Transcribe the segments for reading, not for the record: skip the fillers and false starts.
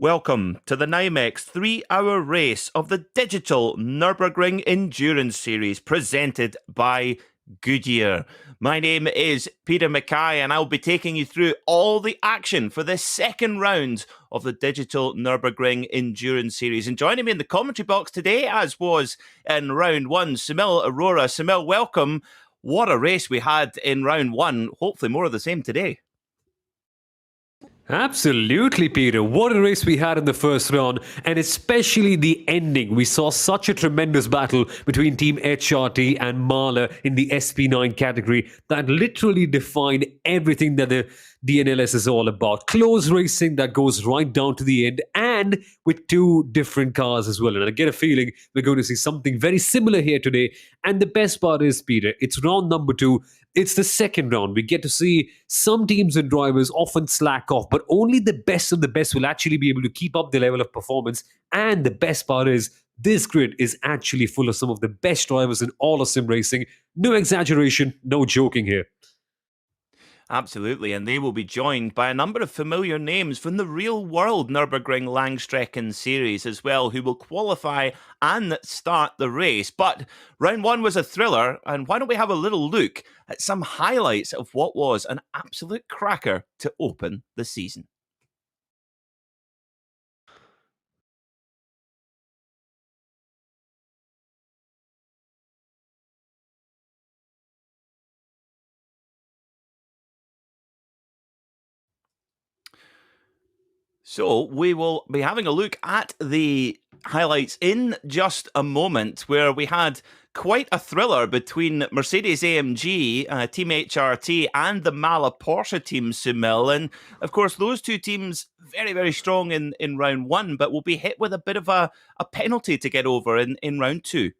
Welcome to the NIMEX 3-hour race of the Digital Nürburgring Endurance Series presented by Goodyear. My name is Peter Mackay and I'll be taking you through all the action for the second round of the Digital Nürburgring Endurance Series. And joining me in the commentary box today, as was in round one, Sunil Arora. Sunil, welcome. What a race we had in round one. Hopefully more of the same today. Absolutely, Peter. What a race we had in the first round, and especially the ending. We saw such a tremendous battle between Team HRT and Mahler in the SP9 category that literally defined everything that the DNLS is all about. Close racing that goes right down to the end, and with two different cars as well. And I get a feeling we're going to see something very similar here today. And the best part is, Peter, it's round number 2. It's the second round. We get to see some teams and drivers often slack off, but only the best of the best will actually be able to keep up the level of performance. And the best part is, this grid is actually full of some of the best drivers in all of sim racing. No exaggeration, no joking here. Absolutely, and they will be joined by a number of familiar names from the real-world Nürburgring Langstrecken series as well, who will qualify and start the race. But round one was a thriller, and why don't we have a little look at some highlights of what was an absolute cracker to open the season. So we will be having a look at the highlights in just a moment, where we had quite a thriller between Mercedes-AMG, Team HRT, and the Mahler Porsche team, Sunil. And of course, those two teams very, very strong in round one, but will be hit with a bit of a penalty to get over in round two.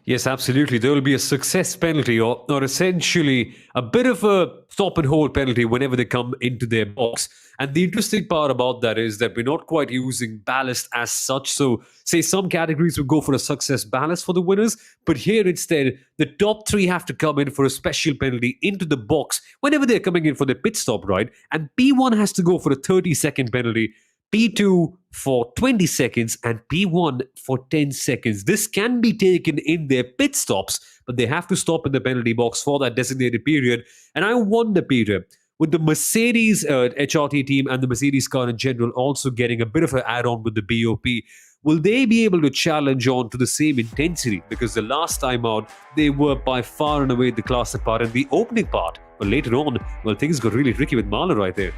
Yes, absolutely. There will be a success penalty or essentially a bit of a stop and hold penalty whenever they come into their box. And the interesting part about that is that we're not quite using ballast as such. So say some categories will go for a success ballast for the winners, but here instead, the top 3 have to come in for a special penalty into the box whenever they're coming in for their pit stop, right? And P1 has to go for a 30-second penalty, P2 for 20 seconds, and P1 for 10 seconds. This can be taken in their pit stops, but they have to stop in the penalty box for that designated period. And I wonder, Peter, with the Mercedes HRT team and the Mercedes car in general also getting a bit of an add-on with the BOP, will they be able to challenge on to the same intensity? Because the last time out, they were by far and away the class apart in the opening part. But later on, well, things got really tricky with Mahler right there.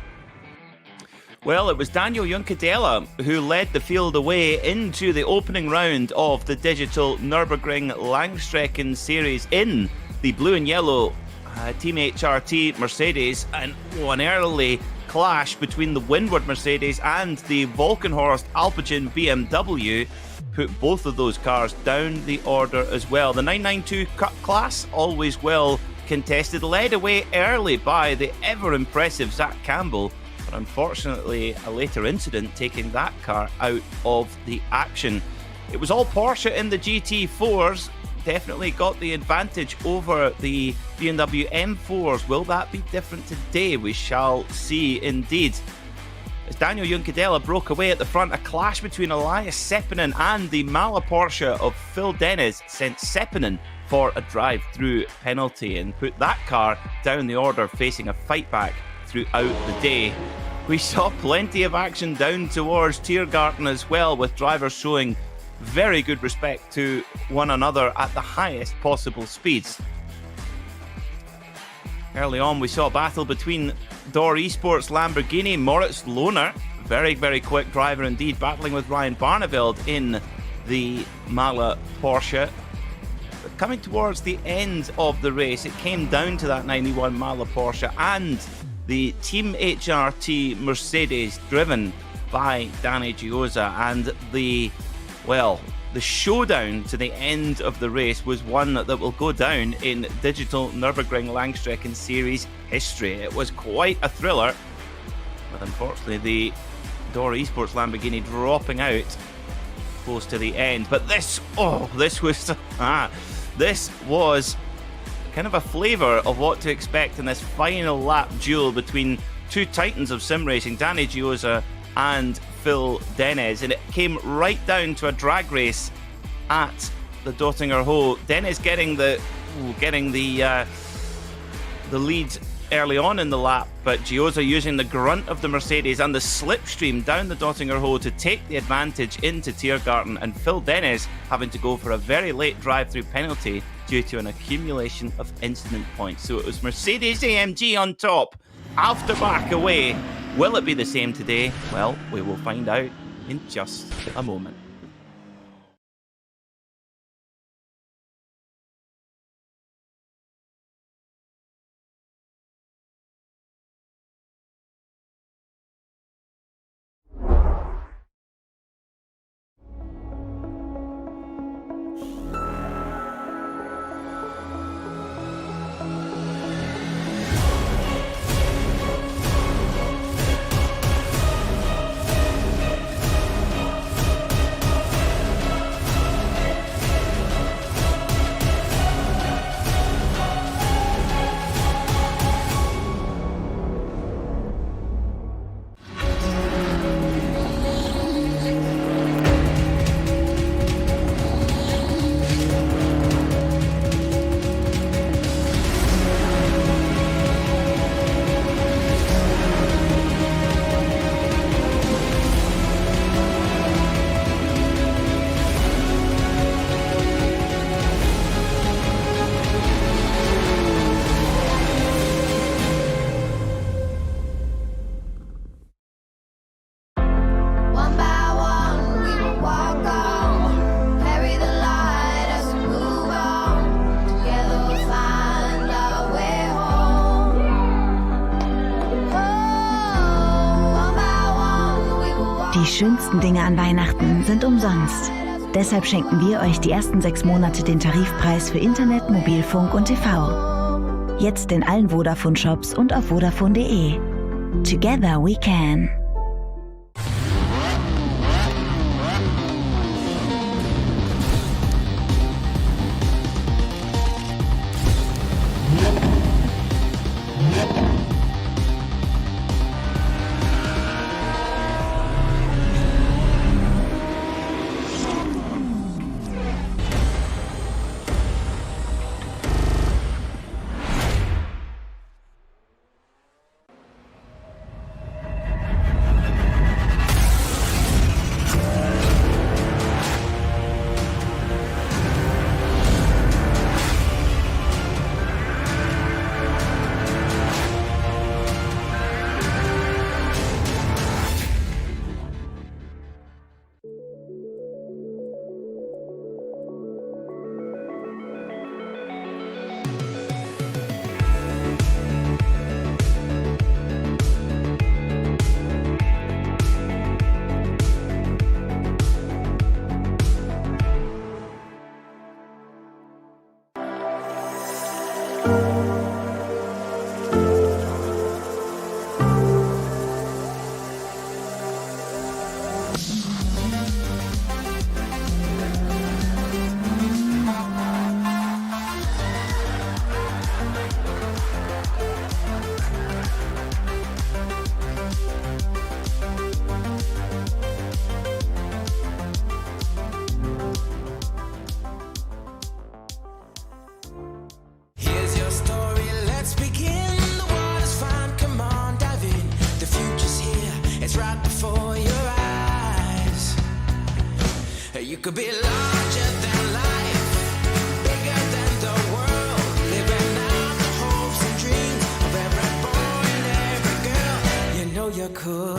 Well, it was Daniel Juncadella who led the field away into the opening round of the Digital Nürburgring Langstrecken Series in the blue and yellow Team HRT Mercedes, and an early clash between the Windward Mercedes and the Volkenhorst Alpecin BMW put both of those cars down the order as well. The 992 class, always well contested, led away early by the ever-impressive Zach Campbell, but unfortunately a later incident taking that car out of the action. It was all Porsche in the GT4s, definitely got the advantage over the BMW M4s. Will that be different today? We shall see indeed. As Daniel Juncadella broke away at the front, a clash between Elias Seppinen and the Mahler Porsche of Phil Dennis sent Seppinen for a drive-through penalty and put that car down the order, facing a fight back throughout the day. We saw plenty of action down towards Tiergarten as well, with drivers showing very good respect to one another at the highest possible speeds. Early on, we saw a battle between Door Esports Lamborghini, Moritz Lohner, very, very quick driver indeed, battling with Ryan Barneveld in the Mahler Porsche. But coming towards the end of the race, it came down to that 91 Mahler Porsche and the Team HRT Mercedes, driven by Danny Giosa, and the showdown to the end of the race was one that will go down in Digital Nürburgring Langstrecken Series history. It was quite a thriller, but unfortunately the Door Esports Lamborghini dropping out close to the end. But this was kind of a flavour of what to expect in this final lap duel between two titans of sim racing, Danny Giosa and Phil Dennis, and it came right down to a drag race at the Dottinger Hole. Dennis getting the lead early on in the lap, but Giosa using the grunt of the Mercedes and the slipstream down the Dottinger Hole to take the advantage into Tiergarten, and Phil Dennis having to go for a very late drive-through penalty due to an accumulation of incident points. So it was Mercedes AMG on top, after back away. Will it be the same today? Well, we will find out in just a moment. Die schönsten Dinge an Weihnachten sind umsonst. Deshalb schenken wir euch die ersten 6 Monate den Tarifpreis für Internet, Mobilfunk und TV. Jetzt in allen Vodafone-Shops und auf vodafone.de. Together we can. Could be larger than life, bigger than the world, living out the hopes and dreams of every boy and every girl. You know you could.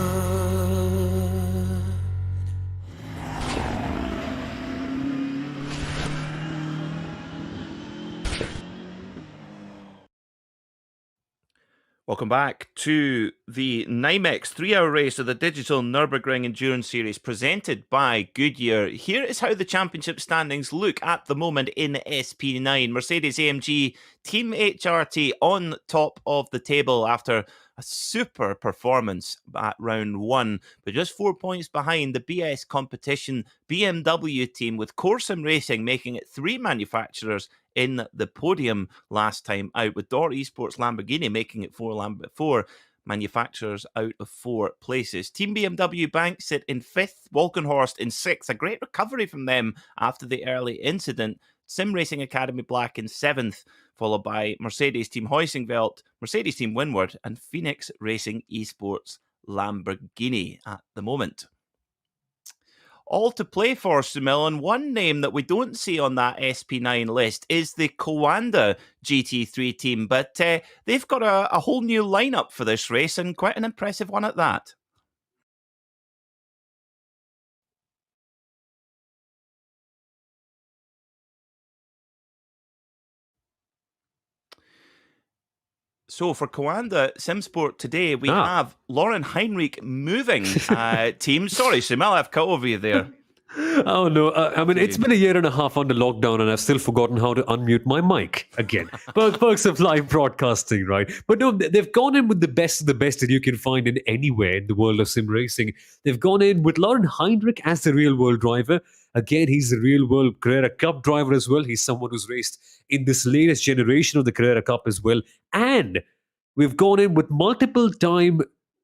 Welcome back to the NIMEX 3-hour race of the Digital Nürburgring Endurance Series presented by Goodyear. Here is how the championship standings look at the moment in SP9. Mercedes-AMG Team HRT on top of the table after a super performance at round 1, but just 4 points behind the BS competition BMW team, with Corsim Racing making it 3 manufacturers in the podium last time out, with Dor Esports Lamborghini making it 4 manufacturers out of 4 places. Team BMW Bank sit in 5th, Walkenhorst in 6th, a great recovery from them after the early incident. Sim Racing Academy Black in 7th, followed by Mercedes Team Heusingveld, Mercedes Team Windward, and Phoenix Racing Esports Lamborghini at the moment. All to play for, Sumil, and one name that we don't see on that SP9 list is the Coanda GT3 team, but they've got a whole new lineup for this race, and quite an impressive one at that. So for Coanda Simsport today, we have Lauren Heinrich moving team. Sorry, Sumal, I've cut over you there. Oh, no. I mean, it's been a year and a half under lockdown, and I've still forgotten how to unmute my mic again. Perks of live broadcasting, right? But no, they've gone in with the best of the best that you can find in anywhere in the world of sim racing. They've gone in with Lauren Heinrich as the real-world driver. Again, he's the real-world Carrera Cup driver as well. He's someone who's raced in this latest generation of the Carrera Cup as well. And we've gone in with multiple-time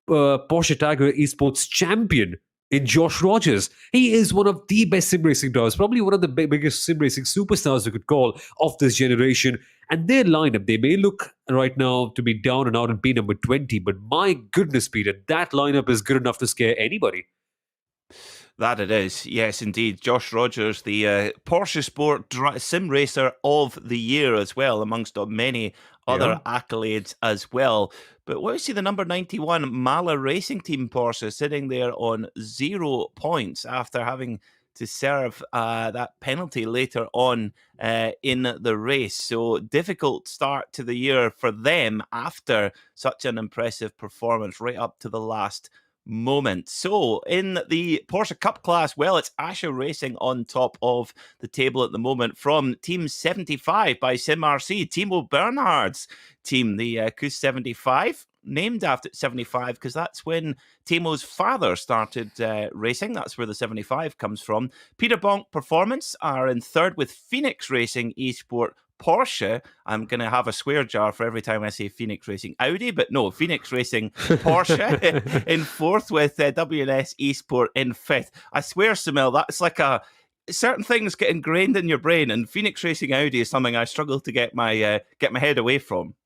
Porsche Tiger Esports champion in Josh Rogers. He is one of the best sim racing drivers, probably one of the biggest sim racing superstars we could call of this generation. And their lineup, they may look right now to be down and out in P number 20, but my goodness, Peter, that lineup is good enough to scare anybody. That it is, yes, indeed. Josh Rogers, the Porsche Sport Sim Racer of the Year as well, amongst many other accolades as well. But what we see the number 91 Mahler Racing Team Porsche sitting there on 0 points after having to serve that penalty later on in the race. So difficult start to the year for them after such an impressive performance right up to the last moment. So in the Porsche Cup class, well, it's Asher Racing on top of the table at the moment from Team 75 by SimRC, Timo Bernhard's team, the KUS 75, named after 75 because that's when Timo's father started racing. That's where the 75 comes from. Peter Bonk Performance are in 3rd with Phoenix Racing Esport Porsche. I'm going to have a swear jar for every time I say Phoenix Racing Audi, but no, Phoenix Racing Porsche in 4th with WNS Esport in 5th. I swear, Sumil, that's like certain things get ingrained in your brain, and Phoenix Racing Audi is something I struggle to get my head away from.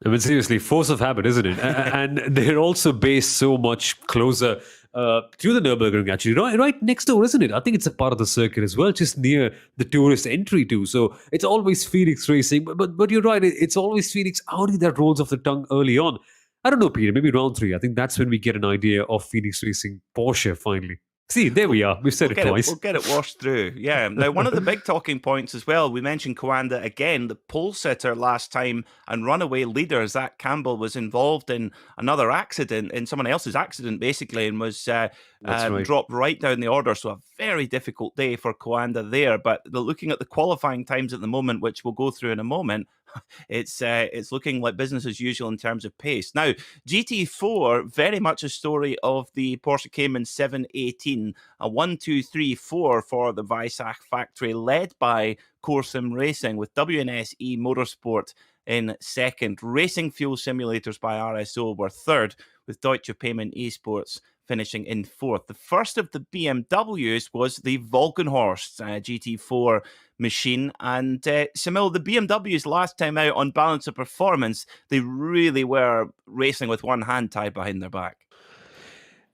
I mean, seriously, force of habit, isn't it? And they're also based so much closer to the Nurburgring, actually, right next door, isn't it? I think it's a part of the circuit as well, just near the tourist entry too. So it's always Phoenix Racing, but you're right, it's always Phoenix Audi that rolls off the tongue early on. I don't know, Peter, maybe round 3. I think that's when we get an idea of Phoenix Racing Porsche finally. See, there we are. We've said it twice. We'll get it washed through. Yeah. Now, one of the big talking points as well, we mentioned Coanda again, the pole sitter last time and runaway leader, Zach Campbell, was involved in another accident, in someone else's accident, basically, and was dropped right down the order. So a very difficult day for Coanda there. But looking at the qualifying times at the moment, which we'll go through in a moment, it's looking like business as usual in terms of pace. Now, GT4, very much a story of the Porsche Cayman 718, a 1-2-3-4 for the Weissach factory, led by Corsim Racing, with WNSE Motorsport in 2nd. Racing Fuel Simulators by RSO were 3rd, with Deutsche Payment Esports finishing in 4th. The first of the BMWs was the Walkenhorst GT4 machine. And Shamil, the BMWs last time out on balance of performance, they really were racing with one hand tied behind their back.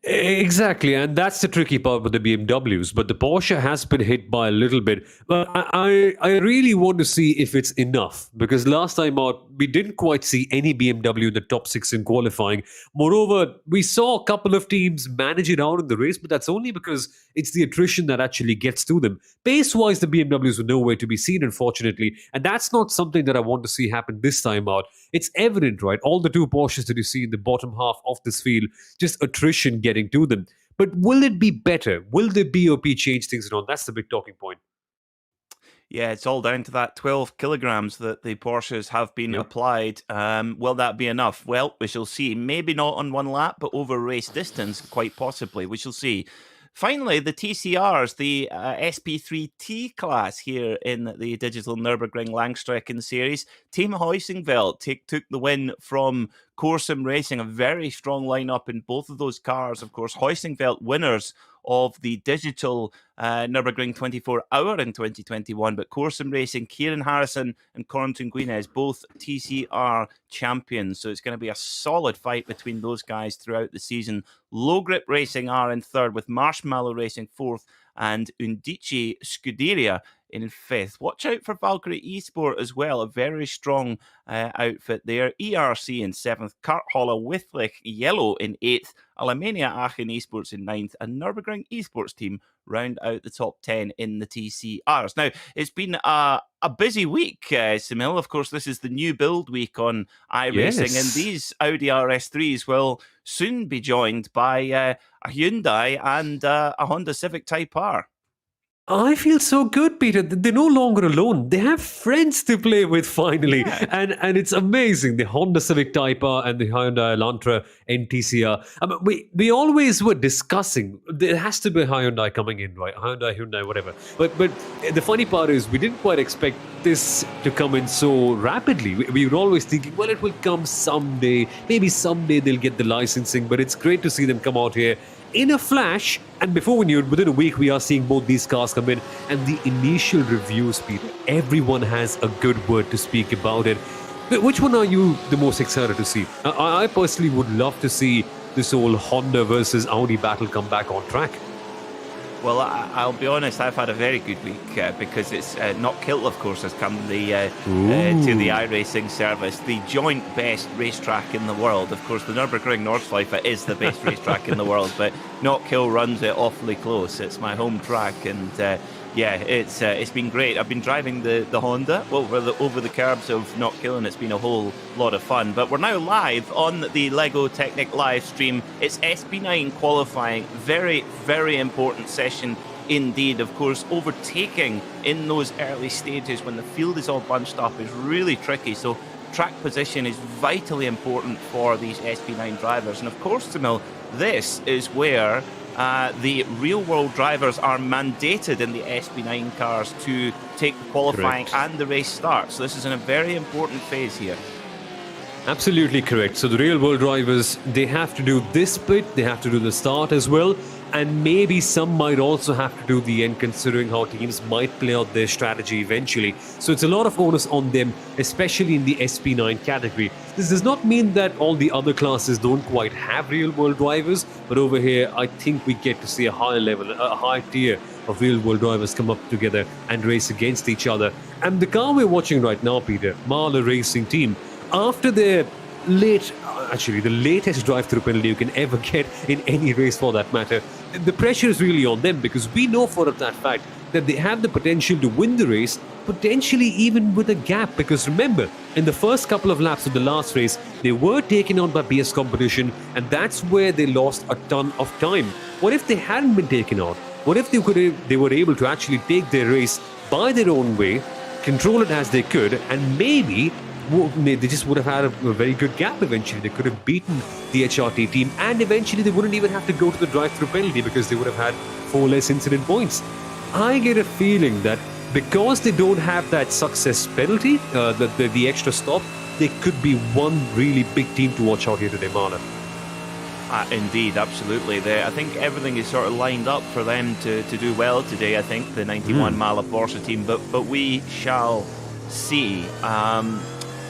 Exactly, and that's the tricky part with the BMWs. But the Porsche has been hit by a little bit. But I really want to see if it's enough, because last time out, we didn't quite see any BMW in the top 6 in qualifying. Moreover, we saw a couple of teams manage it out in the race, but that's only because it's the attrition that actually gets to them. Pace-wise, the BMWs were nowhere to be seen, unfortunately, and that's not something that I want to see happen this time out. It's evident, right? All the two Porsches that you see in the bottom half of this field, just attrition getting to them. But will it be better? Will the BOP change things around? That's the big talking point. Yeah, it's all down to that 12 kilograms that the Porsches have been applied. Will that be enough? Well, we shall see. Maybe not on one lap, but over race distance, quite possibly. We shall see. Finally, the TCRs, the SP3T class here in the Digital Nürburgring Langstrecken Series. Team Heusinkveld took the win from Corsim Racing, a very strong lineup in both of those cars. Of course, Heusinkveld winners of the Digital Nürburgring 24-hour in 2021, but Corsim Racing, Kieran Harrison and Corentin Guinez, both TCR champions. So it's going to be a solid fight between those guys throughout the season. Low Grip Racing are in third, with Marshmallow Racing fourth and Undici Scuderia in fifth. Watch out for Valkyrie Esport as well, a very strong outfit there. ERC in seventh, Karthalle Withlich Yellow in eighth, Alemania Aachen Esports in ninth, and Nürburgring Esports team round out the top 10 in the TCRs. Now, it's been a busy week, Samil. Of course, this is the new build week on iRacing, and these Audi RS3s will soon be joined by a Hyundai and a Honda Civic Type R. I feel so good, Peter. They're no longer alone. They have friends to play with finally. Yeah. And it's amazing. The Honda Civic Type R and the Hyundai Elantra NTCR. I mean, we always were discussing, there has to be a Hyundai coming in, right? Hyundai, whatever. But the funny part is we didn't quite expect this to come in so rapidly. We were always thinking, well, it will come someday. Maybe someday they'll get the licensing. But it's great to see them come out here in a flash, and before we knew it, within a week, we are seeing both these cars come in. And the initial reviews, Peter, everyone has a good word to speak about it. But which one are you the most excited to see? I personally would love to see this whole Honda versus Audi battle come back on track. Well, I'll be honest, I've had a very good week because it's Not Kilt, of course, has come to the iRacing service, the joint best racetrack in the world. Of course, the Nürburgring Nordschleife is the best racetrack in the world, but Not Kilt runs it awfully close. It's my home track, and it's been great. I've been driving the Honda over the curbs of Not Kilt, and it's been a whole lot of fun. But we're now live on the Lego Technic live stream. It's SP9 qualifying, very, very important session indeed. Of course, overtaking in those early stages when the field is all bunched up is really tricky. So track position is vitally important for these SP9 drivers. And of course, Samil, this is where the real-world drivers are mandated in the SP9 cars to take the qualifying and the race start. So this is in a very important phase here. Absolutely correct. So the real-world drivers, they have to do this bit, they have to do the start as well, and maybe some might also have to do the end, considering how teams might play out their strategy eventually. So it's a lot of onus on them, especially in the SP9 category. This does not mean that all the other classes don't quite have real-world drivers, but over here, I think we get to see a higher level, a high tier of real-world drivers come up together and race against each other. And the car we're watching right now, Peter, Mahler Racing Team, after their the latest drive-through penalty you can ever get in any race for that matter, the pressure is really on them, because we know for that fact that they have the potential to win the race, potentially even with a gap. Because remember, in the first couple of laps of the last race, they were taken out by BS Competition, and that's where they lost a ton of time. What if they hadn't been taken out? What if they were able to actually take their race by their own way, control it as they could, and maybe they just would have had a very good gap eventually. They could have beaten the HRT team, and eventually they wouldn't even have to go to the drive-through penalty because they would have had 4 less incident points. I get a feeling that because they don't have that success penalty, the extra stop, they could be one really big team to watch out here today, Marlon. Indeed, absolutely. I think everything is sort of lined up for them to do well today. I think the 91 Mala Porsche team, but we shall see.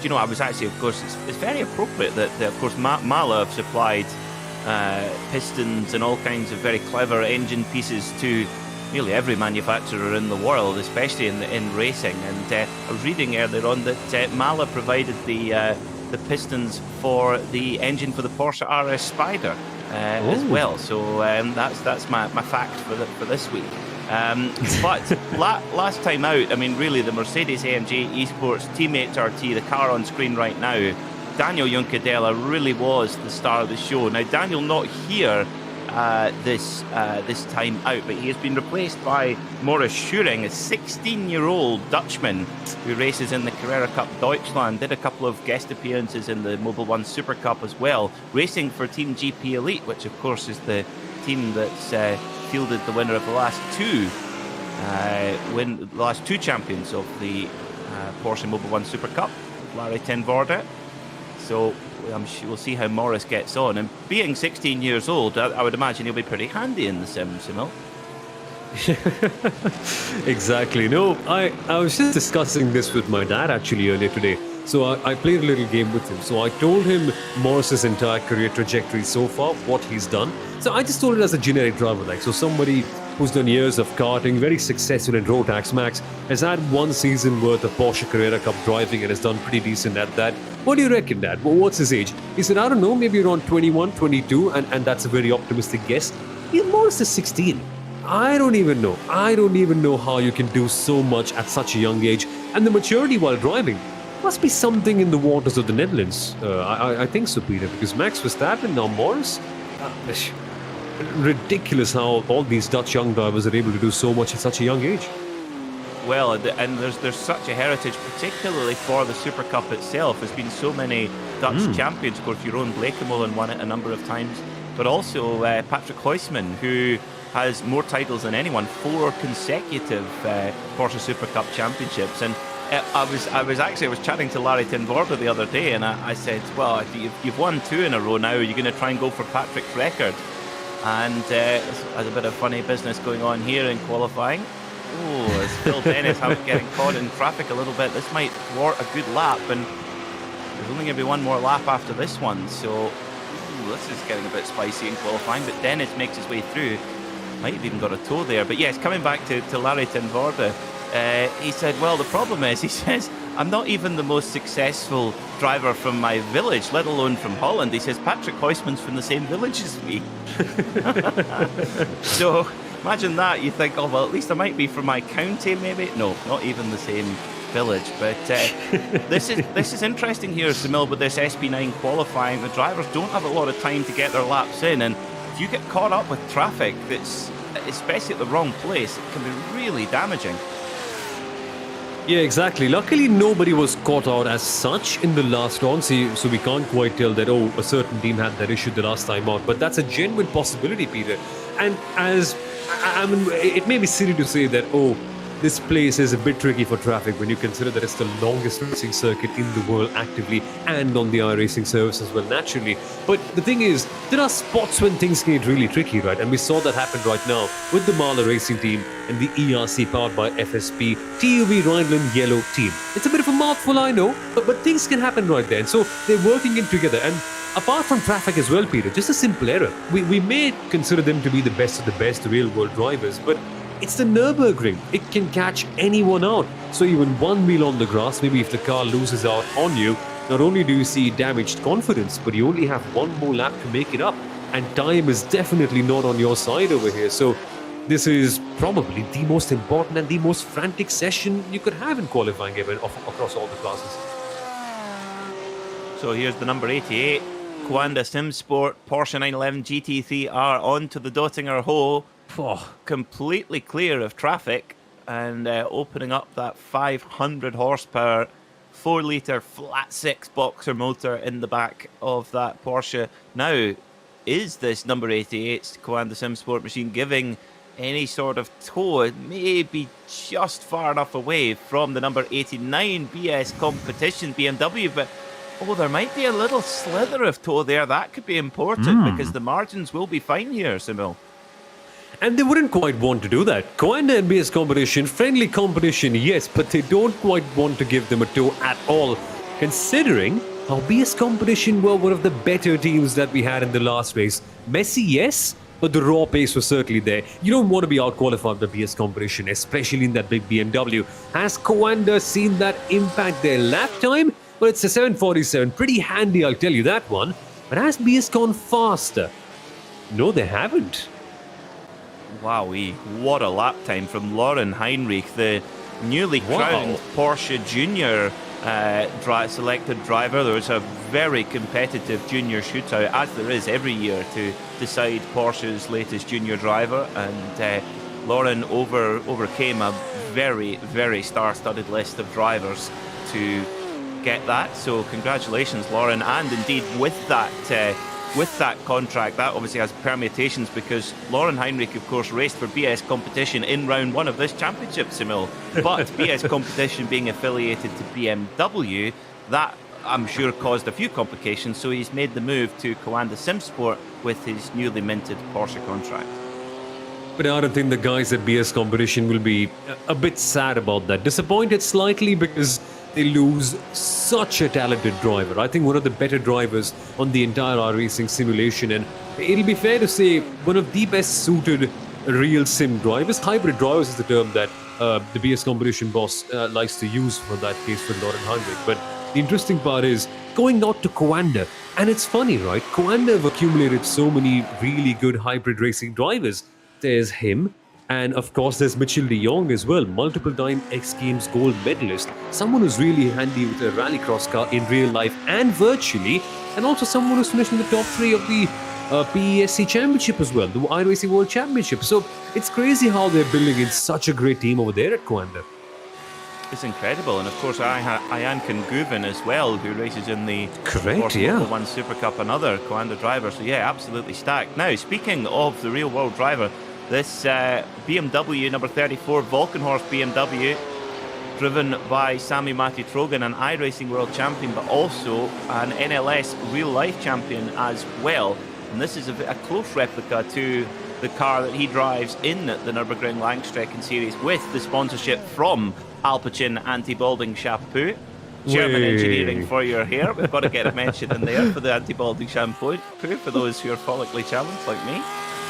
I was actually, of course, it's very appropriate that of course, Mala have supplied pistons and all kinds of very clever engine pieces to nearly every manufacturer in the world, especially in racing. And I was reading earlier on that Mala provided the pistons for the engine for the Porsche RS Spider as well. So that's my fact for this week. But last time out, I mean, really, the Mercedes-AMG Esports Team HRT, the car on screen right now, Daniel Juncadella really was the star of the show. Now, Daniel not here this time out, but he has been replaced by Maurice Schuring, a 16-year-old Dutchman who races in the Carrera Cup Deutschland, did a couple of guest appearances in the Mobil 1 Super Cup as well, racing for Team GP Elite, which of course is the team that's fielded the winner of the last two champions of the Porsche Mobil 1 Super Cup, Larry ten Voorde. So I'm sure we'll see how Morris gets on. And being 16 years old, I would imagine he'll be pretty handy in the sim, Simil. Exactly. No, I was just discussing this with my dad actually earlier today. So I played a little game with him. So I told him Morris's entire career trajectory so far, what he's done. So I just told it as a generic driver, like, so somebody who's done years of karting, very successful in Rotax Max, has had one season worth of Porsche Carrera Cup driving and has done pretty decent at that. What do you reckon, Dad? Well, what's his age? He said, I don't know, maybe around 21, 22, and that's a very optimistic guess. Yeah, Morris is 16. I don't even know how you can do so much at such a young age. And the maturity while driving must be something in the waters of the Netherlands. I think so, Peter, because Max Verstappen, now Morris. Ridiculous how all these Dutch young drivers are able to do so much at such a young age. Well, and there's such a heritage, particularly for the Super Cup itself. There's been so many Dutch champions. Of course, Jeroen Bleekemolen won it a number of times, but also Patrick Huisman, who has more titles than anyone, 4 consecutive Porsche Super Cup championships. And I was chatting to Larry ten Voorde the other day, and I said, well, you've won 2 in a row now. Are you going to try and go for Patrick's record? And there's a bit of funny business going on here in qualifying. Oh, it's Phil Dennis getting caught in traffic a little bit. This might thwart a good lap, and there's only going to be one more lap after this one. So this is getting a bit spicy in qualifying, but Dennis makes his way through. Might have even got a toe there. But yes, coming back to Larry ten Voorde, he said, well, the problem is, he says, I'm not even the most successful driver from my village, let alone from Holland. He says, Patrick Huisman's from the same village as me. So imagine that. You think, oh, well, at least I might be from my county, maybe. No, not even the same village. But this is interesting here, Samil, with this SP9 qualifying. The drivers don't have a lot of time to get their laps in. And if you get caught up with traffic that's, especially at the wrong place, it can be really damaging. Yeah, exactly. Luckily, nobody was caught out as such in the last round, so we can't quite tell that, oh, a certain team had that issue the last time out. But that's a genuine possibility, Peter. And I mean, it may be silly to say that, oh, this place is a bit tricky for traffic when you consider that it's the longest racing circuit in the world actively and on the iRacing service as well, naturally. But the thing is, there are spots when things get really tricky, right? And we saw that happen right now with the Mahler Racing team and the ERC powered by FSP TUV Rhineland Yellow team. It's a bit of a mouthful, I know, but things can happen right there. And so they're working in together. And apart from traffic as well, Peter, just a simple error. We may consider them to be the best of the best real-world drivers, but it's the Nurburgring. It can catch anyone out. So even one wheel on the grass, maybe if the car loses out on you, not only do you see damaged confidence, but you only have one more lap to make it up. And time is definitely not on your side over here. So this is probably the most important and the most frantic session you could have in qualifying even across all the classes. So here's the number 88. Coanda SimSport Porsche 911 GT3R onto the Dottinger Hoe. Completely clear of traffic and opening up that 500 horsepower 4-litre flat 6 boxer motor in the back of that Porsche. Now, is this number 88's Coanda SimSport machine giving any sort of toe? It may be just far enough away from the number 89 BS Competition BMW, but there might be a little slither of toe there. That could be important because the margins will be fine here, Simil. And they wouldn't quite want to do that. Coanda and BS Competition, friendly competition, yes, but they don't quite want to give them a toe at all, considering how BS Competition were one of the better teams that we had in the last race. Messy, yes, but the raw pace was certainly there. You don't want to be out-qualified the BS competition, especially in that big BMW. Has Coanda seen that impact their lap time? Well, it's a 7:47. Pretty handy, I'll tell you that one. But has BS gone faster? No, they haven't. Wowee, what a lap time from Lauren Heinrich, the newly crowned Porsche Junior selected driver. There was a very competitive junior shootout, as there is every year, to decide Porsche's latest junior driver, and Lauren overcame a very, very star-studded list of drivers to get that. So congratulations, Lauren, and indeed with that contract, that obviously has permutations, because Lauren Heinrich, of course, raced for BS Competition in round 1 of this championship, Simil. But BS Competition being affiliated to BMW, that I'm sure caused a few complications, so he's made the move to Coanda SimSport with his newly minted Porsche contract. But I don't think the guys at BS Competition will be a bit sad about that. Disappointed slightly because they lose such a talented driver. I think one of the better drivers on the entire iRacing simulation, and it'll be fair to say one of the best suited real sim drivers. Hybrid drivers is the term that the BS Competition boss likes to use for that case for Lauren Heinrich. But the interesting part is going not to Coanda. And it's funny, right? Coanda have accumulated so many really good hybrid racing drivers. There's him. And of course, there's Mitchell de Jong as well, multiple-time X Games gold medalist, someone who's really handy with a rallycross car in real life and virtually, and also someone who's finished in the top 3 of the PESC Championship as well, the iRacing World Championship. So it's crazy how they're building in such a great team over there at Coanda. It's incredible, and of course, Ian Guven as well, who races in the Porsche One Super Cup, another Coanda driver. So yeah, absolutely stacked. Now, speaking of the real world driver, this BMW number 34 Volkenhorst BMW, driven by Sami Matti Trogan, an iRacing world champion, but also an NLS real life champion as well. And this is a close replica to the car that he drives in the Nürburgring Langstrecken Series, with the sponsorship from Alpecin Anti-Balding Shampoo. German engineering for your hair. We've got to get a mention in there for the anti-balding shampoo for those who are follically challenged like me.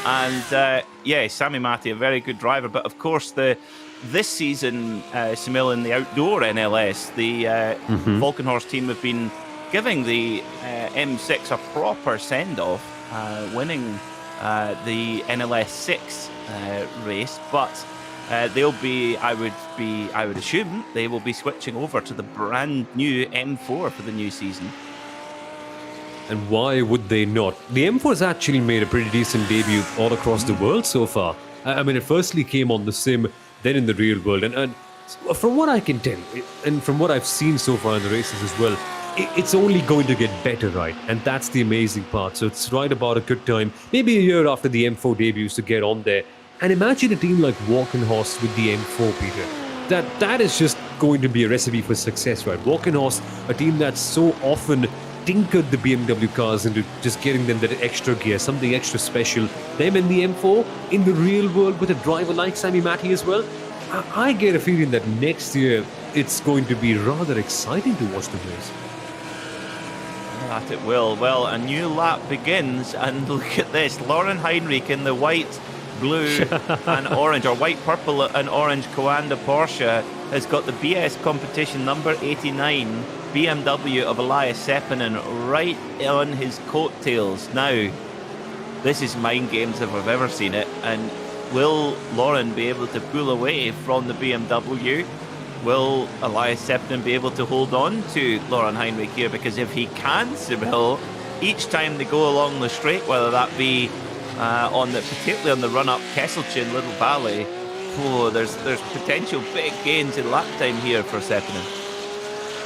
And yeah, Sami Matti, a very good driver. But of course, this season, Samil, in the outdoor NLS, the Volkenhorst team have been giving the M6 a proper send-off, winning the NLS 6 race. But they'll be, I would assume, they will be switching over to the brand new M4 for the new season. And why would they not? The M4 has actually made a pretty decent debut all across the world so far. I mean, it firstly came on the sim, then in the real world. And from what I can tell, and from what I've seen so far in the races as well, it's only going to get better, right? And that's the amazing part. So it's right about a good time, maybe a year after the M4 debuts, to get on there. And imagine a team like Volkenhorst with the M4, Peter. That is just going to be a recipe for success, right? Volkenhorst, a team that's so often tinkered the BMW cars into just getting them that extra gear, something extra special. Them in the M4, in the real world with a driver like Sami Matti as well. I get a feeling that next year it's going to be rather exciting to watch the race. That it will. Well, a new lap begins, and look at this. Lauren Heinrich in the white, blue and orange, or white, purple and orange Coanda Porsche has got the BS competition number 89 BMW of Elias Seppänen right on his coattails. Now, this is mind games if I've ever seen it. And will Lauren be able to pull away from the BMW? Will Elias Seppänen be able to hold on to Lauren Heinrich here? Because if he can, Sibyl, each time they go along the straight, whether that be particularly on the run-up Kesselchen Little Valley, there's potential big gains in lap time here for Seppänen.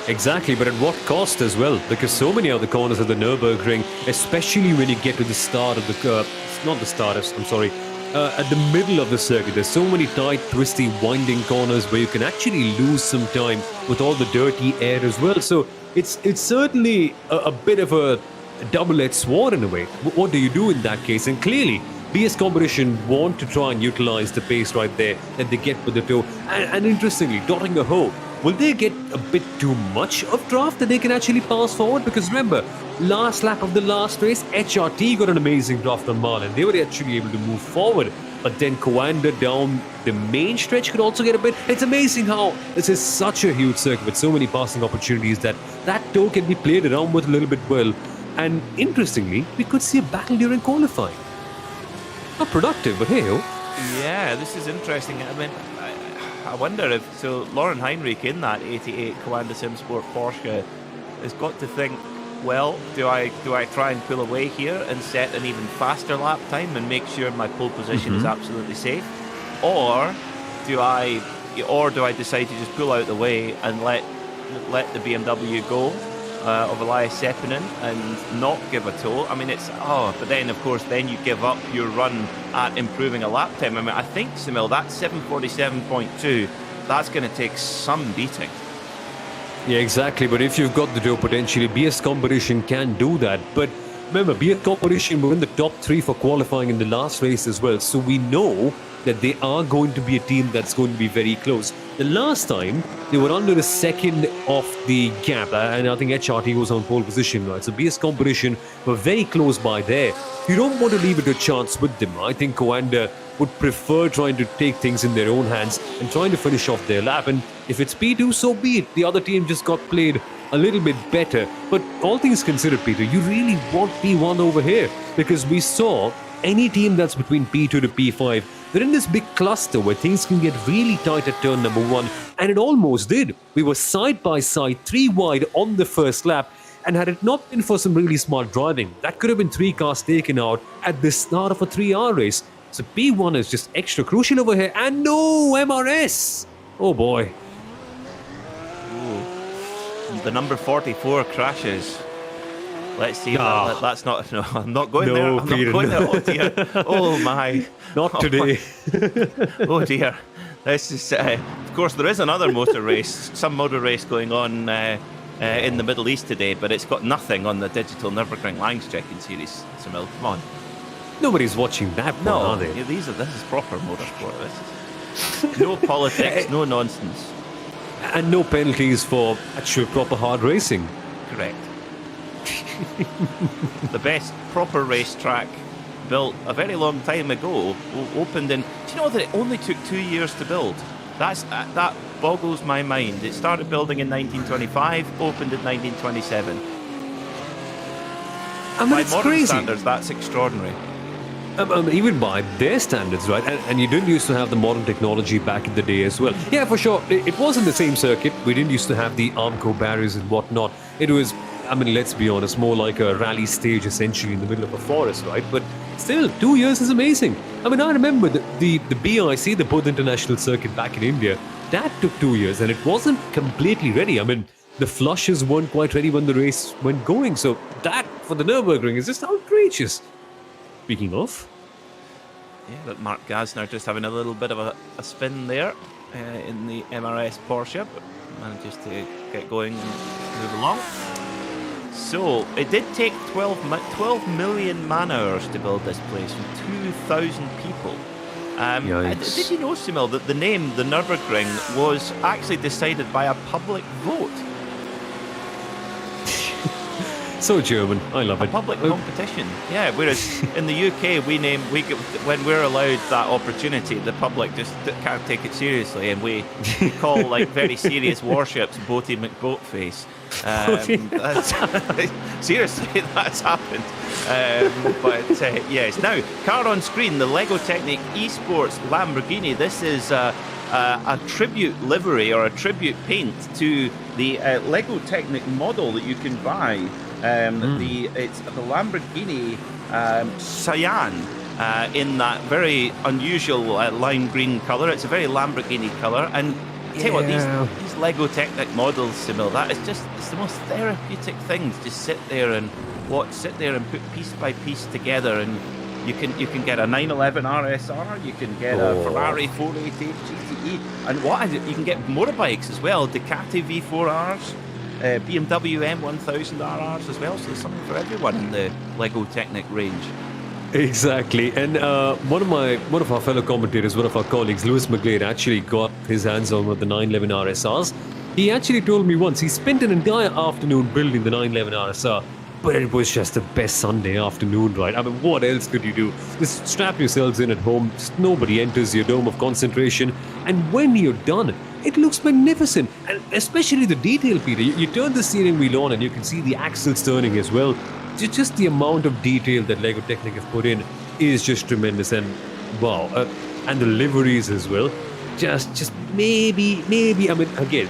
Exactly, but at what cost as well? Because so many other corners of the Nurburgring, especially when you get to the start of the at the middle of the circuit, there's so many tight, twisty, winding corners where you can actually lose some time with all the dirty air as well. So it's certainly a bit of a double-edged sword in a way. What do you do in that case? And clearly, BS Competition want to try and utilize the pace right there that they get with the tow. And interestingly, Dottinger Ho, will they get a bit too much of draft that they can actually pass forward? Because remember, last lap of the last race, HRT got an amazing draft on Marlin. They were actually able to move forward. But then Coanda down the main stretch could also get a bit. It's amazing how this is such a huge circuit with so many passing opportunities that toe can be played around with a little bit well. And interestingly, we could see a battle during qualifying. Not productive, but hey-ho. Yeah, this is interesting. I mean, I wonder if... So, Lauren Heinrich in that 88 Coanda SimSport Porsche has got to think, well, do I try and pull away here and set an even faster lap time and make sure my pole position is absolutely safe? Or do I decide to just pull out the way and let the BMW go of Elias Seppinen and not give a tow? I mean, but then, of course, then you give up your run at improving a lap time. I mean, I think, Samil, that 7:47.2, that's going to take some beating. Yeah, exactly. But if you've got the dough, potentially, BS Competition can do that. But remember, BS Competition were in the top 3 for qualifying in the last race as well. So we know that they are going to be a team that's going to be very close. The last time, they were under a second of the gap. And I think HRT was on pole position, right? So BS Competition were very close by there. You don't want to leave it a chance with them. I think Coanda would prefer trying to take things in their own hands and trying to finish off their lap. And if it's P2, so be it. The other team just got played a little bit better. But all things considered, Peter, you really want P1 over here, because we saw any team that's between P2 to P5, they're in this big cluster where things can get really tight at turn number 1. And it almost did. We were side by side, 3 wide on the first lap. And had it not been for some really smart driving, that could have been 3 cars taken out at the start of a 3-hour race. So P1 is just extra crucial over here. And no MRS! Oh boy. Ooh. The number 44 crashes. Let's see. That's not... No, I'm not going there. I'm Peter, not going there. Oh dear. Oh my. Not today. Oh dear. This is... of course, there is another motor race. Some motor race going on in the Middle East today, but it's got nothing on the Digital Nürburgring Langstrecken Series. Samil, come on. Nobody's watching that one, are they? Yeah, this is proper motorsport. This is no politics, no nonsense. And no penalties for actual proper hard racing. Correct. The best proper racetrack built a very long time ago opened in... Do you know that it only took 2 years to build? That boggles my mind. It started building in 1925, opened in 1927. I mean, By it's modern crazy. standards, that's extraordinary. Even by their standards, right? And you didn't used to have the modern technology back in the day as well. Yeah, for sure. It wasn't the same circuit. We didn't used to have the Armco barriers and whatnot. It was, I mean, let's be honest, more like a rally stage essentially in the middle of a forest, right? But still, 2 years is amazing. I mean, I remember the BIC, the Perth International Circuit back in India, that took 2 years and it wasn't completely ready. I mean, the flushes weren't quite ready when the race went going. So that, for the Nürburgring, is just outrageous. Speaking of... Yeah, but Mark Gasner just having a little bit of a spin there in the MRS Porsche, but manages to get going and move along. So, it did take 12 million man-hours to build this place from 2,000 people. Did you know, Simil, that the name, the Nürburgring, was actually decided by a public vote? So German, I love it. Public competition, yeah. Whereas in the UK, when we're allowed that opportunity, the public just can't take it seriously, and we call like very serious warships Boaty McBoatface. Seriously, that's happened. Yes. Now, car on screen, the Lego Technic Esports Lamborghini. This is a tribute livery or a tribute paint to the Lego Technic model that you can buy. It's the Lamborghini Cyan in that very unusual lime green colour. It's a very Lamborghini colour, and tell you what, these Lego Technic models, Simil, it's the most therapeutic thing to just sit there and put piece by piece together, and you can get a 911 RSR, you can get a Ferrari 488 GTE, and you can get motorbikes as well, Ducati V4Rs. BMW M1000 RRs as well, so there's something for everyone in the Lego Technic range. Exactly, and one of our fellow commentators, one of our colleagues, Lewis McGlade, actually got his hands on one of the 911 RSRs. He actually told me once he spent an entire afternoon building the 911 RSR, but it was just the best Sunday afternoon, right? I mean, what else could you do? Just strap yourselves in at home, just nobody enters your dome of concentration, and when you're done, it looks magnificent, and especially the detail, Peter. You turn the steering wheel on and you can see the axles turning as well. Just the amount of detail that Lego Technic have put in is just tremendous, and wow, and the liveries as well. Just maybe, I mean, again,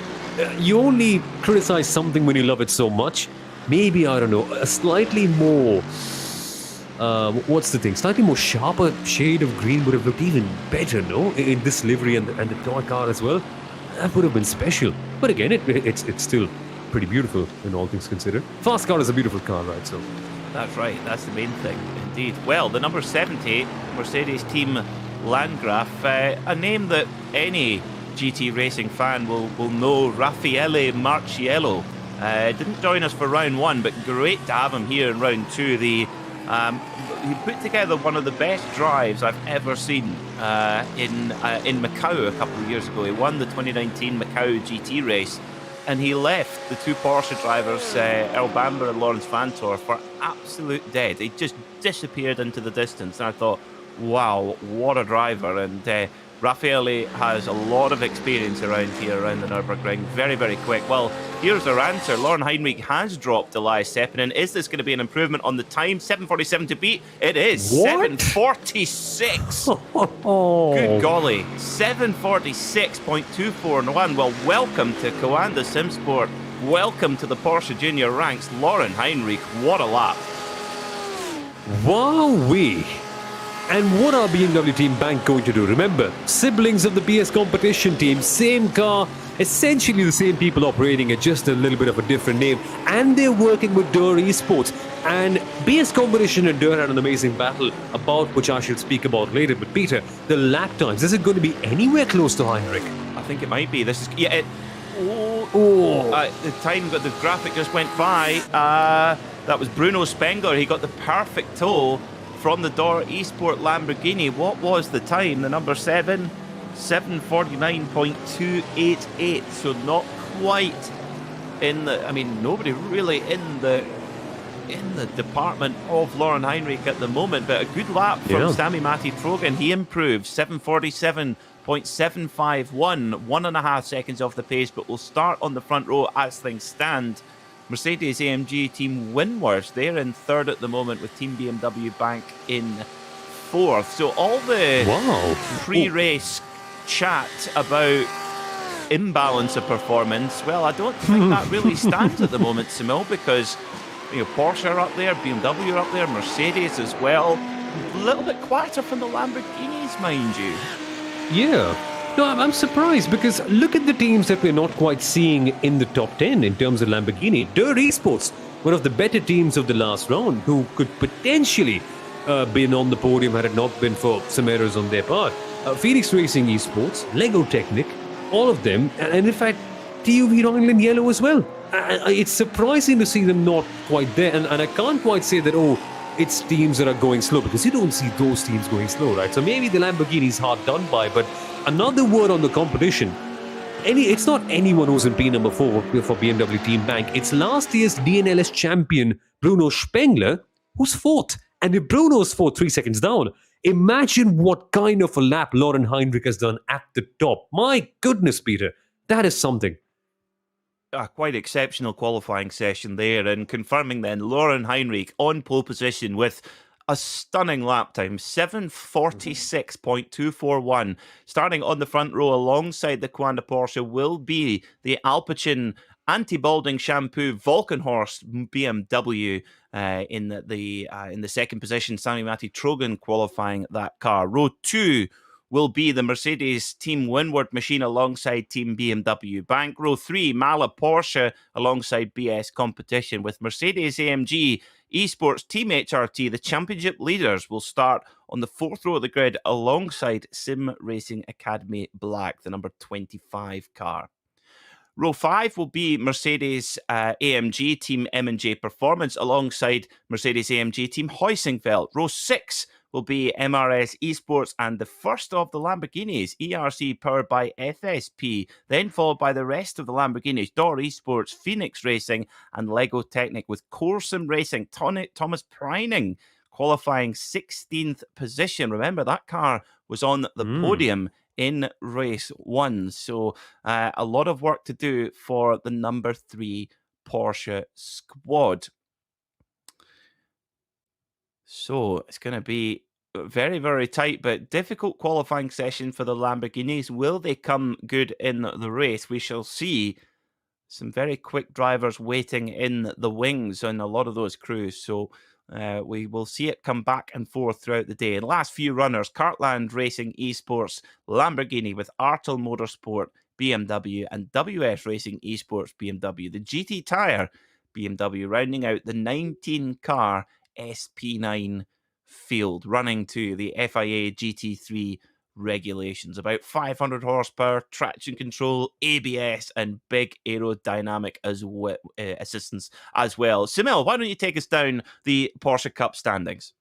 you only criticize something when you love it so much. Maybe, I don't know, a slightly more, what's the thing? Slightly more sharper shade of green would have looked even better, no? In this livery and the toy car as well. That would have been special. But again, it's still pretty beautiful in all things considered. Fast car is a beautiful car, right? So That's right, that's the main thing, indeed. Well, the number 70, Mercedes Team Landgraf, a name that any GT racing fan will know, Raffaele Marciello. Didn't join us for round one, but great to have him here in round two. He put together one of the best drives I've ever seen in Macau a couple of years ago. He won the 2019 Macau GT race, and he left the two Porsche drivers, Earl Bamber and Lawrence Vantor, for absolute dead. He just disappeared into the distance, and I thought, wow, what a driver. And Raffaele has a lot of experience around here, around the Nürburgring. Very, very quick. Well, here's our answer. Lauren Heinrich has dropped Elias Sepinen. Is this going to be an improvement on the time? 7:47 to beat? It is. What? 7:46. oh, Good golly. 7:46.241. Well, welcome to Coanda Simsport. Welcome to the Porsche Junior ranks. Lauren Heinrich, what a lap. wowee. And what are BMW Team Bank going to do? Remember, siblings of the BS competition team, same car, essentially the same people operating it, just a little bit of a different name. And they're working with Dur Esports. And BS competition and Dur had an amazing battle, about which I shall speak about later. But Peter, the lap times, is it going to be anywhere close to Heinrich? I think it might be. This is the time, but the graphic just went by. That was Bruno Spengler. He got the perfect toll from the Dor Esport Lamborghini. What was the time? The number 7:49.288. So not quite in the. I mean, nobody really in the department of Lauren Heinrich at the moment, but a good lap from Sami Matti Trogan. He improved 7:47.751, 1.5 seconds off the pace, but we'll start on the front row as things stand. Mercedes AMG Team Winworth, they're in third at the moment, with Team BMW Bank in fourth. So all the pre-race chat about imbalance of performance, well, I don't think that really stands at the moment, Simil, because Porsche are up there, BMW are up there, Mercedes as well. A little bit quieter from the Lamborghinis, mind you. Yeah. No, I'm surprised, because look at the teams that we're not quite seeing in the top 10 in terms of Lamborghini. Dur Esports, one of the better teams of the last round, who could potentially been on the podium had it not been for some errors on their part. Phoenix Racing Esports, Lego Technic, all of them, and in fact, TUV Royal in yellow as well. It's surprising to see them not quite there, and I can't quite say that, it's teams that are going slow, because you don't see those teams going slow, right? So maybe the Lamborghini's hard done by, but another word on the competition. It's not anyone who's in P number 4 for BMW Team Bank. It's last year's DNLS champion, Bruno Spengler, who's fourth. And if Bruno's fourth, 3 seconds down, imagine what kind of a lap Lauren Heinrich has done at the top. My goodness, Peter, that is something. A quite exceptional qualifying session there, and confirming then Lauren Heinrich on pole position with a stunning lap time, 7:46.241. Starting on the front row alongside the Coanda Porsche will be the Alpecin anti-balding shampoo Volkenhorst BMW in the second position. Sami Matti Trogan qualifying that car. Row 2 will be the Mercedes Team Winward machine alongside Team BMW Bank. Row 3, Mala Porsche alongside BS Competition, with Mercedes AMG Esports Team HRT. The championship leaders will start on the fourth row of the grid alongside Sim Racing Academy Black, the number 25 car. Row 5 will be Mercedes AMG Team M&J Performance alongside Mercedes AMG Team Heusingfeld. Row 6 will be MRS Esports and the first of the Lamborghinis, ERC powered by FSP, then followed by the rest of the Lamborghinis, Dor Esports, Phoenix Racing, and Lego Technic, with Corsim Racing, Thomas Preining qualifying 16th position. Remember, that car was on the podium in race 1. So a lot of work to do for the number 3 Porsche squad. So it's going to be very, very tight, but difficult qualifying session for the Lamborghinis. Will they come good in the race? We shall see. Some very quick drivers waiting in the wings on a lot of those crews. So we will see it come back and forth throughout the day. And last few runners, Cartland Racing Esports, Lamborghini with Artel Motorsport, BMW, and WS Racing Esports, BMW. The GT Tire, BMW, rounding out the 19-car SP9 field, running to the FIA GT3 regulations. About 500 horsepower, traction control, ABS, and big aerodynamic assistance as well. Simil, why don't you take us down the Porsche Cup standings?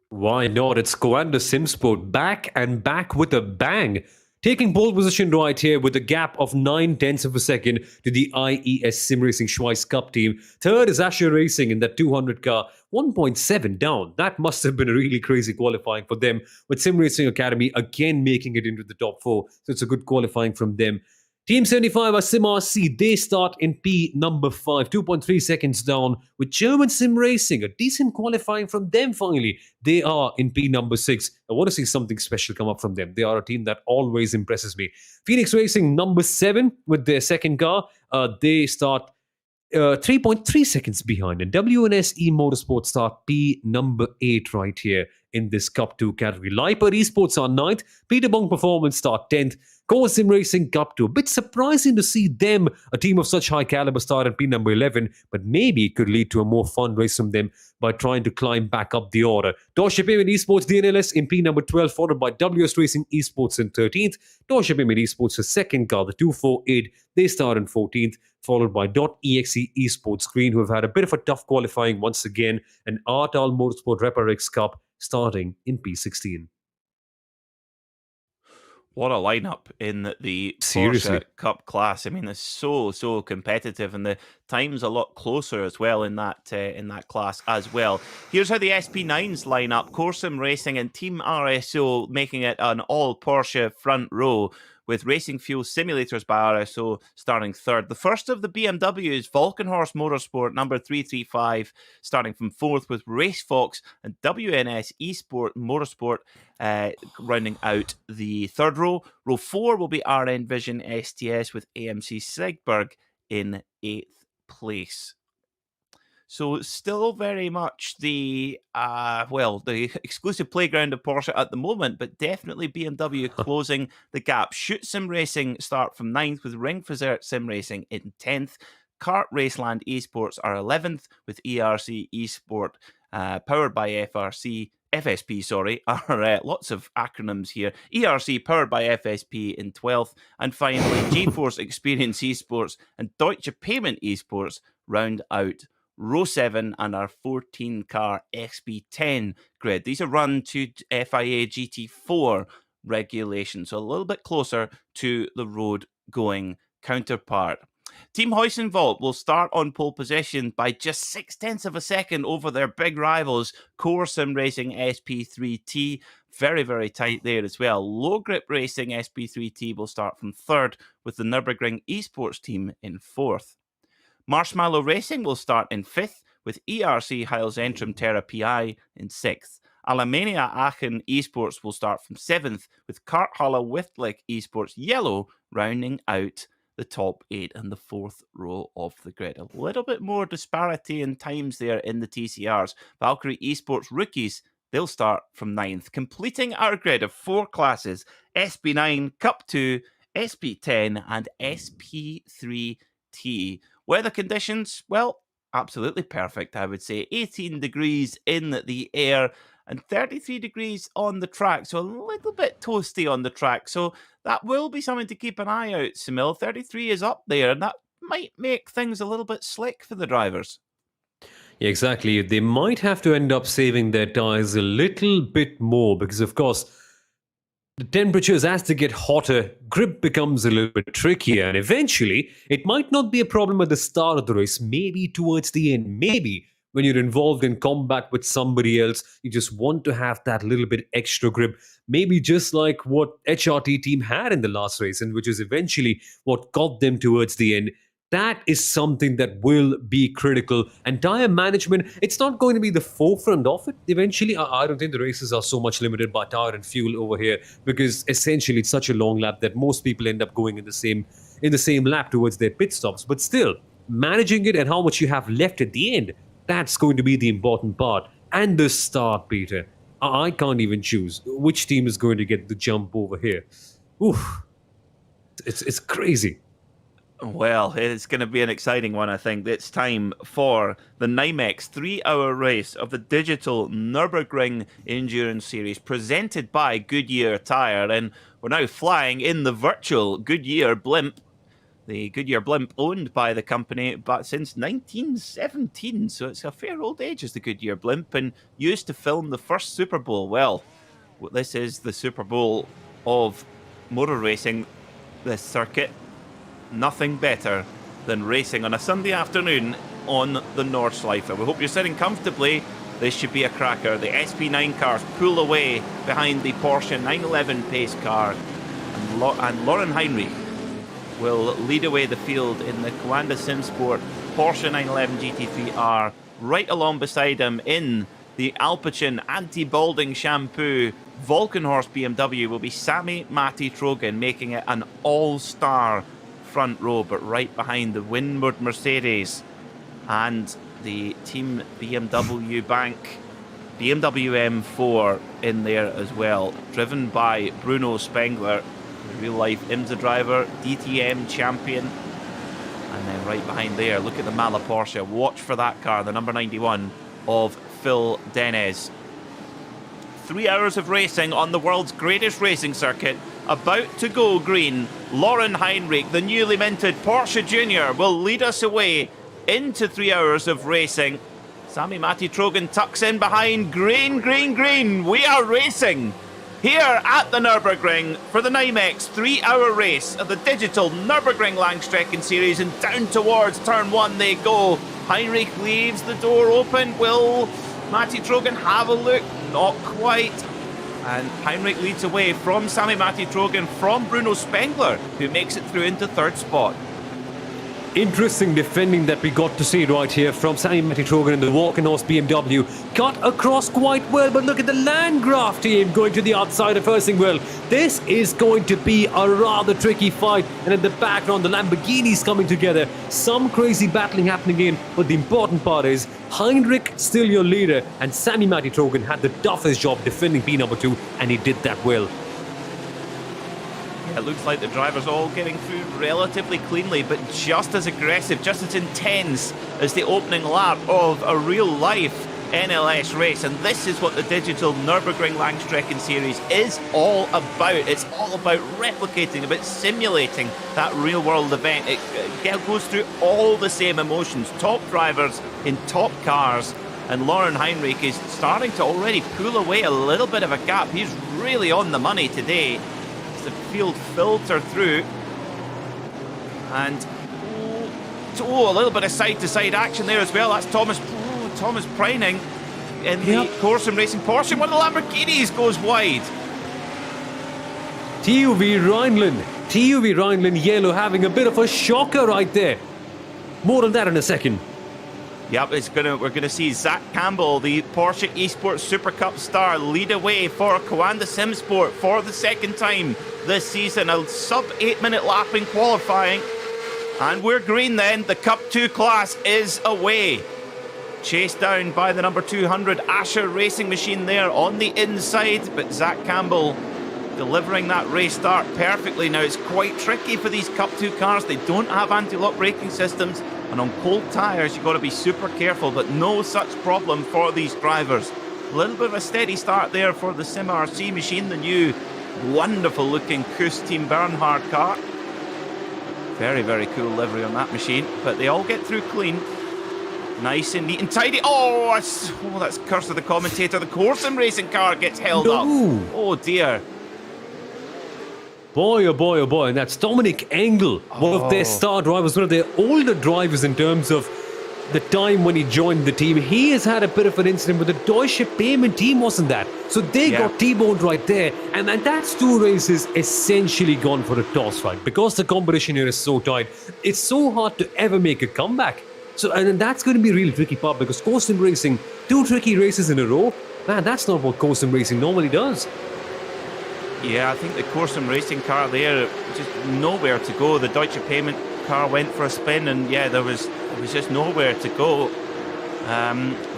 Why not? It's Commander Simsport back and back with a bang. Taking pole position right here with a gap of 9/10 of a second to the IES Sim Racing Schweiz Cup team. Third is Asher Racing in that 200 car, 1.7 down. That must have been a really crazy qualifying for them, with Sim Racing Academy again making it into the top 4. So it's a good qualifying from them. Team 75 are Sim RC. They start in P number 5, 2.3 seconds down, with German Sim Racing. A decent qualifying from them finally. They are in P number 6. I want to see something special come up from them. They are a team that always impresses me. Phoenix Racing number 7 with their second car. They start 3.3 seconds behind. And WNS Motorsport start P number 8 right here in this Cup 2 category. Leiper Esports are 9th. Peter Bong Performance start 10th. Core Sim Racing Cup 2. A bit surprising to see them, a team of such high caliber, start at P number 11, but maybe it could lead to a more fun race from them by trying to climb back up the order. Dorsch Payment Esports DNLS in P number 12, followed by WS Racing Esports in 13th. Dorsch Payment Esports, the second car, the 248, they start in 14th, followed by .exe Esports Green, who have had a bit of a tough qualifying once again, and Artal Motorsport Reparex Cup starting in P16. What a lineup in the Seriously. Porsche Cup class. I mean, it's so competitive, and the time's a lot closer as well in that class as well. Here's how the SP9s line up. Corsim Racing and Team RSO making it an all Porsche front row, with Racing Fuel Simulators by RSO starting third. The first of the BMWs, Volkenhorst Motorsport, number 335, starting from fourth, with RaceFox and WNS Esport Motorsport rounding out the third row. Row 4 will be RN Vision STS with AMC Sigberg in 8th place. So still very much the exclusive playground of Porsche at the moment, but definitely BMW closing the gap. Shoot Sim Racing start from 9th, with Ring Fazert Sim Racing in 10th. Kart Raceland Esports are 11th, with ERC Esport powered by FSP, are lots of acronyms here. ERC powered by FSP in 12th. And finally, GeForce Experience Esports and Deutsche Payment Esports round out Row 7 and our 14-car XB10 grid. These are run to FIA GT4 regulations, so a little bit closer to the road-going counterpart. Team Heusenwald will start on pole position by just 0.6 of a second over their big rivals, Core Sim Racing SP3T. Very, very tight there as well. Low Grip Racing SP3T will start from third, with the Nurburgring Esports team in fourth. Marshmallow Racing will start in 5th, with ERC Heils Entrum Terra PI in 6th. Alemania Aachen Esports will start from 7th, with Karthalle Wiftlich Esports Yellow rounding out the top 8 and the 4th row of the grid. A little bit more disparity in times there in the TCRs. Valkyrie Esports Rookies, they'll start from 9th, completing our grid of 4 classes: SP9, Cup 2, SP10 and SP3T. Weather conditions, well, absolutely perfect, I would say. 18 degrees in the air and 33 degrees on the track, so a little bit toasty on the track. So that will be something to keep an eye out, Simil. 33 is up there, and that might make things a little bit slick for the drivers. Yeah, exactly. They might have to end up saving their tires a little bit more because, of course, the temperatures, as they get hotter, grip becomes a little bit trickier, and eventually, it might not be a problem at the start of the race, maybe towards the end, maybe when you're involved in combat with somebody else, you just want to have that little bit extra grip, maybe just like what HRT team had in the last race, and which is eventually what got them towards the end. That is something that will be critical. And tire management, it's not going to be the forefront of it. Eventually, I don't think the races are so much limited by tire and fuel over here because essentially it's such a long lap that most people end up going in the same lap towards their pit stops. But still, managing it and how much you have left at the end, that's going to be the important part. And the start, Peter. I can't even choose which team is going to get the jump over here. Oof. It's crazy. Well, it's going to be an exciting one, I think. It's time for the NIMEX 3-hour race of the Digital Nürburgring Endurance Series presented by Goodyear Tyre. And we're now flying in the virtual Goodyear blimp. The Goodyear blimp owned by the company but since 1917, so it's a fair old age as the Goodyear blimp, and used to film the first Super Bowl. Well, this is the Super Bowl of motor racing, this circuit. Nothing better than racing on a Sunday afternoon on the Nordschleife. We hope you're sitting comfortably. This should be a cracker. The SP9 cars pull away behind the Porsche 911 pace car, and Lauren Heinrich will lead away the field in the Coanda SimSport Porsche 911 GT3R. Right along beside him in the Alpecin anti-balding shampoo Volkenhorst BMW will be Sami Matti Trogen, making it an all-star front row, but right behind the windward Mercedes and the Team BMW Bank BMW M4 in there as well, driven by Bruno Spengler, the real-life IMSA driver, DTM champion. And then right behind there, look at the Mala Porsche. Watch for that car, the number 91 of Phil Denez. 3 hours of racing on the world's greatest racing circuit. About to go green. Lauren Heinrich, the newly minted Porsche Junior, will lead us away into 3 hours of racing. Sami Matti Trogen tucks in behind. Green, green, green. We are racing here at the Nürburgring for the NIMEX 3-hour race of the Digital Nürburgring Langstrecken Series, and down towards turn 1 they go. Heinrich leaves the door open. Will Matti Trogen have a look? Not quite. And Heinrich leads away from Sami Matti Trogen from Bruno Spengler, who makes it through into third spot. Interesting defending that we got to see right here from Sami Matti Trogen in the Volkenhorst BMW. Cut across quite well, but look at the Landgraf team going to the outside of Ersing. Well, this is going to be a rather tricky fight. And in the background, the Lamborghinis coming together. Some crazy battling happening in, but the important part is Heinrich still your leader, and Sami Matti Trogen had the toughest job defending P2, and he did that well. It looks like the drivers all getting through relatively cleanly, but just as aggressive, just as intense as the opening lap of a real-life NLS race. And this is what the Digital Nürburgring Langstrecken Series is all about. It's all about replicating, about simulating that real-world event. It goes through all the same emotions. Top drivers in top cars. And Lauren Heinrich is starting to already pull away a little bit of a gap. He's really on the money today. The field filter through, and a little bit of side-to-side action there as well. That's Thomas Preining in the Corson Racing Porsche. One of the Lamborghinis goes wide. TUV Rhineland yellow having a bit of a shocker right there. More on that in a second. Yep, we're gonna see Zach Campbell, the Porsche Esports Super Cup star, lead away for Coanda SimSport for the second time this season. A sub 8-minute lap in qualifying. And we're green then. The Cup 2 class is away. Chased down by the number 200 Asher Racing Machine there on the inside, but Zach Campbell delivering that race start perfectly. Now it's quite tricky for these Cup 2 cars. They don't have anti-lock braking systems, and on cold tyres you've got to be super careful, but no such problem for these drivers. A little bit of a steady start there for the Sim RC machine, the new wonderful looking Kuss Team Bernhard car. Very, very cool livery on that machine, but they all get through clean. Nice and neat and tidy. Oh, that's curse of the commentator. The Corson racing car gets held up. Oh dear. Boy, oh boy, oh boy. And that's Dominic Engel, one of their star drivers, one of their older drivers in terms of the time when he joined the team. He has had a bit of an incident with the Deutsche Payment team, wasn't that? So they got T-boned right there. And that's 2 races essentially gone for a toss, right? Because the competition here is so tight, it's so hard to ever make a comeback. So, and that's going to be a really tricky part because Corson Racing, 2 tricky races in a row, man, that's not what Corson Racing normally does. Yeah, I think the Corson racing car there, just nowhere to go. The Deutsche Payment car went for a spin and there was just nowhere to go.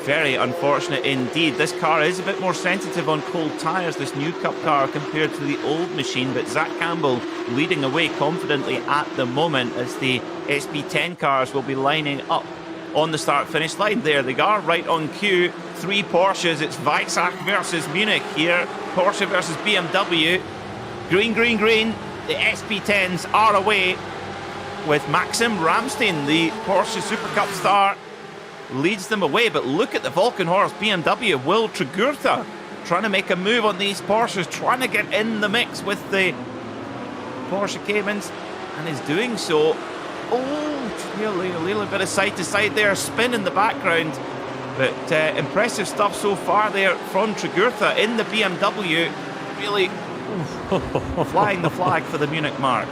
Very unfortunate indeed. This car is a bit more sensitive on cold tyres, this new Cup car, compared to the old machine, but Zach Campbell leading away confidently at the moment as the SP10 cars will be lining up on the start-finish line. There they are, right on cue. 3 Porsches. It's Weissach versus Munich here. Porsche versus BMW. Green, green, green. The SP10s are away with Maxim Ramstein, the Porsche Super Cup star, leads them away. But look at the Volkenhorst BMW. Will Trigurta trying to make a move on these Porsches, trying to get in the mix with the Porsche Caymans, and is doing so. Oh, really, a little bit of side to side there, spin in the background. But impressive stuff so far there from Trigurta in the BMW, really flying the flag for the Munich mark.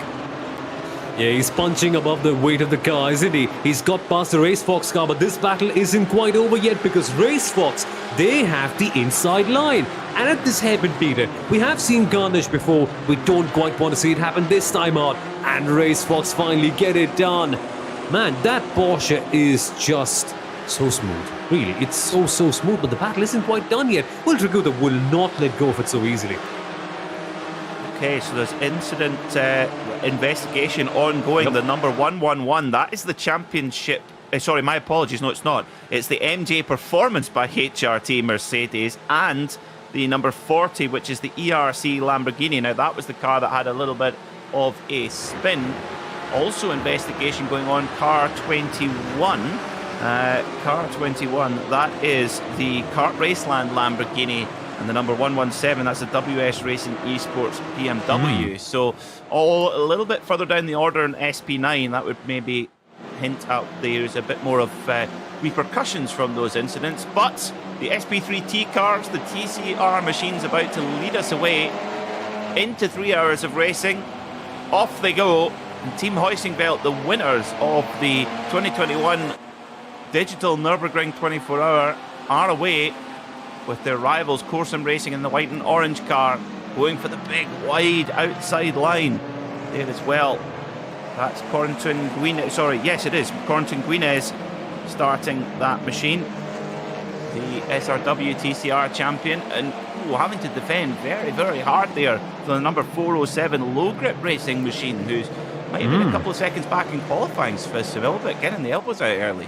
Yeah, he's punching above the weight of the car, isn't he? He's got past the Race Fox car, but this battle isn't quite over yet because Race Fox, they have the inside line. And at this hairpin, Peter, we have seen Garnish before. We don't quite want to see it happen this time out. And Race Fox finally get it done. Man, that Porsche is just so smooth. Really, it's so smooth, but the battle isn't quite done yet. Will Trigurta will not let go of it so easily. Okay, so there's incident investigation ongoing. The number 111, that is the championship. Sorry, my apologies. No, it's not. It's the MJ Performance by HRT Mercedes and the number 40, which is the ERC Lamborghini. Now, that was the car that had a little bit of a spin. Also, investigation going on. Car 21. Car 21, that is the Kart Raceland Lamborghini. And the number 117, that's the WS Racing Esports BMW. So all a little bit further down the order in SP9, that would maybe hint out there's a bit more of repercussions from those incidents. But the SP3T cars, the TCR machines about to lead us away into 3 hours of racing. Off they go. And Team Hoisingveld, the winners of the 2021 Digital Nürburgring 24-hour, are away with their rivals Corson Racing in the white and orange car going for the big wide outside line there as well. That's Corentin Guinez. Sorry, yes it is Corentin Guinez starting that machine, the SRW TCR champion, and having to defend very, very hard there for the number 407 low grip racing machine, who's might have been a couple of seconds back in qualifying for Seville, but getting the elbows out early.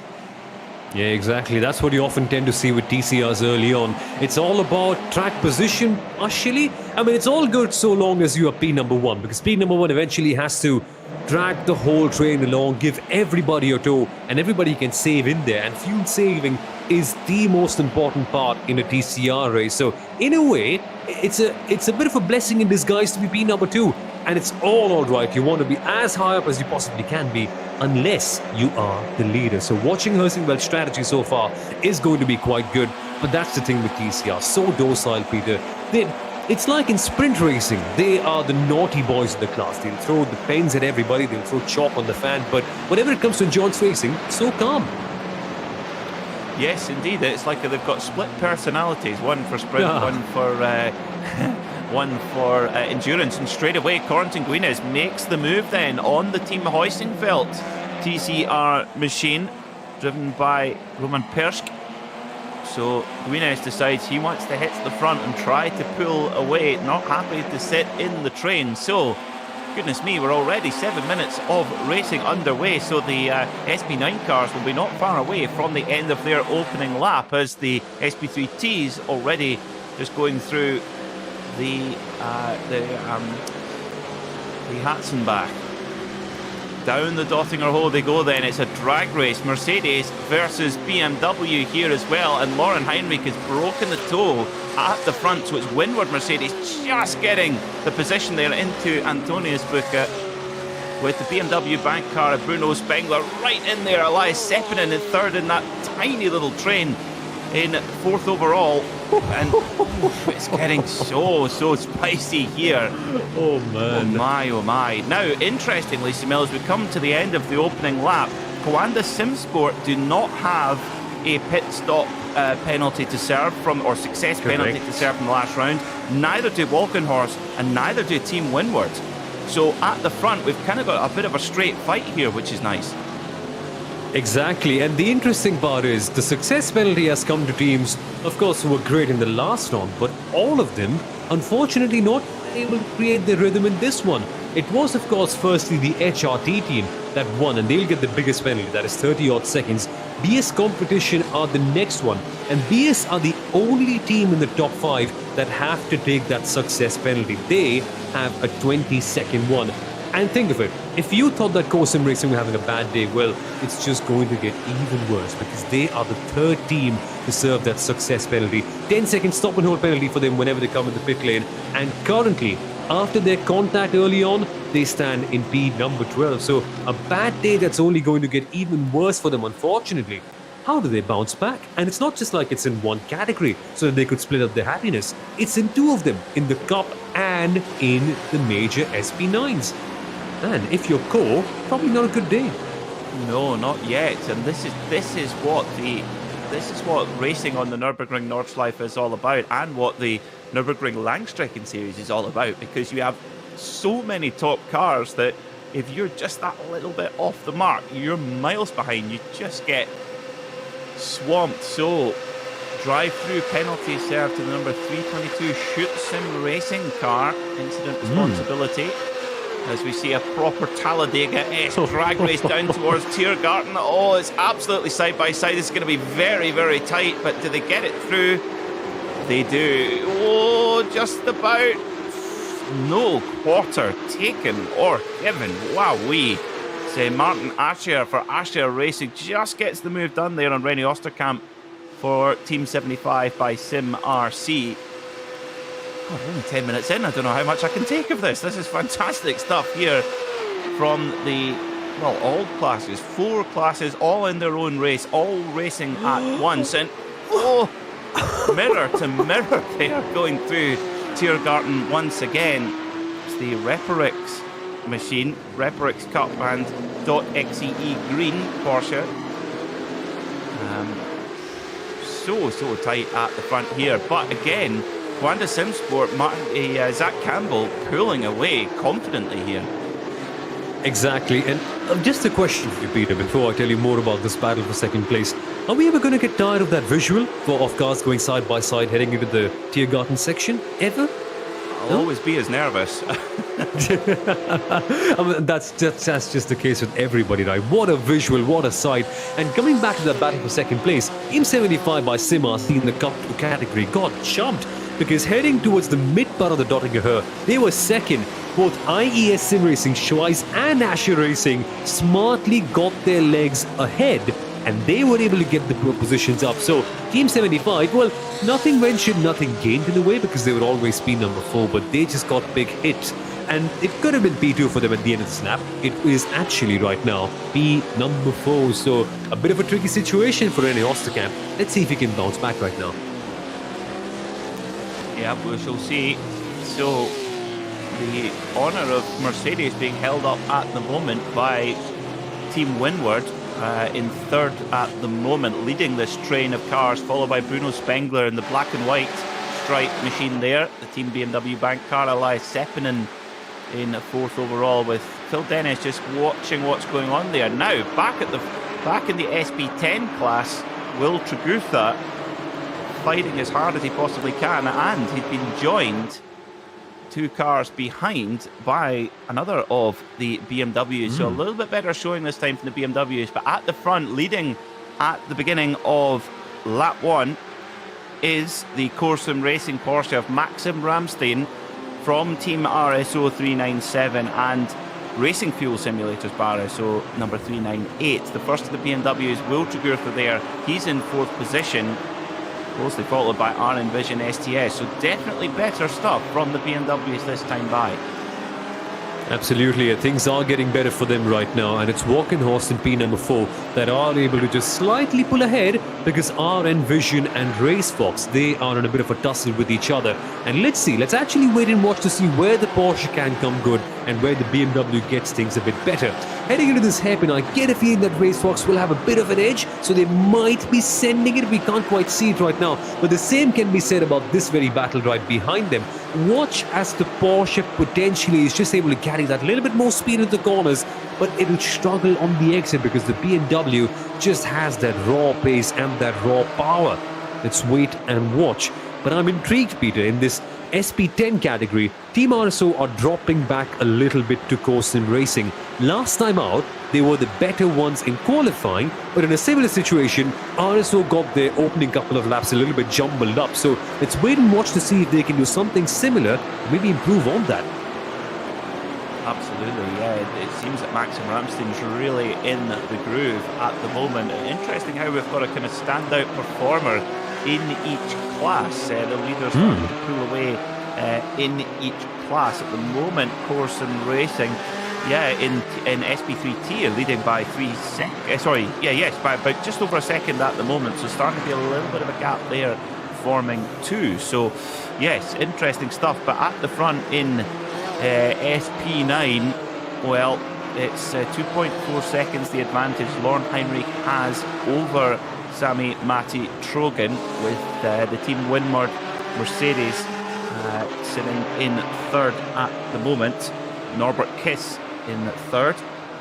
Yeah, exactly. That's what you often tend to see with TCRs early on. It's all about track position, partially. I mean, it's all good so long as you are P number 1, because P number 1 eventually has to drag the whole train along, give everybody a tow, and everybody can save in there. And fuel saving is the most important part in a TCR race. So, in a way, it's a bit of a blessing in disguise to be P number 2. And it's all right. You want to be as high up as you possibly can be, unless you are the leader. So watching Hoisingveld's strategy so far is going to be quite good. But that's the thing with TCR. So docile, Peter. It's like in sprint racing. They are the naughty boys in the class. They'll throw the pens at everybody. They'll throw chalk on the fan. But whenever it comes to endurance racing, so calm. Yes, indeed. It's like they've got split personalities. One for sprint, one for endurance. And straight away, Corentin Guinez makes the move then on the Team Hoisingveld TCR machine, driven by Roman Persk. So Guinez decides he wants to hit the front and try to pull away, not happy to sit in the train. So, goodness me, we're already 7 minutes of racing underway. So the SP9 cars will be not far away from the end of their opening lap, as the SP3Ts already just going through the Hatzenbach. Down the Dottinger hole they go then. It's a drag race. Mercedes versus BMW here as well. And Lauren Heinrich has broken the toe at the front. So it's windward Mercedes just getting the position there into Antonius Bucher. With the BMW bank car of Bruno Spengler right in there. Elias Seppinen in third in that tiny little train in fourth overall. And it's getting so spicy here. Oh man. Oh my. Now, interestingly, Simil, as we come to the end of the opening lap, Coanda Simsport do not have a pit stop penalty to serve from, or success penalty to serve from the last round. Neither do Walkenhorst and neither do Team Windward. So at the front, we've kind of got a bit of a straight fight here, which is nice. Exactly, and the interesting part is the success penalty has come to teams, of course, who were great in the last round, but all of them, unfortunately, not able to create the rhythm in this one. It was, of course, firstly the HRT team that won, and they'll get the biggest penalty, that is 30-odd seconds. BS Competition are the next one, and BS are the only team in the top 5 that have to take that success penalty. They have a 20-second one. And think of it, if you thought that Sim Racing were having a bad day, well, it's just going to get even worse because they are the third team to serve that success penalty. 10-second stop and hold penalty for them whenever they come in the pit lane. And currently, after their contact early on, they stand in P number 12. So a bad day that's only going to get even worse for them, unfortunately. How do they bounce back? And it's not just like it's in one category so that they could split up their happiness. It's in two of them, in the Cup and in the major SP9s. And if you're core, probably not a good day. No, not yet. And this is what racing on the Nürburgring Nordschleife is all about, and what the Nürburgring Langstrecken series is all about, because you have so many top cars that if you're just that little bit off the mark, you're miles behind. You just get swamped. So drive-through penalty served to the number 322 Shoot Sim Racing car. Incident responsibility. As we see a proper Talladega-esque drag race down towards Tiergarten. Oh, it's absolutely side by side. This is going to be very, very tight, but do they get it through? They do. Oh, just about. No quarter taken or given. Wowee. Say Martin Ascher for Ascher Racing just gets the move done there on Rennie Osterkamp for Team 75 by Sim RC. God, we're only 10 minutes in. I don't know how much I can take of this. This is fantastic stuff here from the, well, all classes. 4 classes, all in their own race, all racing at once. And, mirror to mirror there going through Tiergarten once again. It's the Reparix machine, Reparix Cup and .xee green Porsche. So tight at the front here. But again, Coanda Simsport, Zach Campbell pulling away confidently here. Exactly, and just a question for you, Peter, before I tell you more about this battle for second place. Are we ever going to get tired of that visual of cars going side by side heading into the Tiergarten section? Ever? I'll always be as nervous. I mean, that's just the case with everybody, right? What a visual, what a sight. And coming back to that battle for second place, Team 75 by Sim RC in the Cup 2 category got jumped because heading towards the mid part of the Dottinger, they were second. Both IES Sim Racing, Schweiss and Ascher Racing smartly got their legs ahead and they were able to get the positions up. So Team 75, well, nothing ventured, nothing gained in a way because they would always be number 4, but they just got big hit. And it could have been P2 for them at the end of the snap. It is actually right now P number 4. So a bit of a tricky situation for René Osterkamp. Let's see if he can bounce back right now. Yeah, we shall see. So the honour of Mercedes being held up at the moment by Team Windward in third at the moment, leading this train of cars, followed by Bruno Spengler in the black and white stripe machine there. The Team BMW bank car, Elias Seppinen in fourth overall, with Phil Dennis just watching what's going on there. Now back in the SP10 class, Will Tragutha fighting as hard as he possibly can, and he's been joined 2 cars behind by another of the BMWs. So a little bit better showing this time from the BMWs, but at the front, leading at the beginning of lap 1, is the Sim Racing Porsche of Maxim Ramstein from Team RSO 397, and racing fuel simulators, Barra, so number 398. The first of the BMWs, Will Jugurtha there, he's in 4th position, closely followed by RN Vision STS, so definitely better stuff from the BMWs this time by. Absolutely, things are getting better for them right now, and it's Walkenhorst in P number 4 that are able to just slightly pull ahead, because RN Vision and Racefox, they are in a bit of a tussle with each other. And let's actually wait and watch to see where the Porsche can come good and where the BMW gets things a bit better. Heading into this hairpin, I get a feeling that Racefox will have a bit of an edge, so they might be sending it. We can't quite see it right now, but the same can be said about this very battle right behind them. Watch as the Porsche potentially is just able to carry that little bit more speed into the corners, but it will struggle on the exit because the BMW just has that raw pace and that raw power. Let's wait and watch. But I'm intrigued, Peter, in this SP10 category, Team RSO are dropping back a little bit to Corsten Racing. Last time out, they were the better ones in qualifying, but in a similar situation, RSO got their opening couple of laps a little bit jumbled up. So let's wait and watch to see if they can do something similar, maybe improve on that. Absolutely, yeah. It seems that Maxim Ramstein's really in the groove at the moment. Interesting how we've got a kind of standout performer in each class. The leaders starting to pull away in each class. At the moment, Corsten Racing, in SP3T are leading by 3 seconds. By about just over a second at the moment. So starting to be a little bit of a gap there forming too. So yes, interesting stuff. But at the front in SP9, well, it's 2.4 seconds the advantage Lorne Heinrich has over Sami Matti Trogen, with the Team Winward Mercedes sitting in 3rd at the moment. Norbert Kiss in 3rd.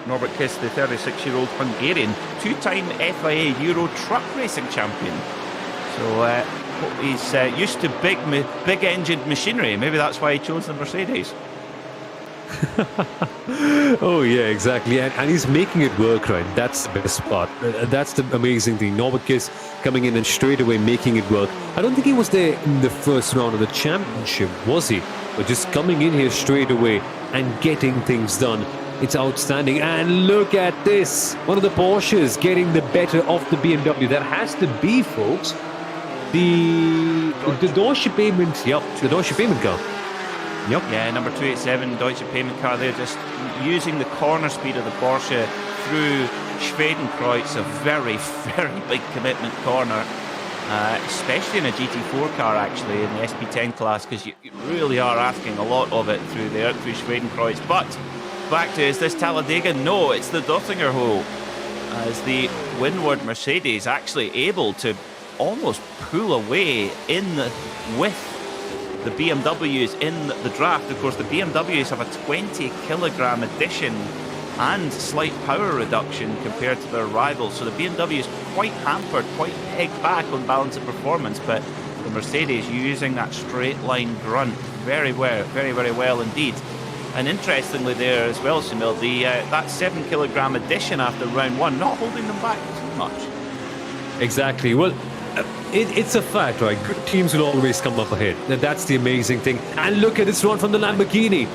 Norbert Kiss, the 36-year-old Hungarian, 2-time FIA Euro truck racing champion. So he's used to big-engined machinery. Maybe that's why he chose the Mercedes. Oh yeah, exactly, and he's making it work, right? That's the best part. That's the amazing thing. Norbert Kiss coming in and straight away making it work. I don't think he was there in the first round of the championship, was he? But just coming in here straight away and getting things done. It's outstanding. And look at this, one of the Porsches getting the better of the BMW. That has to be, folks, the Deutsche Payment. Yep, the Deutsche Payment car. Yep. Yeah, number 287 Deutsche Payment car there, just using the corner speed of the Porsche through Schwedenkreuz, a very, very big commitment corner, especially in a GT4 car actually, in the SP10 class, because you really are asking a lot of it through there, through Schwedenkreuz. But back to, is this Talladega? No, it's the Dottinger hole, as the Winward Mercedes actually able to almost pull away with the BMWs in the draft. Of course, the BMWs have a 20 kilogram addition and slight power reduction compared to their rivals. So the BMW is quite hampered, quite pegged back on balance of performance, but the Mercedes using that straight line grunt very well indeed. And interestingly there as well, Sunil, that 7 kilogram addition after round 1, not holding them back too much. Exactly. Well, it's a fact, right? Good teams will always come up ahead. That's the amazing thing. And look at this run from the Lamborghini.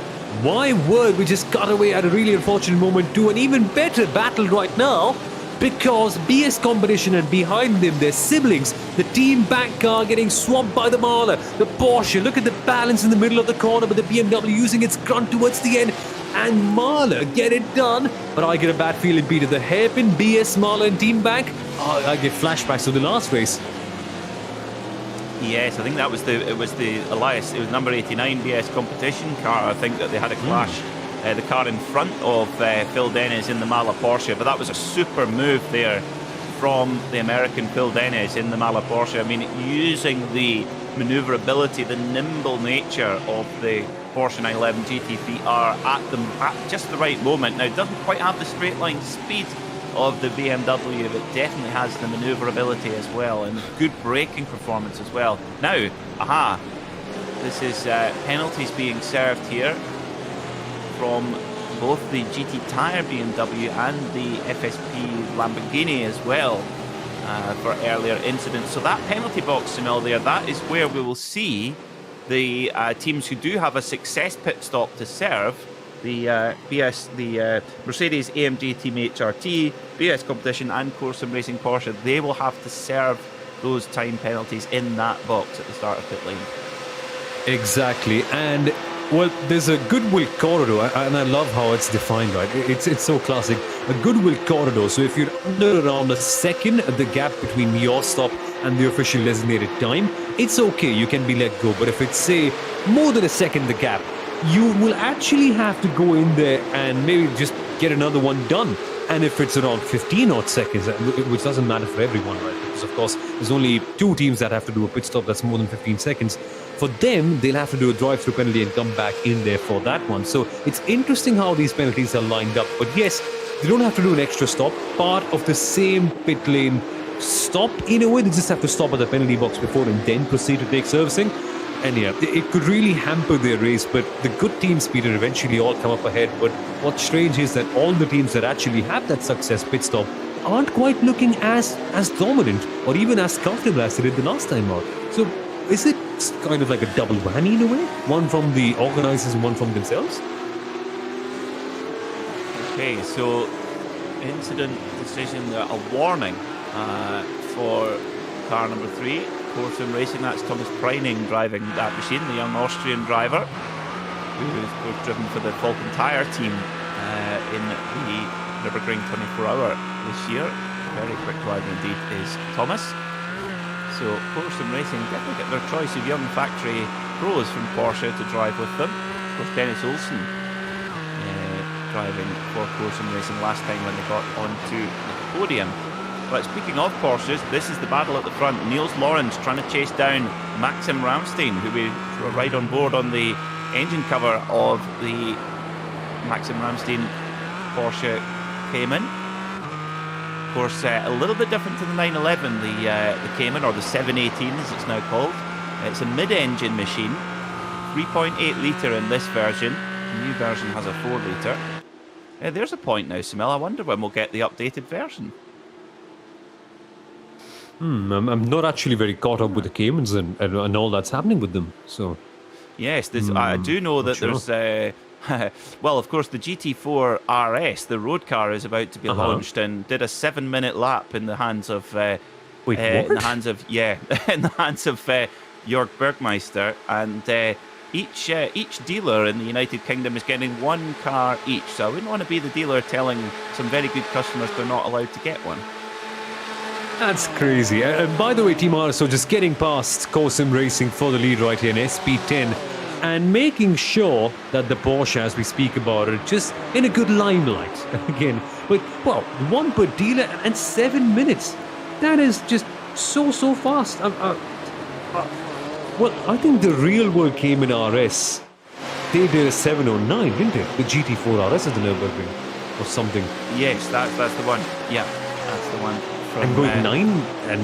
My word, we just got away at a really unfortunate moment to an even better battle right now, because BS Competition and behind them, their siblings, the Team Bank car getting swamped by the Mahler, the Porsche. Look at the balance in the middle of the corner, but the BMW using its grunt towards the end. And Mahler get it done. But I get a bad feeling, Peter. The hairpin, BS, Mahler and Team Bank. Oh, I get flashbacks to the last race. Yes, I think that was it was Elias. It was number 89 BS Competition car. I think that they had a clash. The car in front of Phil Dennis in the Mahler Porsche, but that was a super move there from the American Phil Dennis in the Mahler Porsche. I mean, using the manoeuvrability, the nimble nature of the Porsche 911 GT3R at just the right moment. Now, it doesn't quite have the straight line speed of the BMW, but definitely has the manoeuvrability as well, and good braking performance as well. Now, this is penalties being served here from both the GT Tyre BMW and the FSP Lamborghini as well for earlier incidents. So that penalty box, Sunil, there, that is where we will see the teams who do have a success pit stop to serve the Mercedes AMG Team HRT, BS Competition and Course and Racing Porsche, they will have to serve those time penalties in that box at the start of pit lane. Exactly. And well, there's a goodwill corridor, and I love how it's defined, right? It's so classic. A goodwill corridor. So if you're under around a second, the gap between your stop and the official designated time, it's okay. You can be let go. But if it's, say, more than a second, the gap, you will actually have to go in there and maybe just get another one done. And if it's around 15 odd seconds, which doesn't matter for everyone, right? Because, of course, there's only 2 teams that have to do a pit stop that's more than 15 seconds. For them, they'll have to do a drive-through penalty and come back in there for that one. So it's interesting how these penalties are lined up. But yes, they don't have to do an extra stop. Part of the same pit lane stop, in a way, they just have to stop at the penalty box before and then proceed to take servicing. And yeah, it could really hamper their race, but the good teams, Peter, eventually all come up ahead. But what's strange is that all the teams that actually have that success pit stop aren't quite looking as dominant or even as comfortable as they did the last time out. So is it kind of like a double whammy in a way? One from the organizers and one from themselves? Okay, so incident decision, a warning for car number 3, Course and Racing. That's Thomas Preining driving that machine, the young Austrian driver who has driven for the Falcon Tire team in the Nürburgring 24-hour this year. Very quick driver indeed is Thomas. So Course and Racing definitely get their choice of young factory pros from Porsche to drive with them. Of course, Dennis Olsen driving for Course and Racing last time when they got onto the podium. But speaking of Porsches, this is the battle at the front. Niels Lawrence trying to chase down Maxim Ramstein, who we were right on board on the engine cover of the Maxim Ramstein Porsche Cayman. Of course, a little bit different to the 911, the Cayman, or the 718 as it's now called. It's a mid-engine machine, 3.8 litre in this version. The new version has a 4 litre. There's a point now, Samel. I wonder when we'll get the updated version. I'm not actually very caught up with the Caymans and all that's happening with them. So, yes, I do know that there's. Well, of course, the GT4 RS, the road car, is about to be launched and did a 7-minute lap in the hands of. In the hands of Jörg Bergmeister, and each dealer in the United Kingdom is getting 1 car each. So I wouldn't want to be the dealer telling some very good customers they're not allowed to get one. That's crazy. By the way, Team RSO just getting past Course and Racing for the lead right here in SP10 and making sure that the Porsche, as we speak about it, just in a good limelight again. But, well, 1 per dealer and 7 minutes. That is just so fast. Well, I think the real world came in RS. They did a 709, didn't they? The GT4 RS at the Nurburgring or something. Yes, that's the one. Yeah, that's the one. And going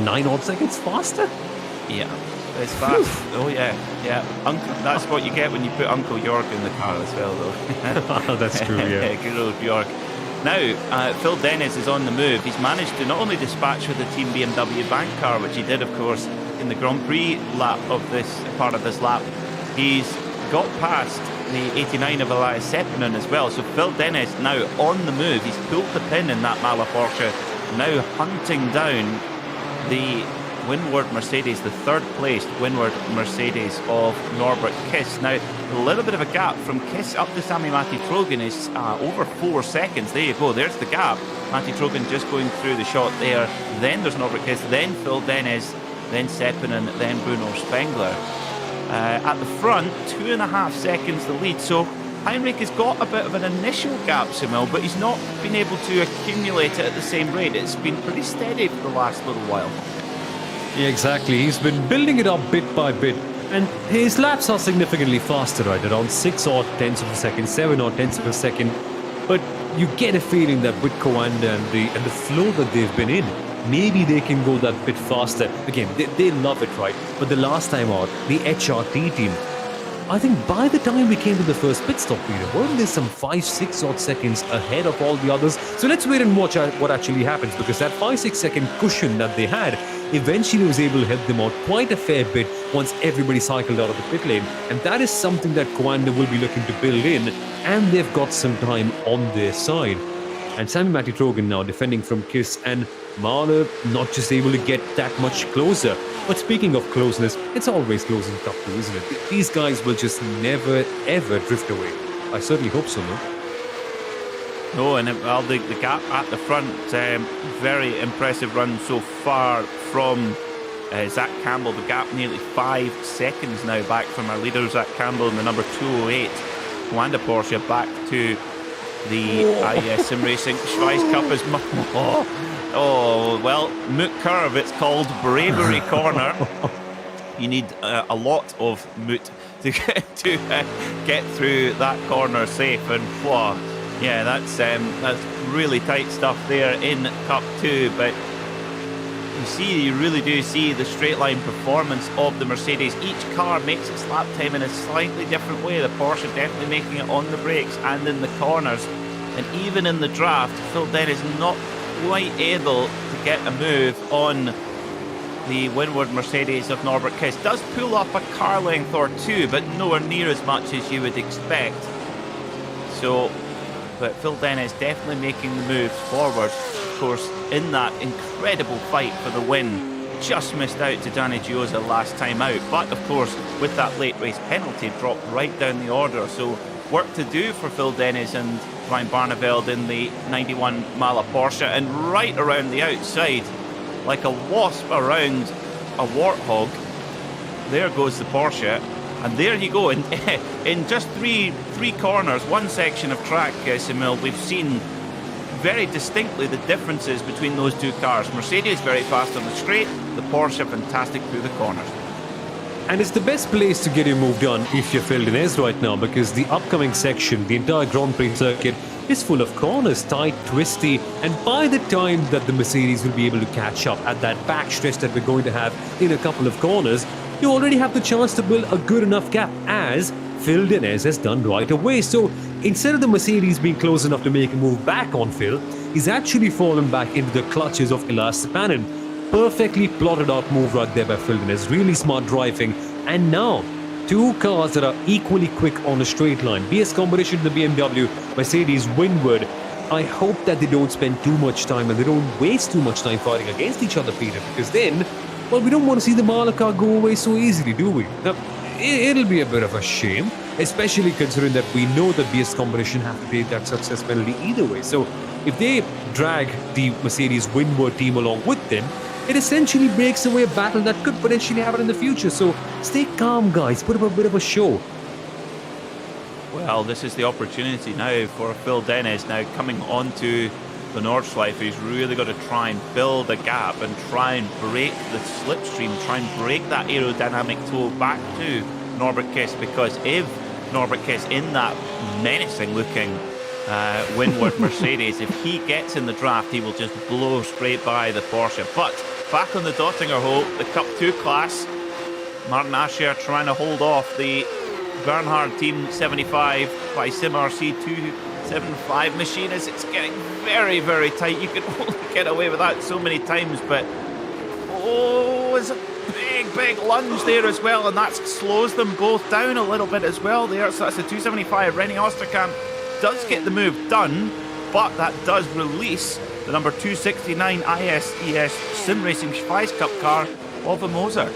9 odd seconds faster? Yeah, it's fast. Oh yeah. That's what you get when you put Uncle Jörg in the car as well, though. That's true, yeah. Good old Jörg. Now, Phil Dennis is on the move. He's managed to not only dispatch with the Team BMW bank car, which he did, of course, in the Grand Prix lap of this part of this lap. He's got past the 89 of Elias Sepinen as well. So Phil Dennis now on the move. He's pulled the pin in that Mala Porsche, now hunting down the windward Mercedes, the 3rd placed windward Mercedes of Norbert Kiss. Now, a little bit of a gap from Kiss up to Sami Matti Trogen is over 4 seconds. There you go, there's the gap. Matti Trogen just going through the shot there. Then there's Norbert Kiss, then Phil Dennis, then Sepinen, then Bruno Spengler. At the front, 2.5 seconds the lead. So Heinrich has got a bit of an initial gap, Samil, but he's not been able to accumulate it at the same rate. It's been pretty steady for the last little while. Yeah, exactly. He's been building it up bit by bit. And his laps are significantly faster, right? Around 6 odd tenths of a second, 7 odd tenths of a second. But you get a feeling that with Coanda and the flow that they've been in, maybe they can go that bit faster. Again, they love it, right? But the last time out, the HRT team, I think by the time we came to the first pit stop, Peter, weren't there some 5-6 odd seconds ahead of all the others? So let's wait and watch what actually happens, because that 5-6 second cushion that they had eventually was able to help them out quite a fair bit once everybody cycled out of the pit lane. And that is something that Coanda will be looking to build in, and they've got some time on their side. And Sammy Matty Trogan now defending from Kiss, and Mahler not just able to get that much closer. But speaking of closeness, it's always close in Cup 2, isn't it? These guys will just never, ever drift away. I certainly hope so, no? No, and well, the gap at the front, very impressive run so far from Zach Campbell. The gap nearly 5 seconds now back from our leader, Zach Campbell, in the number 208 Coanda Porsche, back to the IES Sim Racing Schweiz Cup is well, Moot Curve, it's called Bravery Corner. You need a lot of moot to get through that corner safe, and yeah, that's really tight stuff there in Cup 2. But you really do see the straight line performance of the Mercedes. Each car makes its lap time in a slightly different way. The Porsche definitely making it on the brakes and in the corners, and even in the draft, Phil Dennis not quite able to get a move on the windward Mercedes of Norbert Kiss. Does pull up a car length or two, but nowhere near as much as you would expect. So, but Phil Dennis definitely making the moves forward. Of course, in that incredible fight for the win, just missed out to Danny Giosa last time out. But of course, with that late race penalty, dropped right down the order. So work to do for Phil Dennis and Ryan Barneveld in the 91 Mala Porsche, and right around the outside, like a wasp around a warthog, there goes the Porsche. And there you go, in just three corners, one section of track, Simil, we've seen very distinctly the differences between those two cars. Mercedes very fast on the straight, the Porsche fantastic through the corners. And it's the best place to get your move done if you're Phil Dennis right now, because the upcoming section, the entire Grand Prix circuit, is full of corners, tight, twisty, and by the time that the Mercedes will be able to catch up at that back stretch that we're going to have in a couple of corners, you already have the chance to build a good enough gap, as Phil Dennis has done right away. So instead of the Mercedes being close enough to make a move back on Phil, he's actually fallen back into the clutches of Elias Stepanin. Perfectly plotted out move right there by Phil Dennis. Really smart driving. And now, two cars that are equally quick on a straight line. BS competition to the BMW, Mercedes windward. I hope that they don't spend too much time and they don't waste too much time fighting against each other, Peter, because then, well, we don't want to see the Mahler car go away so easily, do we? Now, it'll be a bit of a shame, especially considering that we know that BS competition have to pay that success penalty either way. So if they drag the Mercedes windward team along with them, it essentially breaks away a battle that could potentially happen in the future. So stay calm, guys. Put up a bit of a show. Well, this is the opportunity now for Phil Dennis. Now coming onto the Nordschleife, he's really got to try and build a gap and try and break the slipstream, try and break that aerodynamic toe back to Norbert Kiss, because if Norbert Kiss in that menacing looking windward Mercedes, if he gets in the draft, he will just blow straight by the Porsche. But back on the Dottinger hole, the Cup 2 class, Martin Ascher trying to hold off the Bernhard Team 75 by SimRC 275 machine as it's getting very, very tight. You can only get away with that so many times, but it's a big lunge there as well, and that slows them both down a little bit as well there. So that's the 275. Rennie Osterkamp does get the move done, but that does release the number 269 ISES Sim Racing Schweiz Cup car of a Moser.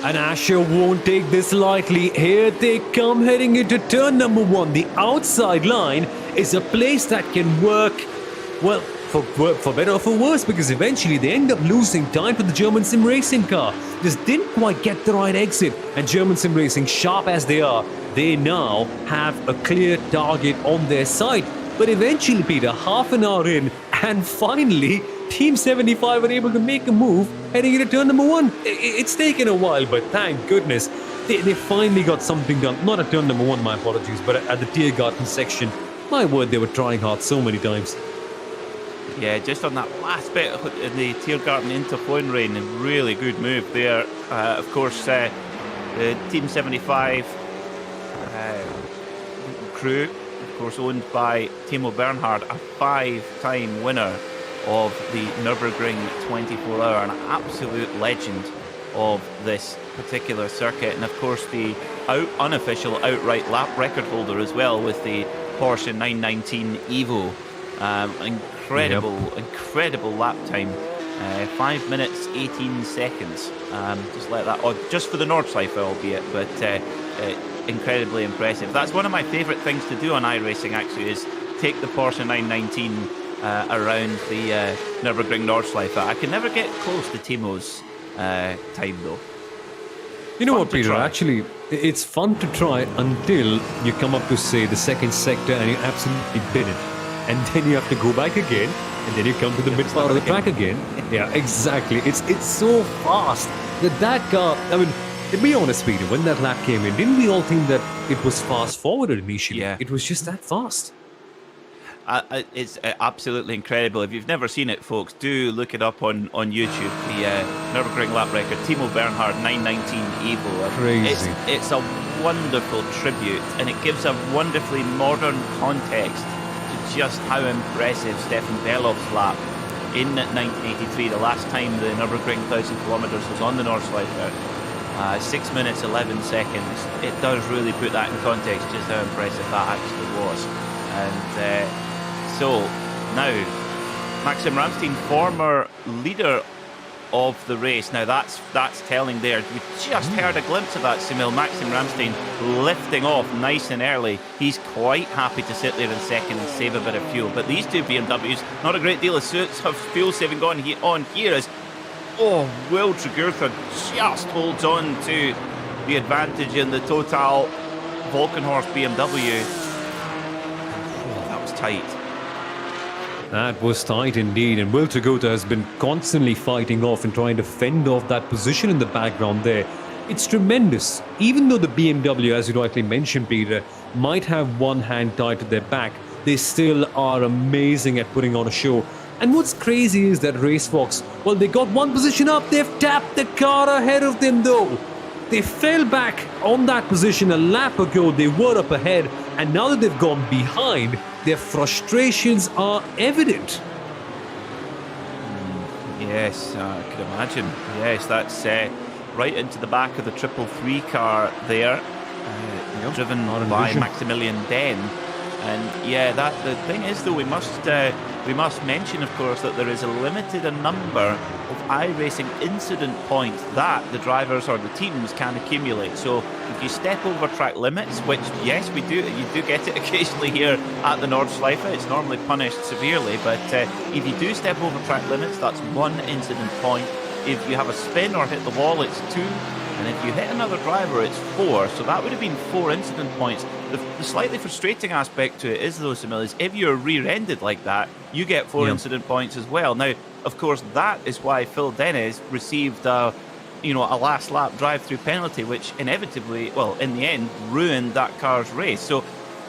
And Asher won't take this lightly. Here they come heading into turn number 1. The outside line is a place that can work, well, for better or for worse, because eventually they end up losing time to the German Sim Racing car. Just didn't quite get the right exit. And German Sim Racing, sharp as they are, they now have a clear target on their side. But eventually, Peter, half an hour in, and finally, Team 75 are able to make a move heading into turn number 1. It's taken a while, but thank goodness they finally got something done. Not at turn number 1, my apologies, but at the Tiergarten section. My word, they were trying hard so many times. Yeah, just on that last bit in the Tiergarten into Hohenrain, a really good move there. Of course, the Team 75 crew, of course, owned by Timo Bernhard, a 5-time winner of the Nürburgring 24-hour, an absolute legend of this particular circuit, and of course the unofficial outright lap record holder as well with the Porsche 919 Evo. Incredible lap time. 5 minutes 18 seconds. Just let that, just for the Nordschleife albeit, but incredibly impressive. That's one of my favourite things to do on iRacing actually, is take the Porsche 919 around the Nürburgring Nordschleife. I can never get close to Timo's time though. You know Fun what, to Peter? try. Actually, it's fun to try until you come up to, say, the second sector and you absolutely bin it. And then you have to go back again, and then you come to the mid part of the track again. Yeah, exactly. It's so fast that car. I mean, to be honest, Peter, when that lap came in, didn't we all think that it was fast forwarded initially? Yeah. It was just that fast. It's absolutely incredible. If you've never seen it, folks, do look it up on YouTube. The Nürburgring lap record, Timo Bernhard 919 Evo. Crazy. It's a wonderful tribute, and it gives a wonderfully modern context to just how impressive Stefan Belov's lap in 1983, the last time the Nürburgring 1,000 kilometres was on the Nordschleife. 6 minutes 11 seconds. It does really put that in context, just how impressive that actually was. And so now Maxim Ramstein, former leader of the race. Now that's telling there. We just heard a glimpse of that, Sunil. Maxim Ramstein lifting off nice and early. He's quite happy to sit there in second and save a bit of fuel. But these two BMWs, not a great deal of fuel saving on here as Will Tregurtha just holds on to the advantage in the Total Volkenhorst BMW. That was tight. That was tight indeed, and Will Tregurtha has been constantly fighting off and trying to fend off that position in the background there. It's tremendous. Even though the BMW, as you rightly mentioned, Peter, might have one hand tied to their back, they still are amazing at putting on a show. And what's crazy is that RaceFox, well, they got one position up, they've tapped the car ahead of them though. They fell back on that position a lap ago, they were up ahead, and now that they've gone behind, their frustrations are evident. Yes, I could imagine. Yes, that's right into the back of the 333 car there, driven by Maximilian Den. And yeah, the thing is though, we must mention, of course, that there is a limited number of iRacing incident points that the drivers or the teams can accumulate. So if you step over track limits, which yes, you do get it occasionally here at the Nordschleife, it's normally punished severely, but if you do step over track limits, that's 1 incident point. If you have a spin or hit the wall, it's 2. And if you hit another driver, it's 4. So that would have been 4 incident points. The slightly frustrating aspect to it is, though, Samil, if you're rear-ended like that, you get 4 incident points as well. Now, of course, that is why Phil Dennis received a last lap drive-through penalty, which inevitably, well, in the end, ruined that car's race. So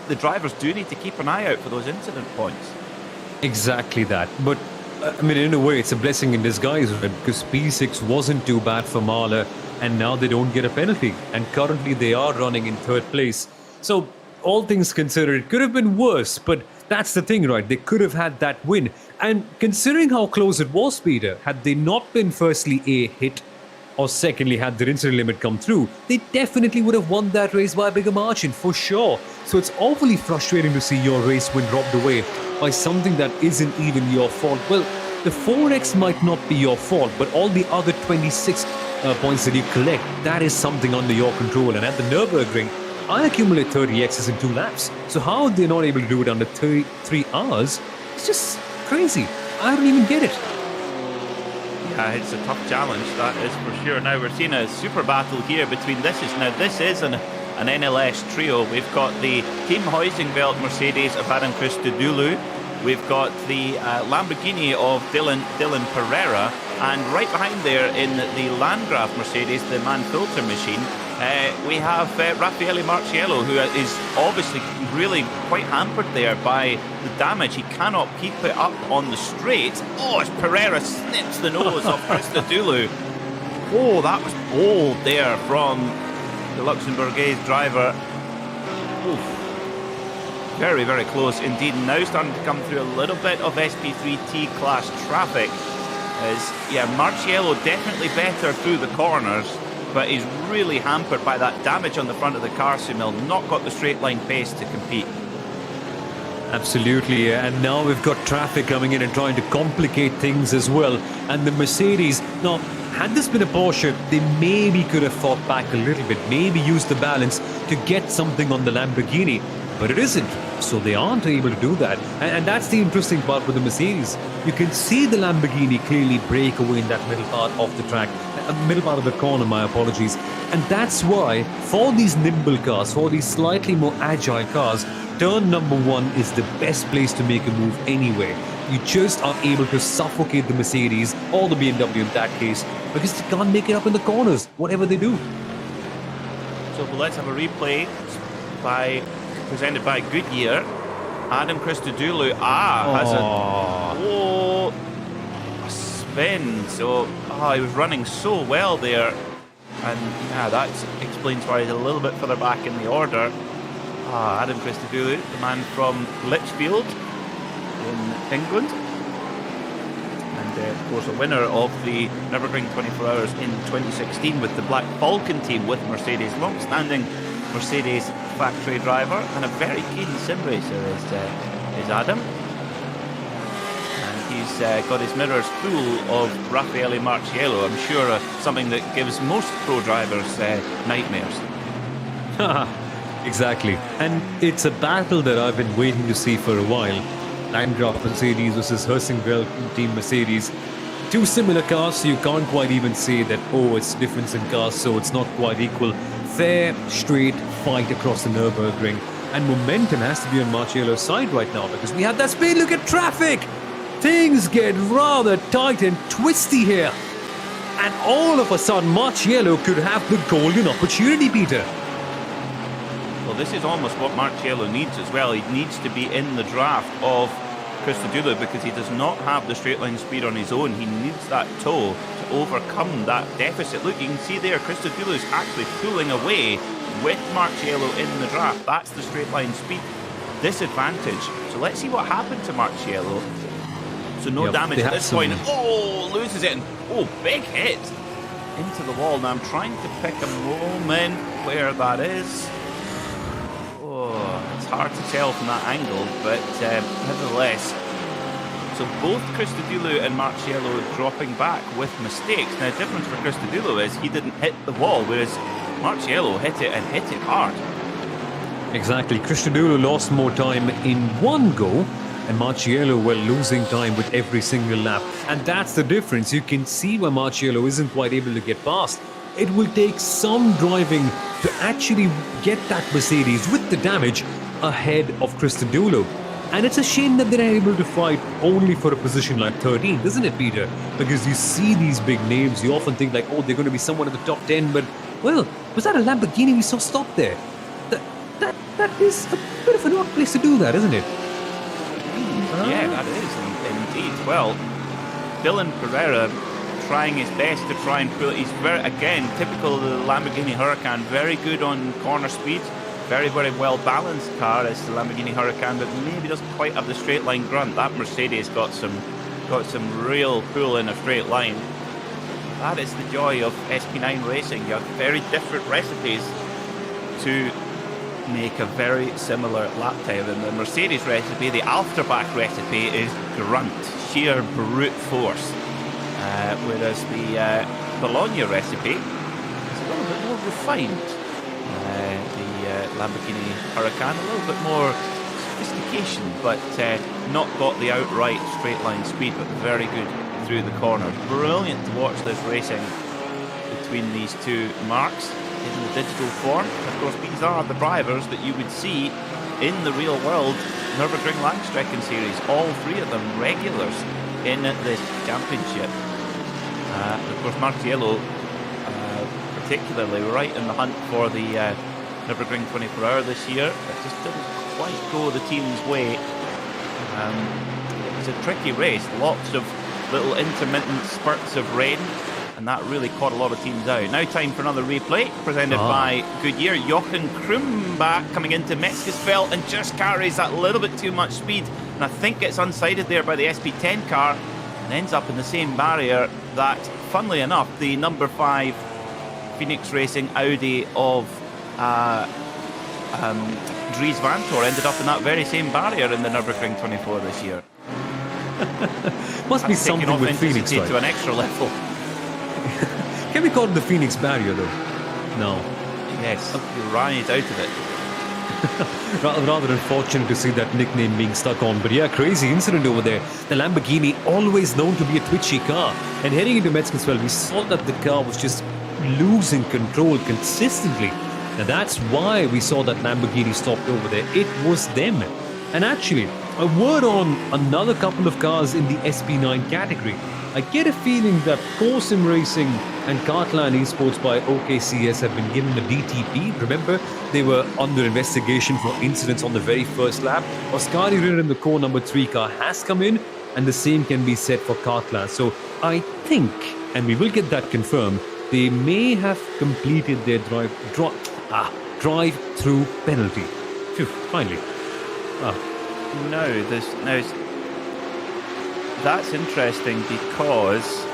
the drivers do need to keep an eye out for those incident points. Exactly that. But, I mean, in a way, it's a blessing in disguise, right? Because P6 wasn't too bad for Mahler, and now they don't get a penalty. And currently they are running in 3rd place. So, all things considered, it could have been worse, but that's the thing, right? They could have had that win. And considering how close it was, Peter, had they not been firstly A, hit, or secondly had their incident limit come through, they definitely would have won that race by a bigger margin, for sure. So it's awfully frustrating to see your race win robbed away by something that isn't even your fault. Well, the 4X might not be your fault, but all the other 26 points that you collect, that is something under your control. And at the Nürburgring, I accumulate 30 X's in 2 laps. So how are they not able to do it under 3 hours? It's just crazy. I don't even get it. Yeah, it's a tough challenge, that is for sure. Now we're seeing a super battle here between this is an NLS trio. We've got the Team Huizenveld Mercedes of Adam Christodoulou. We've got the Lamborghini of Dylan Pereira, and right behind there in the Landgraf Mercedes, the Mann-Filter machine, we have Raffaele Marciello, who is obviously really quite hampered there by the damage. He cannot keep it up on the straight. Oh, as Pereira snips the nose of Christodoulou. Oh, that was bold there from the Luxembourgese driver. Very, very close indeed. Now starting to come through a little bit of SP3T class traffic. Marciello definitely better through the corners, but he's really hampered by that damage on the front of the car, Sunil. Not got the straight line pace to compete. Absolutely, and now we've got traffic coming in and trying to complicate things as well. And the Mercedes, now, had this been a Porsche, they maybe could have fought back a little bit, maybe used the balance to get something on the Lamborghini, but it isn't. So they aren't able to do that. And that's the interesting part with the Mercedes. You can see the Lamborghini clearly break away in that middle part of the track, middle part of the corner, my apologies. And that's why, for these nimble cars, for these slightly more agile cars, turn number 1 is the best place to make a move anyway. You just are able to suffocate the Mercedes or the BMW in that case because they can't make it up in the corners, whatever they do. So let's have a replay presented by Goodyear. Adam Christodoulou has a spin. So he was running so well there, and that explains why he's a little bit further back in the order. Adam Christodoulou, the man from Lichfield in England, and of course a winner of the Nürburgring 24 Hours in 2016 with the Black Falcon team with Mercedes, long-standing Mercedes factory driver and a very keen sim racer is Adam. And he's got his mirrors full of Raffaele Marciello. I'm sure something that gives most pro drivers nightmares. Exactly. And it's a battle that I've been waiting to see for a while. Landgraf Mercedes versus Heusinger Team Mercedes. Two similar cars, so you can't quite even say that, it's difference in cars, so it's not quite equal. Fair, straight fight across the Nürburgring. And momentum has to be on Marciello's side right now because we have that speed. Look at traffic! Things get rather tight and twisty here. And all of a sudden, Marciello could have the golden opportunity, Peter. Well, this is almost what Marciello needs as well. He needs to be in the draft of Christodoulou because he does not have the straight line speed on his own. He needs that toe to overcome that deficit. Look, you can see there Christodoulou is actually pulling away with Marciello in the draft. That's the straight line speed disadvantage. So let's see what happened to Marciello. So no damage at this point. Loses it. And, big hit into the wall. Now I'm trying to pick a moment where that is. It's hard to tell from that angle, but nevertheless. So both Christodoulou and Marciello dropping back with mistakes. Now the difference for Christodoulou is he didn't hit the wall, whereas Marciello hit it and hit it hard. Exactly. Christodoulou lost more time in one go, and Marciello were losing time with every single lap. And that's the difference. You can see why Marciello isn't quite able to get past. It will take some driving to actually get that Mercedes with the damage ahead of Christodoulou. And it's a shame that they're able to fight only for a position like 13th, isn't it, Peter? Because you see these big names, you often think like, they're going to be someone in the top 10, but, was that a Lamborghini we saw stop there? That is a bit of an odd place to do that, isn't it? Yeah, that is indeed. Well, Dylan Pereira trying his best to try and pull it. He's very, again, typical of the Lamborghini Huracan, very good on corner speed, very, very well balanced car is the Lamborghini Huracan, but maybe doesn't quite have the straight line grunt. That Mercedes got some real pull in a straight line. That is the joy of SP9 racing. You have very different recipes to make a very similar lap time. And the Mercedes recipe, the Alterbach recipe, is grunt, sheer brute force. Whereas the Bologna recipe is a little bit more refined. The Lamborghini Huracan, a little bit more sophistication, but not got the outright straight line speed, but very good through the corners. Brilliant to watch this racing between these two marks in the digital form. Of course, these are the drivers that you would see in the real world Nürburgring Langstrecken Series. All three of them regulars in this championship. Of course, Marciello, particularly right in the hunt for the Nürburgring 24 Hour this year, but just didn't quite go the team's way. It was a tricky race, lots of little intermittent spurts of rain, and that really caught a lot of teams out. Now time for another replay, presented by Goodyear. Jochen Krumbach coming into Metzgesfeld and just carries that little bit too much speed, and I think gets unsided there by the SP10 car, and ends up in the same barrier that, funnily enough, the number 5 Phoenix Racing Audi of Dries Vanthoor ended up in that very same barrier in the Nürburgring 24 this year. Must be something with Phoenix, right? To an extra level. Can we call it the Phoenix barrier, though? No. Yes, you rise out of it. Rather unfortunate to see that nickname being stuck on. But yeah, crazy incident over there. The Lamborghini, always known to be a twitchy car. And heading into Metzgesfeld, we saw that the car was just losing control consistently. Now that's why we saw that Lamborghini stopped over there. It was them. And actually, a word on another couple of cars in the SP9 category. I get a feeling that Core Sim Racing and Cartland Esports by OKCS have been given a DTP. Remember, they were under investigation for incidents on the very first lap. Oskari Rinner in the core number 3 car has come in, and the same can be said for Cartland. So I think, and we will get that confirmed, they may have completed their drive-through penalty. Phew, finally. No, that's interesting because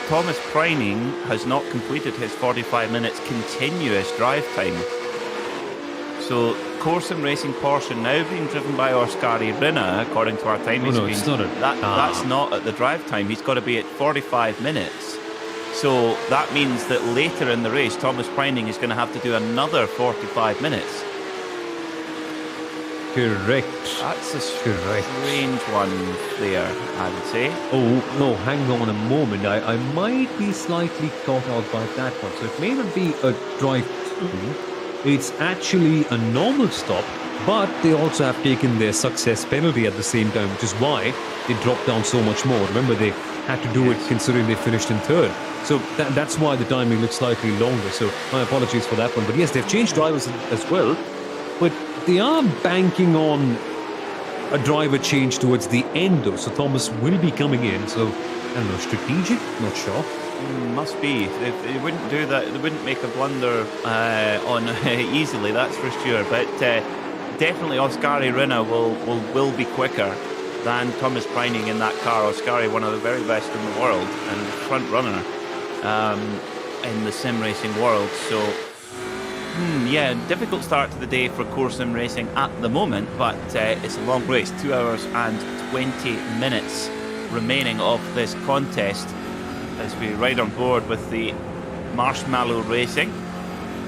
Thomas Preining has not completed his 45 minutes continuous drive time. So Corsim Racing Porsche now being driven by Oskari Rinner, according to our timing screen. It's not that's not at the drive time. He's got to be at 45 minutes. So that means that later in the race, Thomas Preining is going to have to do another 45 minutes. Correct. That's a strange one there, I would say. Oh, no, hang on a moment. I might be slightly caught out by that one. So it may not be a drive-through. It's actually a normal stop, but they also have taken their success penalty at the same time, which is why they dropped down so much more. Remember, they had to do it considering they finished in third. So that's why the timing looks slightly longer. So my apologies for that one. But yes, they've changed drivers as well. But they are banking on a driver change towards the end, though. So Thomas will be coming in. So, I don't know, strategic? Not sure. Must be. They wouldn't do that. They wouldn't make a blunder on easily, that's for sure. But definitely Oskari Rinner will be quicker than Thomas Preining in that car. Oskari, one of the very best in the world and front runner in the sim racing world. So, yeah, difficult start to the day for Core Sim Racing at the moment, but it's a long race, 2 hours and 20 minutes remaining of this contest as we ride on board with the Marshmallow Racing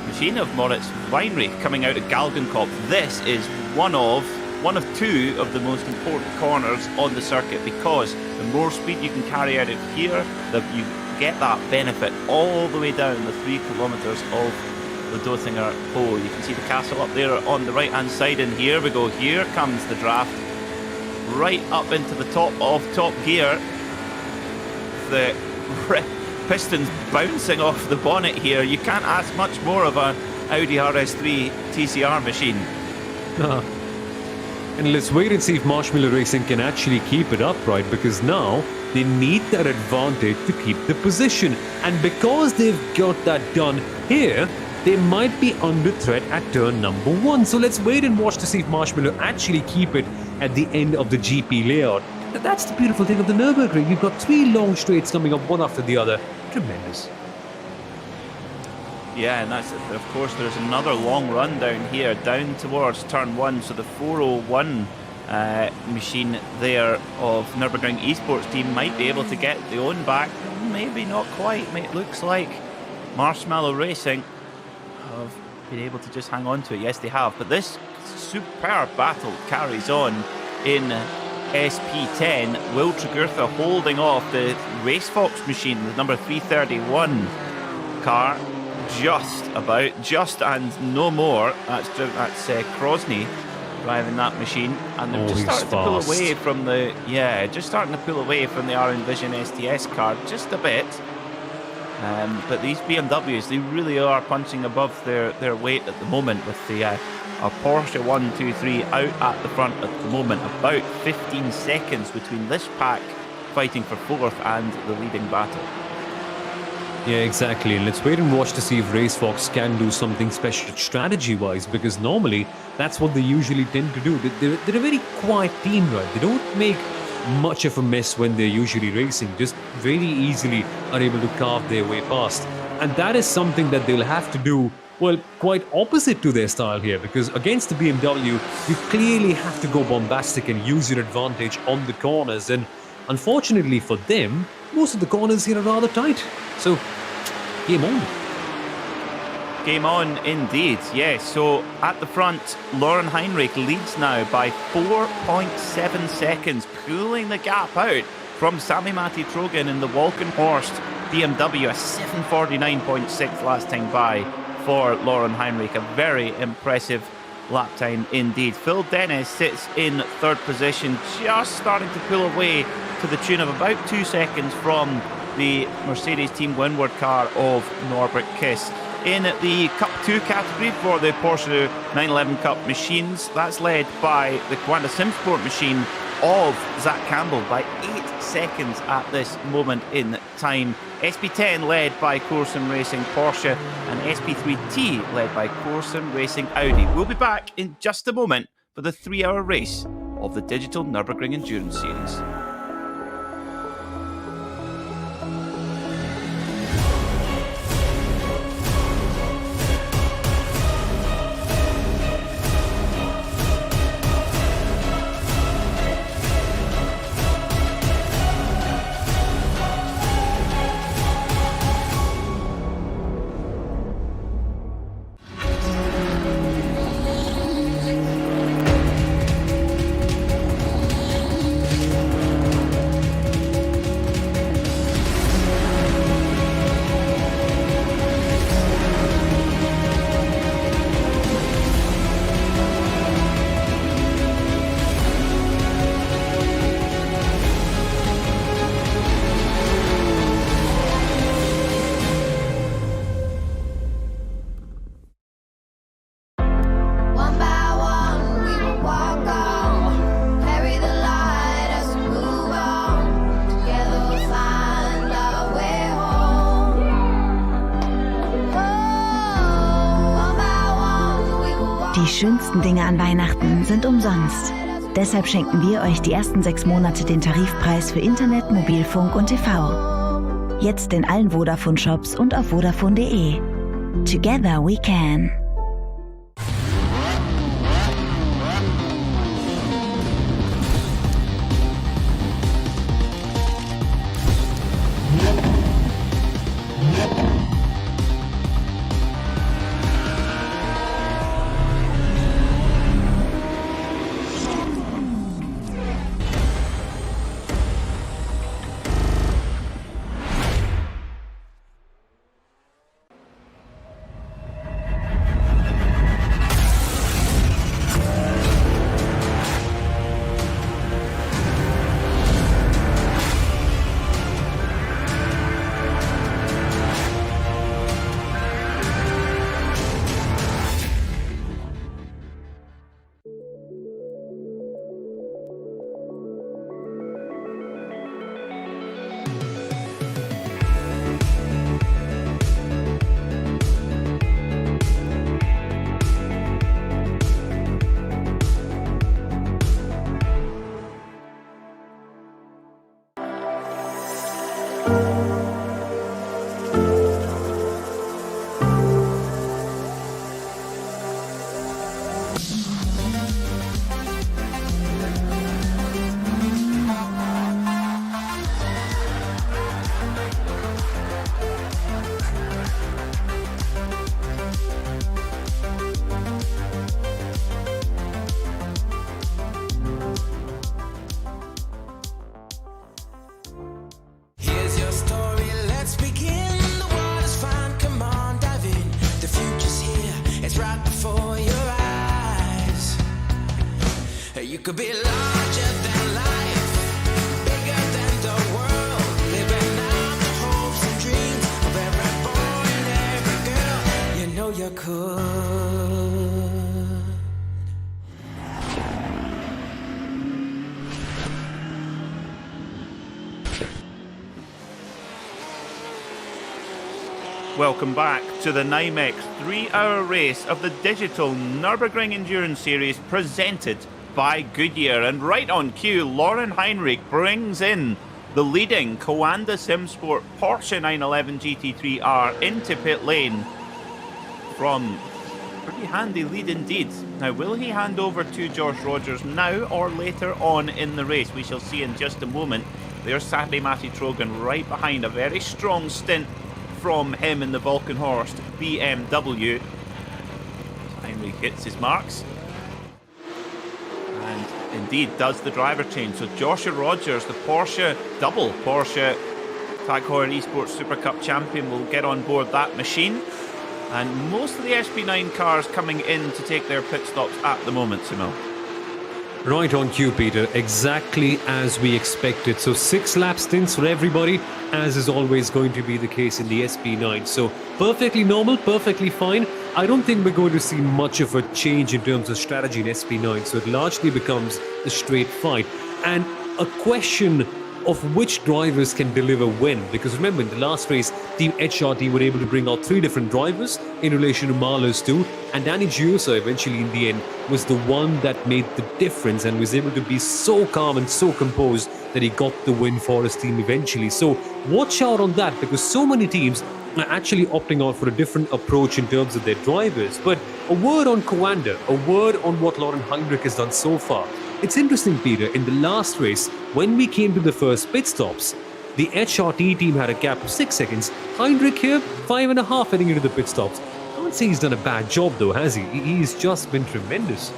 machine of Moritz Weinreich coming out of Galgenkopf. This is one of two of the most important corners on the circuit, because the more speed you can carry out of here, you get that benefit all the way down the 3 kilometres of the Dothinger pole. You can see the castle up there on the right hand side, and here we go. Here comes the draft right up into the top of top gear. The pistons bouncing off the bonnet here. You can't ask much more of an Audi RS3 TCR machine. And let's wait and see if Marshmallow Racing can actually keep it upright, because now they need that advantage to keep the position. And because they've got that done here, they might be under threat at turn number 1. So let's wait and watch to see if Marshmallow actually keep it at the end of the GP layout. That's the beautiful thing of the Nürburgring. You've got 3 long straights coming up one after the other. Tremendous. Yeah, and that's, of course, there's another long run down here, down towards turn 1. So the 401 machine there of Nürburgring Esports team might be able to get the own back. Maybe not quite. It looks like Marshmallow Racing have been able to just hang on to it. Yes, they have. But this superb battle carries on in SP10. Will Tregurtha holding off the Race Fox machine, the number 331 car. Just and no more. That's Krosny driving that machine, and they're just starting to pull away from the R Envision STS car just a bit. But these BMWs, they really are punching above their weight at the moment, with the a Porsche 123 out at the front at the moment. About 15 seconds between this pack fighting for fourth and the leading battle. Yeah, exactly. And let's wait and watch to see if RaceFox can do something special strategy-wise, because normally that's what they usually tend to do. They're a very quiet team, right? They don't make much of a mess when they're usually racing, just very easily are able to carve their way past. And that is something that they'll have to do, well, quite opposite to their style here, because against the BMW, you clearly have to go bombastic and use your advantage on the corners. And unfortunately for them, most of the corners here are rather tight. So, game on. Game on indeed, yes. So at the front, Lauren Heinrich leads now by 4.7 seconds, pulling the gap out from Sami Matti Trojan in the Walkenhorst BMW, a 7:49.6 last time by for Lauren Heinrich. A very impressive lap time indeed. Phil Dennis sits in third position, just starting to pull away to the tune of about 2 seconds from the Mercedes Team Windward car of Norbert Kiss. In the Cup 2 category for the Porsche 911 Cup machines, that's led by the Kwanda Simsport machine of Zach Campbell by 8 seconds at this moment in time. SP10 led by Corson Racing Porsche and SP3T led by Corson Racing Audi. We'll be back in just a moment for the 3-hour race of the Digital Nürburgring Endurance Series. Die schönsten Dinge an Weihnachten sind umsonst. Deshalb schenken wir euch die ersten 6 Monate den Tarifpreis für Internet, Mobilfunk und TV. Jetzt in allen Vodafone-Shops und auf vodafone.de. Together we can. Could be larger than life, bigger than the world, living out the hopes and dreams of every boy and every girl. You know you could. Welcome back to the NIMEX 3-hour race of the Digital Nürburgring Endurance Series presented by Goodyear. And right on cue, Lauren Heinrich brings in the leading Coanda SimSport Porsche 911 GT3R into pit lane from a pretty handy lead indeed. Now, will he hand over to Josh Rogers now or later on in the race? We shall see in just a moment. There's Sami-Matti Trojan right behind, a very strong stint from him in the Volkenhorst BMW. Heinrich hits his marks and indeed does the driver change. So Joshua Rogers, the double Porsche Tag Heuer Esports Super Cup champion, will get on board that machine. And most of the SP9 cars coming in to take their pit stops at the moment, Simil. Right on cue, Peter. Exactly as we expected. So 6 lap stints for everybody, as is always going to be the case in the SP9. So perfectly normal, perfectly fine. I don't think we're going to see much of a change in terms of strategy in SP9. So it largely becomes a straight fight. And a question of which drivers can deliver when. Because remember, in the last race, Team HRT were able to bring out 3 different drivers in relation to Marlowe's 2. And Danny Giosa eventually, in the end, was the one that made the difference and was able to be so calm and so composed that he got the win for his team eventually. So watch out on that, because so many teams are actually opting out for a different approach in terms of their drivers. But a word on Coanda, a word on what Lauren Heinrich has done so far. It's interesting, Peter, in the last race, when we came to the first pit stops, the HRT team had a gap of 6 seconds. Heinrich here, 5.5 heading into the pit stops. I can't say he's done a bad job though, has he? He's just been tremendous.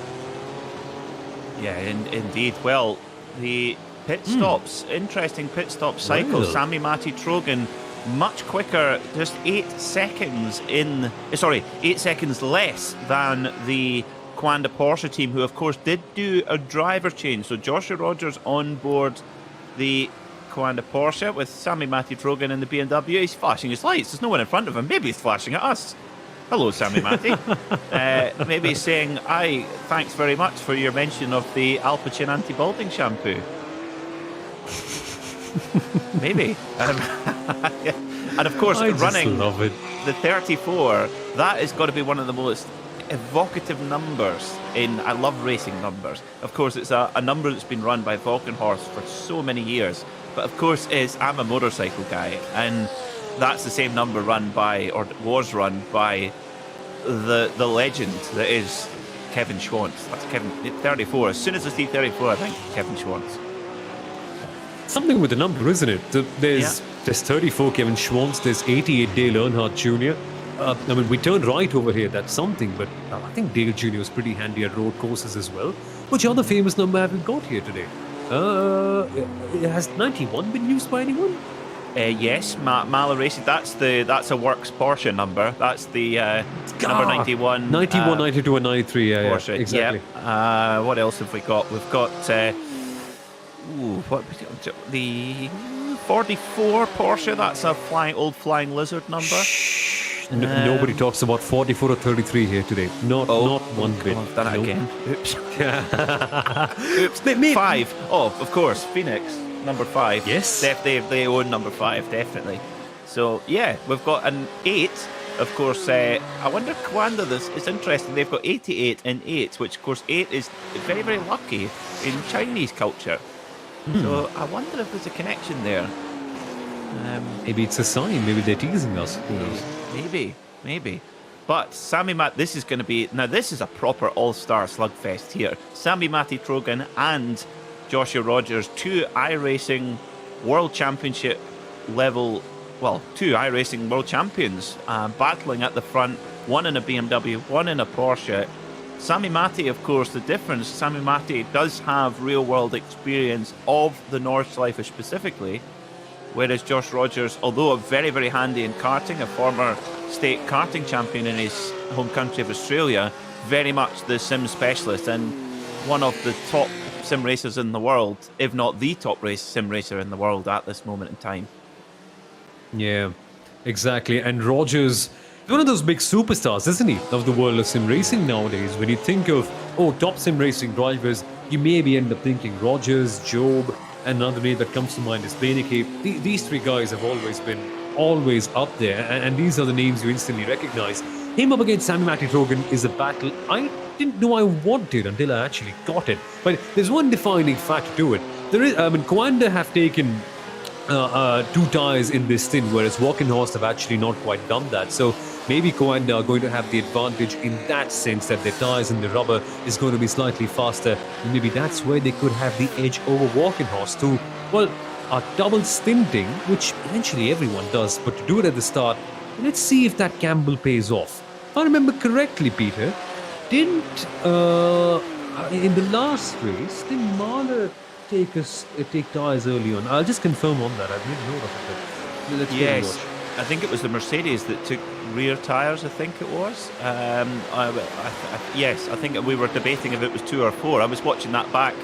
Yeah, indeed. Well, the pit stops, interesting pit stop cycle. Well. Sami-Matti Trojan, much quicker, just 8 seconds 8 seconds less than the Coanda Porsche team, who of course did do a driver change. So Joshua Rogers on board the Coanda Porsche with Sami-Matti Trojan in the BMW. He's flashing his lights. There's no one in front of him. Maybe he's flashing at us. Hello, Sami-Matti. Maybe he's saying, thanks very much for your mention of the Alpecin anti-balding shampoo. Maybe. And of course, running the 34, that has got to be one of the most evocative numbers I love racing numbers. Of course, it's a number that's been run by Volkenhorst for so many years. But of course, I'm a motorcycle guy, and that's the same number was run by the legend that is Kevin Schwantz. That's Kevin 34. As soon as I see 34, I think Kevin Schwantz. Something with the number, isn't it? There's 34 Kevin Schwantz, there's 88 Dale Earnhardt Jr. We turned right over here, that's something, but I think Dale Jr. was pretty handy at road courses as well. Which other famous number have we got here today? Has 91 been used by anyone? Yes, Malaracci, that's a Works Porsche number. That's the number 91. 91, 92 and 93, Porsche. Yeah, exactly. Yeah. What else have we got? We've got the 44 Porsche. That's a old flying lizard number. Nobody talks about 44 or 33 here today. Not one bit. I've done it again. Oops. Oops. 5. Oh, of course, Phoenix, number 5. Yes. They own number 5, definitely. So, yeah, we've got an 8. Of course, I wonder, Coanda, it's interesting. They've got 88 and 8, which, of course, 8 is very, very lucky in Chinese culture. So, I wonder if there's a connection there. Maybe it's a sign. Maybe they're teasing us. Who knows? Maybe. But Sami-Matti, this is going to be... Now, this is a proper all-star slugfest here. Sami-Matti Trojan and Joshua Rogers, 2 iRacing World Championship level... Well, 2 iRacing World Champions battling at the front. One in a BMW, one in a Porsche. Sami-Matti, of course, the difference, Sami-Matti does have real-world experience of the Nordschleife specifically, whereas Josh Rogers, although very, very handy in karting, a former state karting champion in his home country of Australia, very much the sim specialist and one of the top sim racers in the world, if not the top sim racer in the world at this moment in time. Yeah, exactly. And Rogers, one of those big superstars, isn't he, of the world of sim racing nowadays? When you think of, top sim racing drivers, you maybe end up thinking Rogers, Job, and another name that comes to mind is Beneke. These 3 guys have always been always up there, and these are the names you instantly recognize. Him up against Sami Trogan is a battle I didn't know I wanted until I actually got it. But there's one defining factor to it. Coanda have taken 2 tires in this stint, whereas Walkenhorst have actually not quite done that. So maybe Coanda are going to have the advantage in that sense that their tires and the rubber is going to be slightly faster. And maybe that's where they could have the edge over Walkenhorst, who, well, are double stinting, which eventually everyone does. But to do it at the start, let's see if that gamble pays off. If I remember correctly, Peter, didn't in the last race, didn't Mahler take tires early on? I'll just confirm on that. I've made note of it. Let's yes, I think it was the Mercedes that took rear tires. I think it was. Yes, I think we were debating if it was 2 or 4. I was watching that back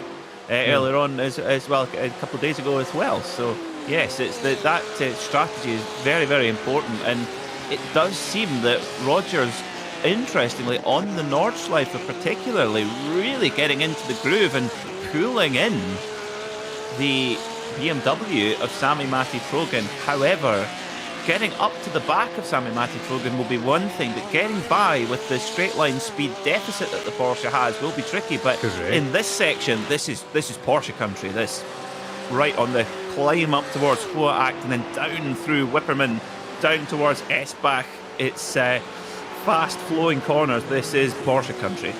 earlier on as well, a couple of days ago as well. So yes, it's that strategy is very, very important, and it does seem that Rogers, interestingly, on the Nordschleife particularly, really getting into the groove and pulling in the BMW of Sami Trogan. However, getting up to the back of Sami Trogan will be one thing, but getting by with the straight line speed deficit that the Porsche has will be tricky. But in this section, this is Porsche country. This right on the climb up towards Hohe and then down through Wipperman, down towards Esbach. It's fast flowing corners. This is Porsche country.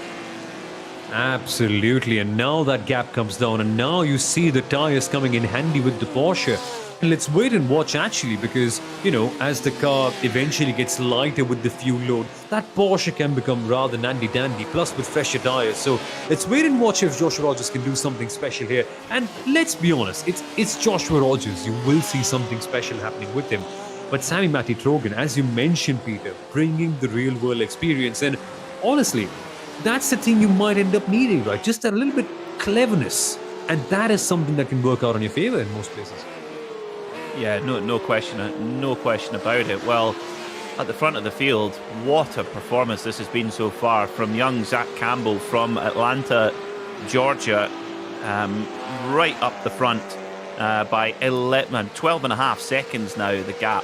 Absolutely, and now that gap comes down, and now you see the tires coming in handy with the Porsche. And let's wait and watch actually, because, you know, as the car eventually gets lighter with the fuel load, that Porsche can become rather nandy-dandy, plus with fresher tires. So let's wait and watch if Joshua Rogers can do something special here. And let's be honest, it's Joshua Rogers. You will see something special happening with him. But Sami Trogan, as you mentioned, Peter, bringing the real-world experience, and honestly, that's the thing you might end up needing, right? Just a little bit cleverness, and that is something that can work out in your favor in most places. Yeah, no question about it. Well, at the front of the field, what a performance this has been so far from young Zach Campbell from Atlanta, Georgia, right up the front by 12.5 seconds now, the gap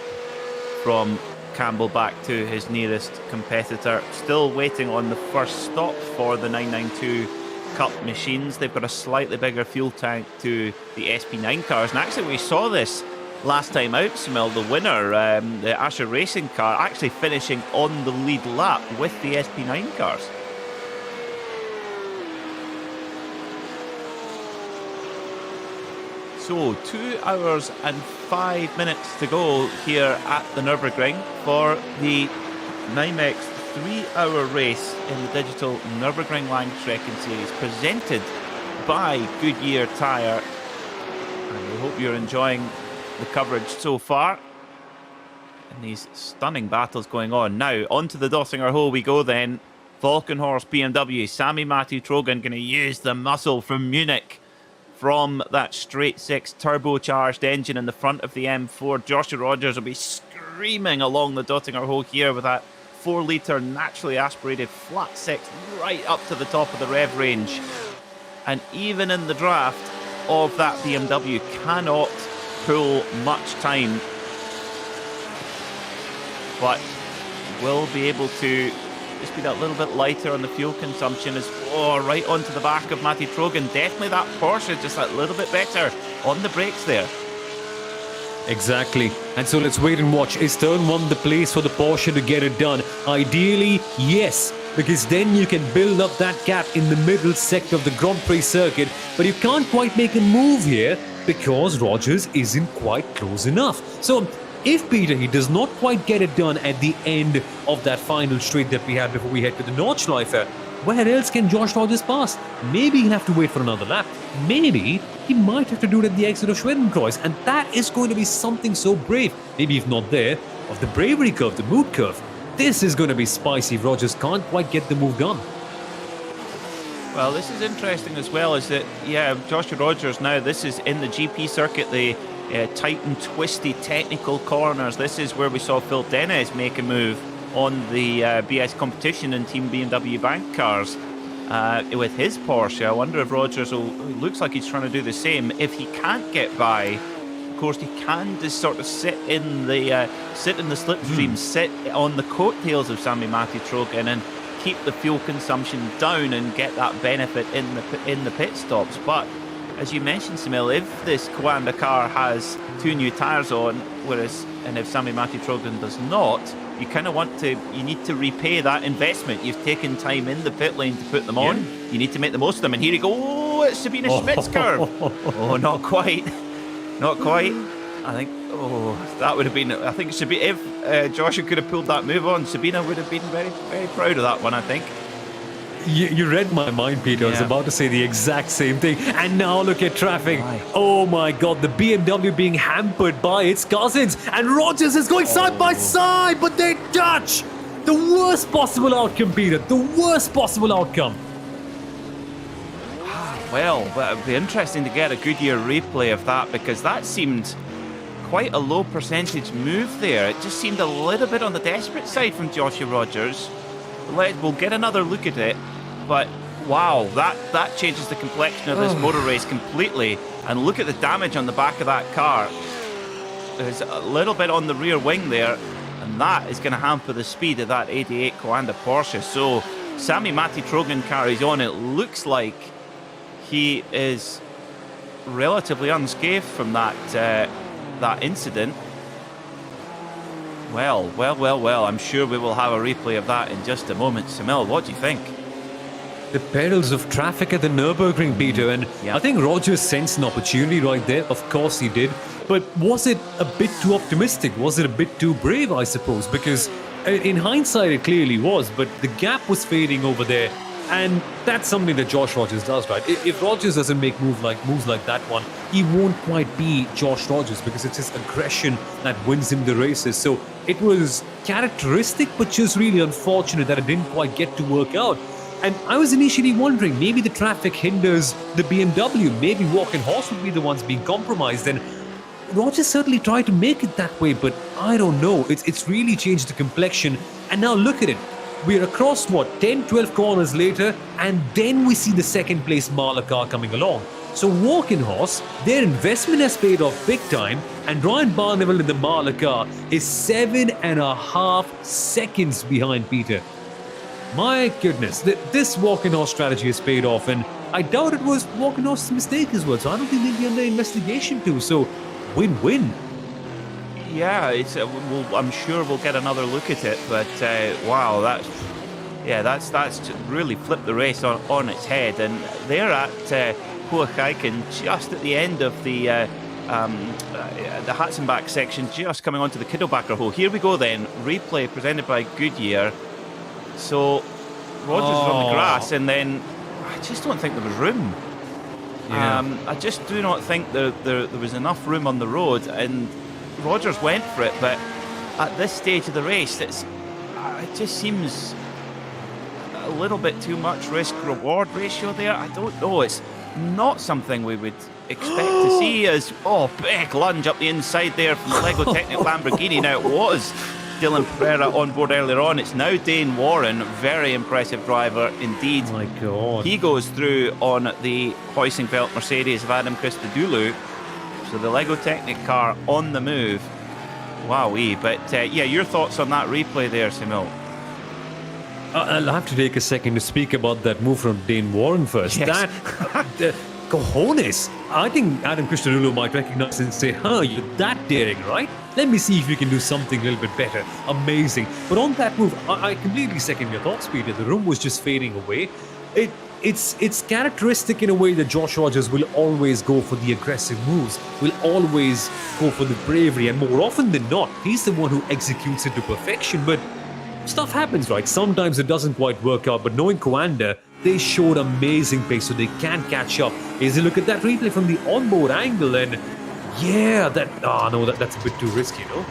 from Campbell back to his nearest competitor. Still waiting on the first stop for the 992 Cup machines. They've got a slightly bigger fuel tank to the SP9 cars, and actually we saw this last time out, Smil, the winner, the Asher Racing car, actually finishing on the lead lap with the SP9 cars. So 2 hours and 5 minutes to go here at the Nürburgring for the NIMEX 3-hour race in the Digital Nürburgring Langstrecken Series, presented by Goodyear Tyre. And we hope you're enjoying the coverage so far, and these stunning battles going on. Now, onto the Dottinger Hole we go then. Walkenhorst BMW, Sami Trogan going to use the muscle from Munich, from that straight 6 turbocharged engine in the front of the M4. Joshua Rogers will be screaming along the Dottinger Hole here with that 4-litre naturally aspirated flat 6 right up to the top of the rev range. And even in the draft of that BMW, cannot pull much time, but will be able to just be that little bit lighter on the fuel consumption. Is right onto the back of Trogan. Definitely that Porsche just that little bit better on the brakes there. Exactly. And so let's wait and watch. Is turn 1 the place for the Porsche to get it done? Ideally, yes, because then you can build up that gap in the middle sector of the Grand Prix circuit, but you can't quite make a move here because Rogers isn't quite close enough. So if Peter, he does not quite get it done at the end of that final straight that we had before we head to the Nordschleife, where else can Josh Rogers pass? Maybe he'll have to wait for another lap. Maybe he might have to do it at the exit of Schwedenkreuz, and that is going to be something so brave. Maybe if not there, of the bravery curve, the mood curve. This is going to be spicy if Rogers can't quite get the move done. Well, this is interesting as well, is that, Joshua Rogers now, this is in the GP circuit, the tight and twisty technical corners. This is where we saw Phil Dennis make a move on the BS competition and Team BMW Bank cars with his Porsche. I wonder if Rogers looks like he's trying to do the same. If he can't get by course, you can just sort of sit in the slipstream, sit on the coattails of Sami Matti-Trogen and keep the fuel consumption down and get that benefit in the pit stops. But as you mentioned, Samil, if this Coanda car has 2 new tyres on, and if Sami Matti-Trogen does not, you kind of you need to repay that investment. You've taken time in the pit lane to put them on. You need to make the most of them. And here you go. Oh, it's Sabina Schmidt's curve. Oh, not quite. Not quite. I think, that would have been, I think if Joshua could have pulled that move on, Sabina would have been very, very proud of that one, I think. You read my mind, Peter. I was about to say the exact same thing. And now look at traffic. Oh my God, the BMW being hampered by its cousins. And Rogers is going side by side, but they touch. The worst possible outcome, Peter. The worst possible outcome. Well, it would be interesting to get a Goodyear replay of that, because that seemed quite a low percentage move there. It just seemed a little bit on the desperate side from Joshua Rogers. We'll get another look at it, but wow, that changes the complexion of this motor race completely. And look at the damage on the back of that car. There's a little bit on the rear wing there, and that is going to hamper the speed of that 88 Coanda Porsche. So Sami Matti-Trogen carries on. It looks like he is relatively unscathed from that incident. Well, I'm sure we will have a replay of that in just a moment. Samil, what do you think? The perils of traffic at the Nürburgring, Peter, and I think Rogers sensed an opportunity right there. Of course he did. But was it a bit too optimistic? Was it a bit too brave, I suppose? Because in hindsight, it clearly was, but the gap was fading over there. And that's something that Josh Rogers does, right? If Rogers doesn't make moves like that one, he won't quite be Josh Rogers, because it's his aggression that wins him the races. So it was characteristic, but just really unfortunate that it didn't quite get to work out. And I was initially wondering, maybe the traffic hinders the BMW. Maybe Walk and Horse would be the ones being compromised. And Rogers certainly tried to make it that way, but I don't know. It's really changed the complexion. And now look at it. We're across, 10, 12 corners later, and then we see the second place Mahler car coming along. So Walk and Horse, their investment has paid off big time, and Ryan Barneveld in the Mahler car is 7.5 seconds behind Peter. My goodness, this Walk and Horse strategy has paid off, and I doubt it was Walk and Horse's mistake as well, so I don't think they'd be under investigation too, so win-win. Yeah, I'm sure we'll get another look at it, but wow, that's just really flipped the race on its head. And they're at Hoogeiken, just at the end of the Hatzenbach section, just coming onto the Kiddelbacher hole. Here we go then, replay presented by Goodyear. So Rogers is on the grass, and then I just don't think there was room. Yeah. I just do not think there was enough room on the road, and Rogers went for it, but at this stage of the race, it just seems a little bit too much risk-reward ratio there. I don't know. It's not something we would expect to see as, big lunge up the inside there from the Lego Technic Lamborghini. Now, it was Dylan Pereira on board earlier on. It's now Dane Warren. Very impressive driver indeed. Oh my God. He goes through on the Heusinkveld Mercedes of Adam Christodoulou. So the Lego Technic car on the move. Wowee. But your thoughts on that replay there, Simil? I'll have to take a second to speak about that move from Dane Warren first. Yes. That cojones. I think Adam Christodoulou might recognize and say, you're that daring, right? Let me see if you can do something a little bit better. Amazing. But on that move, I completely second your thoughts, Peter. The room was just fading away. It's characteristic in a way that Josh Rogers will always go for the aggressive moves, will always go for the bravery, and more often than not, he's the one who executes it to perfection. But stuff happens, right? Sometimes it doesn't quite work out, but knowing Coanda, they showed amazing pace, so they can catch up. As you look at that replay from the onboard angle, and that's a bit too risky, no?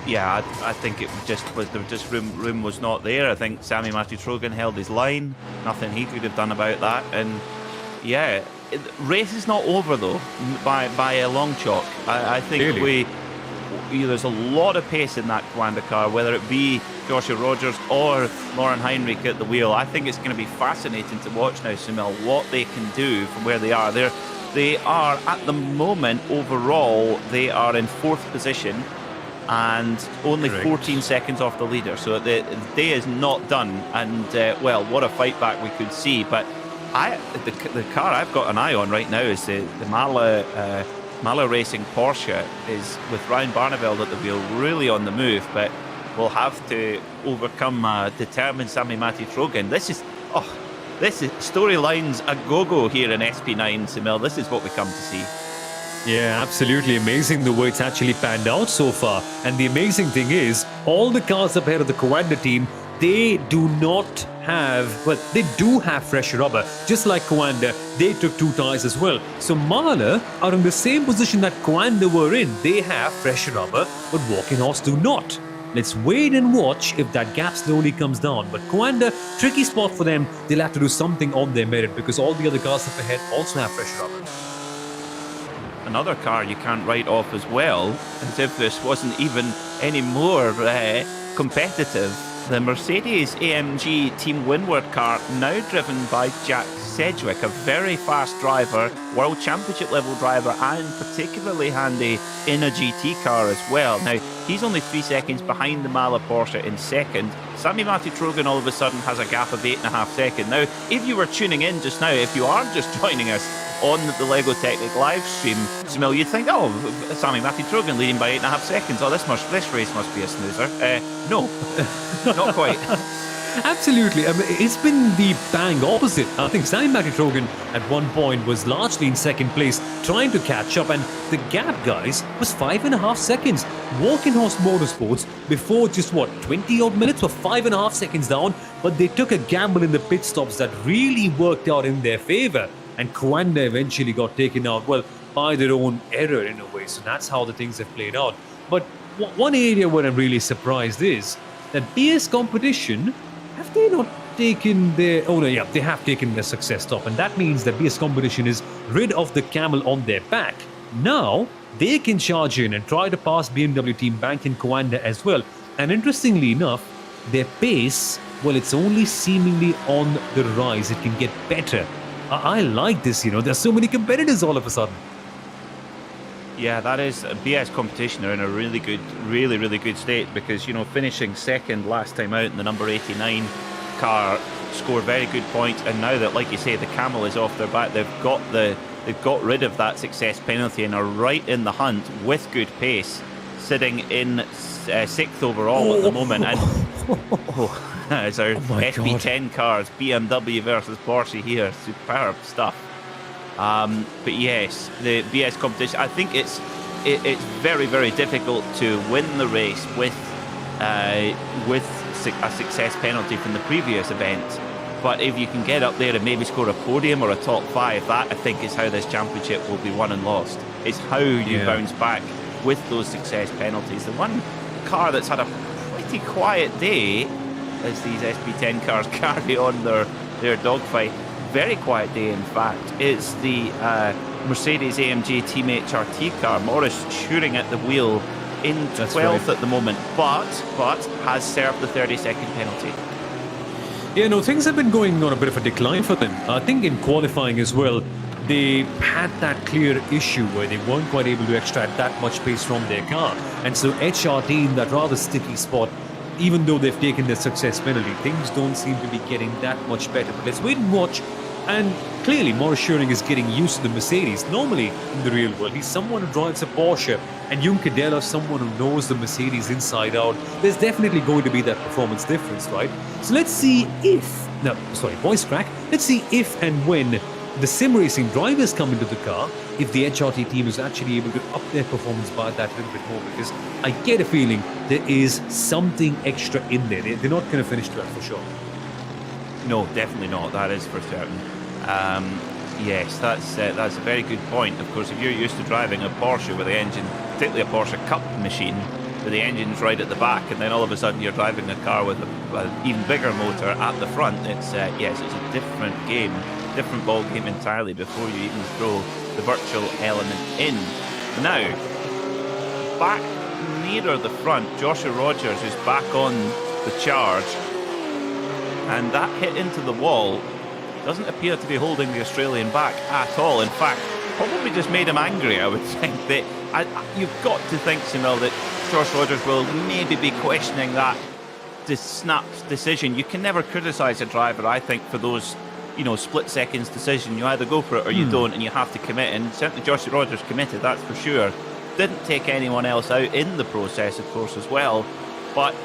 Yeah, I think it was room was not there. I think Sami Matti-Trogen held his line. Nothing he could have done about that. And race is not over though by a long chalk. I think there's a lot of pace in that Coanda car, whether it be Joshua Rogers or Lauren Heinrich at the wheel. I think it's going to be fascinating to watch now, Sunil, what they can do from where they are. They are, at the moment, overall, they are in 4th position and only 14 seconds off the leader. So the day is not done. And, well, what a fight back we could see. But the car I've got an eye on right now is the Malo Racing Porsche, is with Ryan Barneveld at the wheel, really on the move. But we'll have to overcome determined Sami Matti Trojan. This is storylines a go-go here in SP9, Simil. This is what we come to see. Yeah, absolutely amazing the way it's actually panned out so far. And the amazing thing is, all the cars up ahead of the Coanda team, they do not have, well, they do have fresh rubber. Just like Coanda, they took 2 tires as well. So Mahler are in the same position that Coanda were in. They have fresh rubber, but Walking Horse do not. Let's wait and watch if that gap slowly comes down. But Coanda, tricky spot for them. They'll have to do something on their merit because all the other cars up ahead also have fresh rubber. Another car you can't write off as well, as if this wasn't even any more competitive. The Mercedes AMG Team Windward car, now driven by Jack Sedgwick, a very fast driver, World Championship level driver, and particularly handy in a GT car as well. Now, he's only 3 seconds behind the Mala Porsche in second. Sami Matti Trojan all of a sudden has a gap of 8.5 seconds. Now, if you were tuning in just now, if you are just joining us on the Lego Technic live stream, Jamil, you'd think, oh, Sami Matti Trojan leading by 8.5 seconds. Oh, this race must be a snoozer. No, not quite. Absolutely. I mean, it's been the bang opposite. I think Sami Matti Trojan at one point was largely in second place, trying to catch up, and the gap, guys, was 5.5 seconds. Walking Horse Motorsports, before just 20 odd minutes, were 5.5 seconds down, but they took a gamble in the pit stops that really worked out in their favor. And Coanda eventually got taken out, well, by their own error in a way. So that's how the things have played out. But one area where I'm really surprised is that BS Competition, have they not taken their... Oh no, yeah, they have taken their success stop. And that means that BS Competition is rid of the camel on their back. Now, they can charge in and try to pass BMW Team Bank and Coanda as well. And interestingly enough, their pace, well, it's only seemingly on the rise. It can get better. I like this, there's so many competitors all of a sudden. Yeah, that is BS Competition are in a really good state because, finishing second last time out in the number 89 car, scored very good points, and now that, like you say, the camel is off their back, they've got rid of that success penalty and are right in the hunt with good pace, sitting in 6th overall at the moment. And it's our FP10 cars, BMW versus Porsche here. Superb stuff. But yes, the BS Competition, I think it's very, very difficult to win the race with a success penalty from the previous event. But if you can get up there and maybe score a podium or a top 5, that I think is how this championship will be won and lost. It's how you bounce back with those success penalties. The one car that's had a pretty quiet day as these SP10 cars carry on their dogfight. Very quiet day, in fact, is the Mercedes AMG Team HRT car. Morris shooting at the wheel in 12th at the moment, but has served the 30-second penalty. Yeah, no, things have been going on a bit of a decline for them. I think in qualifying as well, they had that clear issue where they weren't quite able to extract that much pace from their car. And so HRT in that rather sticky spot, even though they've taken their success penalty, things don't seem to be getting that much better. But let's wait and watch. And clearly, Morris Schuring is getting used to the Mercedes. Normally, in the real world, he's someone who drives a Porsche, and Junke Della, someone who knows the Mercedes inside out. There's definitely going to be that performance difference, right? So let's see voice crack. Let's see if and when the sim racing drivers come into the car, if the HRT team is actually able to up their performance by that little bit more, because I get a feeling there is something extra in there. They're not going to finish 12th for sure. No, definitely not. That is for certain. Yes, that's a very good point. Of course, if you're used to driving a Porsche with the engine, particularly a Porsche Cup machine, where the engine's right at the back, and then all of a sudden you're driving a car with an even bigger motor at the front, it's a different game, different ball game entirely before you even throw the virtual element in. Now, back nearer the front. Joshua Rogers is back on the charge. And that hit into the wall doesn't appear to be holding the Australian back at all. In fact, probably just made him angry, I would think. You've got to think, Sunil, that Josh Rogers will maybe be questioning that snapped decision. You can never criticise a driver, I think, for those, split seconds decision. You either go for it or you don't, and you have to commit. And certainly Josh Rogers committed, that's for sure. Didn't take anyone else out in the process, of course, as well. But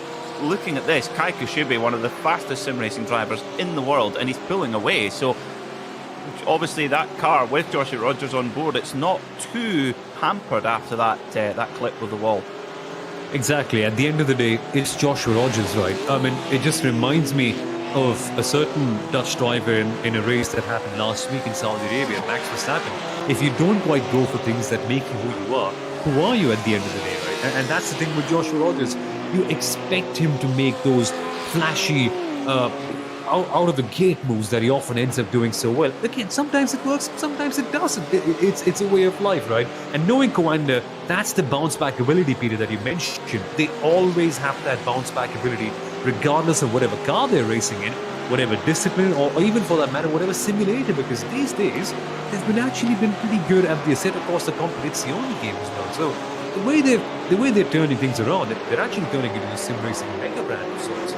looking at this, Kai Koshube, one of the fastest sim racing drivers in the world, and he's pulling away. So obviously that car with Joshua Rogers on board, it's not too hampered after that clip with the wall. Exactly. At the end of the day, it's Joshua Rogers, right? I mean, it just reminds me of a certain Dutch driver in a race that happened last week in Saudi Arabia, Max Verstappen. If you don't quite go for things that make you who are you at the end of the day, right? And that's the thing with Joshua Rogers. You expect him to make those flashy, out of the gate moves that he often ends up doing so well. Again, sometimes it works, sometimes it doesn't. It's a way of life, right? And knowing Coanda, that's the bounce back ability, Peter, that you mentioned. They always have that bounce back ability, regardless of whatever car they're racing in, whatever discipline, or even for that matter, whatever simulator. Because these days, they've actually been pretty good at the Assetto Corsa Competizione game as well. So the way they're turning things around, they're actually turning it into a sim racing mega brand of sorts.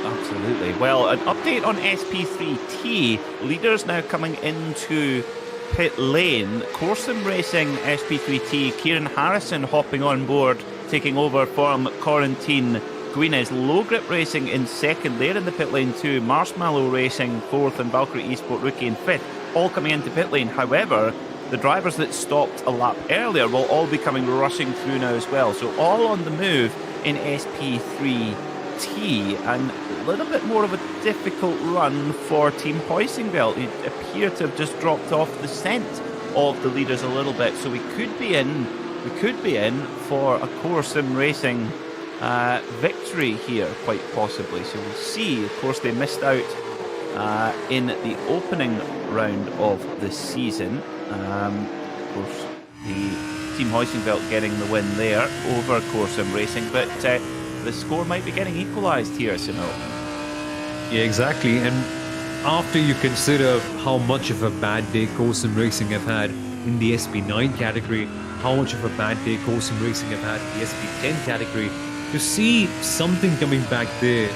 Absolutely. Well, an update on SP3T. Leaders now coming into pit lane. Corsim Racing SP3T. Kieran Harrison hopping on board, taking over from Corentin Guinness. Low Grip Racing in second. They're in the pit lane too. Marshmallow Racing fourth and Valkyrie Esport Rookie in fifth. All coming into pit lane. However, the drivers that stopped a lap earlier will all be coming rushing through now as well. So all on the move in SP3T. And a little bit more of a difficult run for Team Hoisingveld, who appear to have just dropped off the scent of the leaders a little bit. So we could be in for a Corsim Racing victory here, quite possibly. So we'll see. Of course, they missed out in the opening round of the season. Of course, the Team Hoisingveld getting the win there over Corsim Racing, but the score might be getting equalised here, Sunil. Yeah, exactly. And after you consider how much of a bad day Corsim Racing have had in the SP9 category, how much of a bad day Corsim Racing have had in the SP10 category, to see something coming back their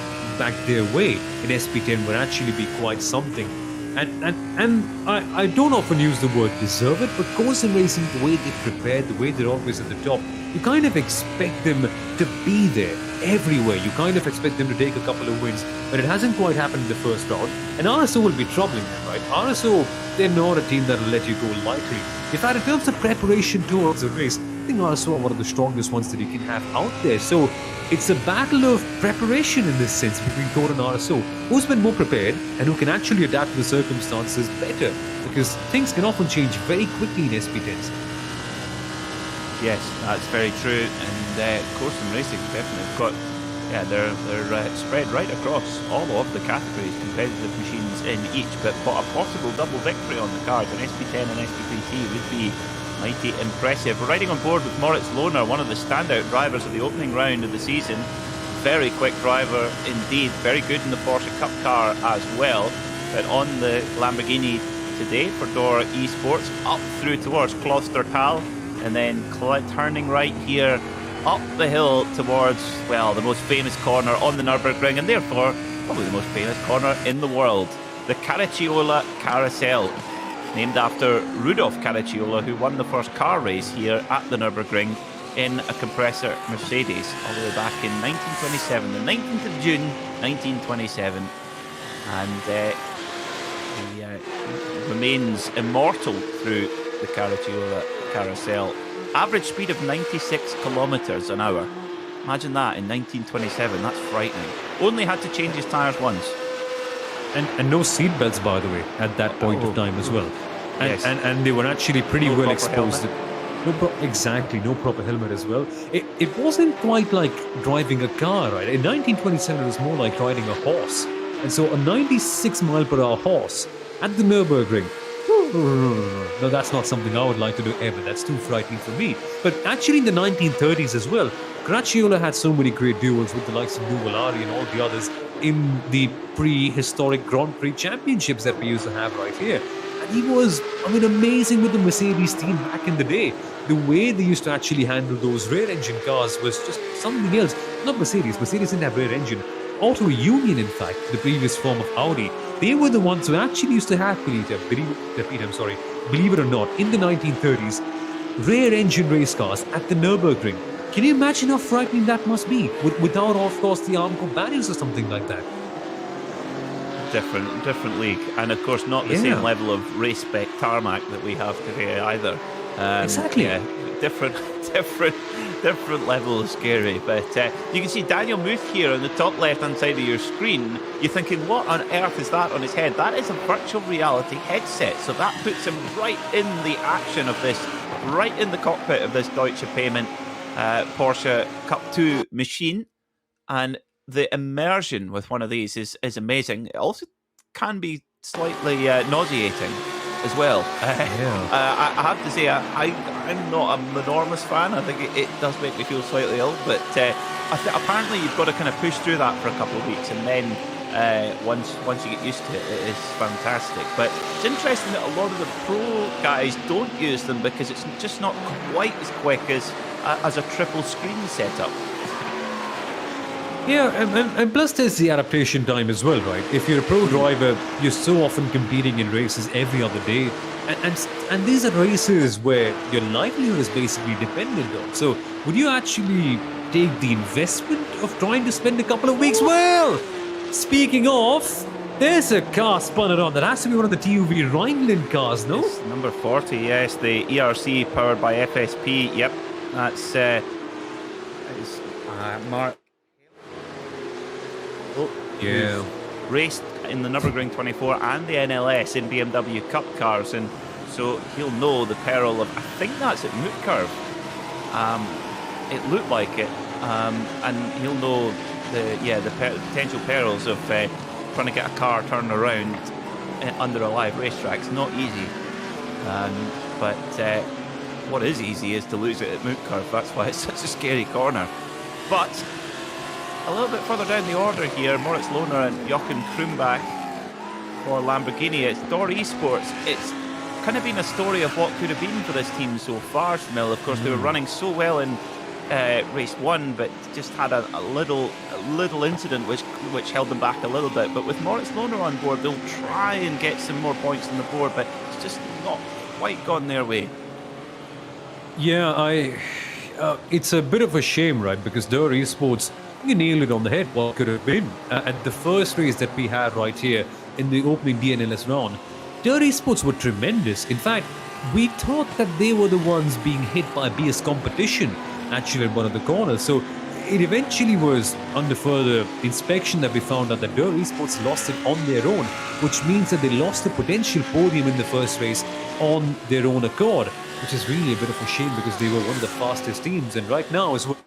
way in SP10 would actually be quite something. And I don't often use the word deserve it, but Corsim Racing, the way they prepare, the way they're always at the top, you kind of expect them to be there everywhere. You kind of expect them to take a couple of wins, but it hasn't quite happened in the first round. And RSO will be troubling them, right? RSO, they're not a team that will let you go lightly. In fact, in terms of preparation towards the race, I think RSO are one of the strongest ones that you can have out there. So it's a battle of preparation in this sense between Core and RSO. Who's been more prepared and who can actually adapt to the circumstances better? Because things can often change very quickly in SP10s. Yes, that's very true. And Corsim Racing definitely got, they're spread right across all of the categories, competitive machines in each. But a possible double victory on the cards in SP10 and SP3T would be mighty impressive. We're riding on board with Moritz Lohner, one of the standout drivers of the opening round of the season. Very quick driver indeed, very good in the Porsche Cup car as well. But on the Lamborghini today for Dora Esports, up through towards Klostertal, and then turning right here up the hill towards, well, the most famous corner on the Nürburgring, and therefore probably the most famous corner in the world, the Caracciola Carousel, named after Rudolf Caracciola, who won the first car race here at the Nürburgring in a compressor Mercedes all the way back in 1927, the 19th of June 1927, and he remains immortal through the Caracciola Carousel. Average speed of 96 kilometres an hour. Imagine that in 1927, that's frightening. Only had to change his tyres once. And no seatbelts, by the way, at that point of time as well. And, Yes. and they were actually pretty No well proper exposed. helmet. No proper helmet as well. It wasn't quite like driving a car, right? In 1927, it was more like riding a horse. And so a 96 mile per hour horse at the Nürburgring, No, that's not something I would like to do ever. That's too frightening for me. But actually, in the 1930s as well, Caracciola had so many great duels with the likes of Nuvolari and all the others in the prehistoric Grand Prix championships that we used to have right here. And he was, amazing with the Mercedes team back in the day. The way they used to actually handle those rear engine cars was just something else. Not Mercedes. Mercedes didn't have rear engine. Auto Union, in fact, the previous form of Audi, they were the ones who actually used to have, believe it or not, in the 1930s, rear engine race cars at the Nurburgring. Can you imagine how frightening that must be? Without, of course, the Armco barriers or something like that. Different league, and of course not the same level of race spec tarmac that we have today either. Exactly. Yeah, different level of scary. But you can see Daniel Muth here on the top left-hand side of your screen. You're thinking, what on earth is that on his head? That is a virtual reality headset. So that puts him right in the action of this, right in the cockpit of this Deutsche Payment Porsche Cup 2 machine. And the immersion with one of these is amazing. It also can be slightly nauseating as well. I have to say, I'm not an enormous fan. I think it does make me feel slightly ill, but apparently you've got to kind of push through that for a couple of weeks, and then once you get used to it, it is fantastic. But it's interesting that a lot of the pro guys don't use them because it's just not quite as quick as a triple screen setup. Yeah, and plus there's the adaptation time as well, right? If you're a pro driver, you're so often competing in races every other day. And these are races where your livelihood is basically dependent on. So would you actually take the investment of trying to spend a couple of weeks? Well, speaking of, there's a car spun around. That has to be one of the TUV Rhineland cars, no? It's number 40, yes. The ERC powered by FSP. Yep, that's Mark. Yeah. Raced in the Nürburgring 24 and the NLS in BMW Cup cars, and so he'll know the peril of, I think that's at Moot Curve. It looked like it, and he'll know the potential perils of trying to get a car turned around under a live racetrack. It's not easy, but what is easy is to lose it at Moot Curve. That's why it's such a scary corner. But a little bit further down the order here, Moritz Lohner and Jochen Krumbach for Lamborghini. It's Dor Esports. It's kind of been a story of what could have been for this team so far, Smil. Of course, they were running so well in race one, but just had a little incident which held them back a little bit. But with Moritz Lohner on board, they'll try and get some more points on the board, but it's just not quite gone their way. Yeah, it's a bit of a shame, right? Because Dor Esports, you nailed it on the head. What could have been at the first race that we had right here in the opening DNLS round, Dor Esports were tremendous. In fact, we thought that they were the ones being hit by BS competition actually in one of the corners. So it eventually was under further inspection that we found out that Dor Esports lost it on their own, which means that they lost the potential podium in the first race on their own accord, which is really a bit of a shame because they were one of the fastest teams. And right now is what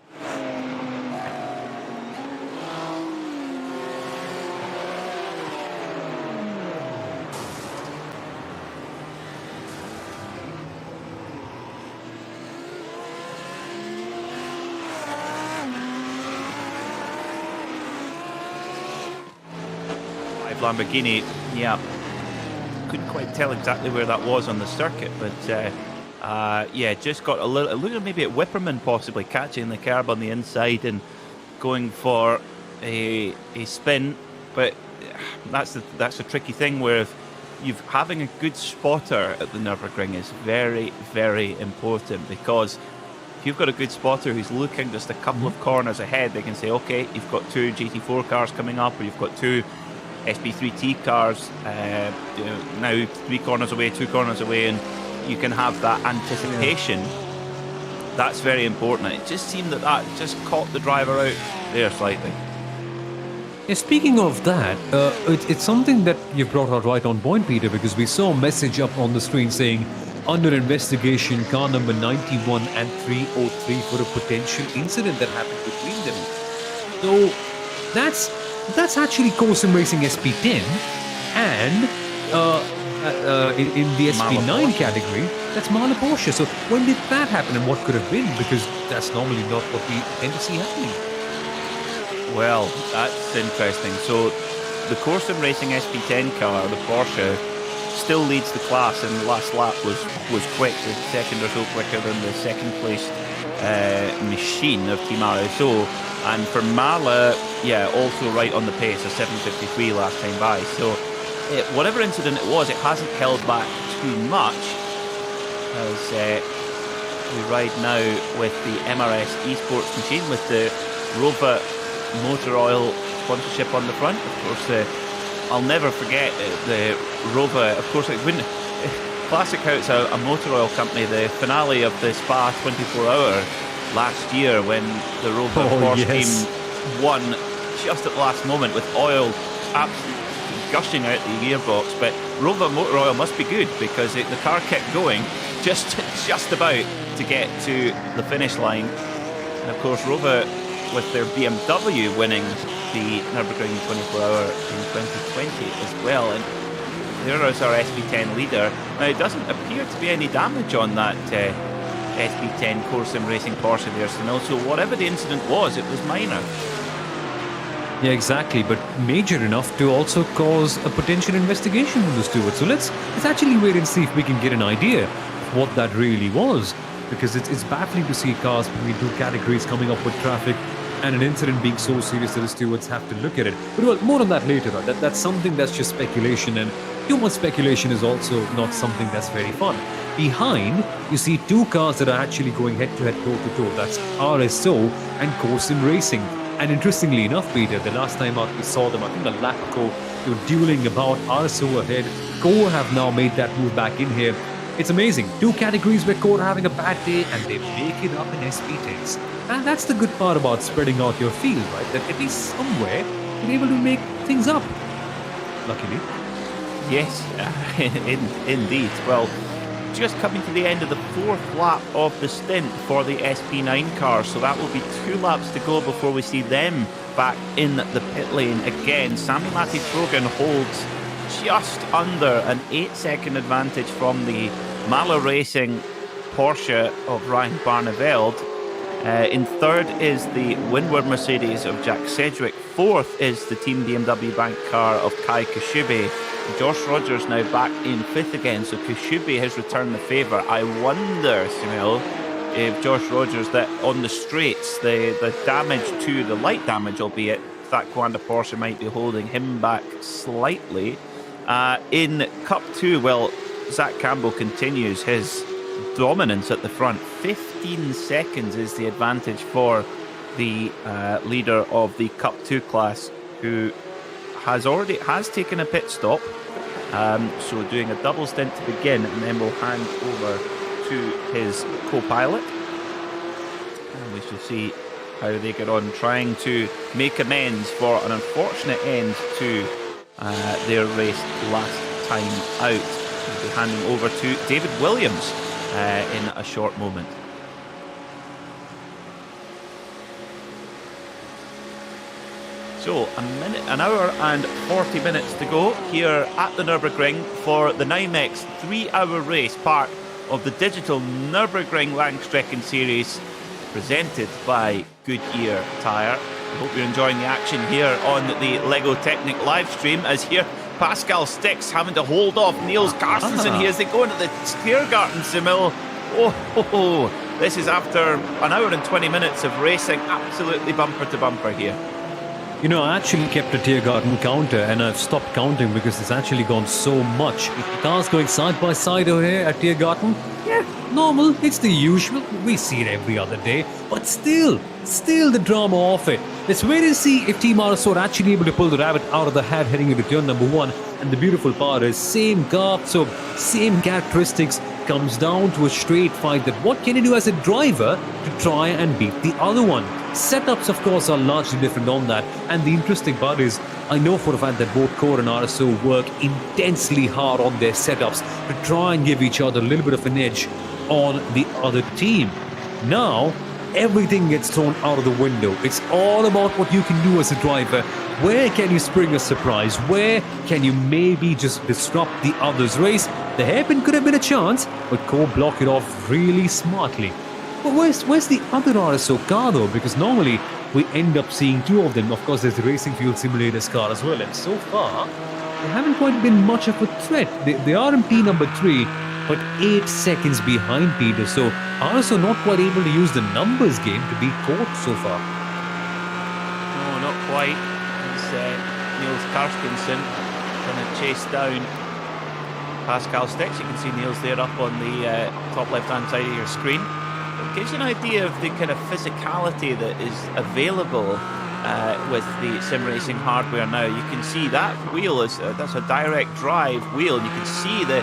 Lamborghini, yeah, couldn't quite tell exactly where that was on the circuit, but just got a little, looking maybe at Whipperman possibly catching the curb on the inside and going for a spin, but that's the tricky thing where having a good spotter at the Nürburgring is very, very important, because if you've got a good spotter who's looking just a couple of corners ahead, they can say, okay, you've got two GT4 cars coming up, or you've got two SP3T cars now 3 corners away, 2 corners away, and you can have that anticipation. That's very important. It just seemed that just caught the driver out there slightly. Yeah, speaking of that, it's something that you brought out right on point, Peter, because we saw a message up on the screen saying under investigation car number 91 and 303 for a potential incident that happened between them. So that's actually Corsim Racing SP10, and in the SP9 Porsche. category, that's Marla Porsche. So when did that happen and what could have been? Because that's normally not what we tend to see happening. Well, that's interesting. So the Course and Racing SP10 car, the Porsche, still leads the class, and the last lap was quick, a second or so quicker than the second place machine of Team RSO. And for Marla, yeah, also right on the pace, a 7:53 last time by. So whatever incident it was, it hasn't held back too much, as we ride now with the MRS Esports machine with the Rova motor oil sponsorship on the front. Of course, I'll never forget the Rova. Of course, it wouldn't. Classic how it's a motor oil company. The finale of the Spa 24-hour last year, when the Rova Porsche team won just at the last moment with oil absolutely gushing out the gearbox. But Rova motor oil must be good, because the car kept going just about to get to the finish line. And of course, Rova, with their BMW winning the Nürburgring 24-hour in 2020 as well. And there is our SP10 leader. Now, it doesn't appear to be any damage on that SP10 Course and Racing Porsche there, Sunil. So whatever the incident was, it was minor. Yeah, exactly, but major enough to also cause a potential investigation from the steward. So let's actually wait and see if we can get an idea of what that really was, because it's baffling to see cars between two categories coming up with traffic and an incident being so serious that the stewards have to look at it. But well, more on that later on. That's something that's just speculation, and too much speculation is also not something that's very fun. Behind, you see two cars that are actually going head-to-head, toe-to-toe. That's RSO and Course and Racing. And interestingly enough, Peter, the last time out we saw them, I think a lap ago, they were dueling about RSO ahead. Core have now made that move back in here. It's amazing. Two categories where Core are having a bad day, and they make it up in SP10s. And that's the good part about spreading out your field, right? That at least somewhere you're able to make things up. Luckily. Yes, indeed. Well, just coming to the end of the fourth lap of the stint for the SP9 car, so that will be 2 laps to go before we see them back in the pit lane again. Sami Matti-Trogen holds just under an 8-second advantage from the Marla Racing Porsche of Ryan Barneveld. In third is the Windward Mercedes of Jack Sedgwick. Fourth is the Team BMW Bank car of Kai Kashubi. Josh Rogers now back in fifth again, so Kashubi has returned the favour. I wonder, Sunil, if Josh Rogers, that on the straights, the damage to the light damage, albeit that Kwanda Porsche might be holding him back slightly. In Cup 2, well, Zach Campbell continues his dominance at the front. 15 seconds is the advantage for the leader of the Cup 2 class, who has taken a pit stop, so doing a double stint to begin, and then we'll hand over to his co-pilot, and we shall see how they get on, trying to make amends for an unfortunate end to their race last time out. We'll be handing over to David Williams in a short moment. So, an hour and 40 minutes to go here at the Nürburgring for the NIMEX 3-hour race, part of the Digital Nürburgring Langstrecken Series, presented by Goodyear Tyre. I hope you're enjoying the action here on the Lego Technic live stream, as here Pascal Stix having to hold off Niels Carstensen here as they go into the Tiergarten, Simil. Oh, this is after an hour and 20 minutes of racing, absolutely bumper to bumper here. You know, I actually kept a Tiergarten counter, and I've stopped counting because it's actually gone so much. Cars going side by side over here at Tiergarten, yeah, normal, it's the usual. We see it every other day, but still the drama of it. Let's wait and see if Team RSO are actually able to pull the rabbit out of the hat heading into turn number 1. And the beautiful part is, same car, so same characteristics, comes down to a straight fight. That what can you do as a driver to try and beat the other one? Setups, of course, are largely different on that. And the interesting part is, I know for a fact that both Core and RSO work intensely hard on their setups to try and give each other a little bit of an edge on the other team. Now, everything gets thrown out of the window. It's all about what you can do as a driver. Where can you spring a surprise? Where can you maybe just disrupt the other's race? The hairpin could have been a chance, but Ko blocked it off really smartly. But where's the other RSO car though? Because normally we end up seeing two of them. Of course, there's the Racing Fuel Simulator's car as well. And so far, they haven't quite been much of a threat. They are in P number 3, but 8 seconds behind Peter. So RSO not quite able to use the numbers game to beat caught so far. No, not quite. It's Niels Karstensen going to chase down Pascal Sticks. You can see Niels there up on the top left-hand side of your screen. It gives you an idea of the kind of physicality that is available with the sim racing hardware now. You can see that wheel that's a direct drive wheel, and you can see the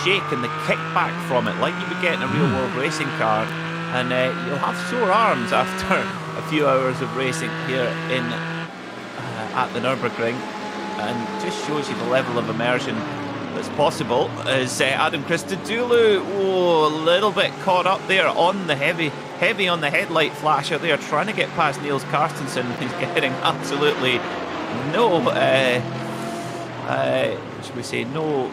shake and the kickback from it, like you would get in a real world racing car. And you'll have sore arms after a few hours of racing here in at the Nürburgring, and just shows you the level of immersion that's possible. As Adam Christodoulou, a little bit caught up there on the heavy on the headlight flasher there, trying to get past Niels Karstensen. He's getting absolutely no, should we say, no,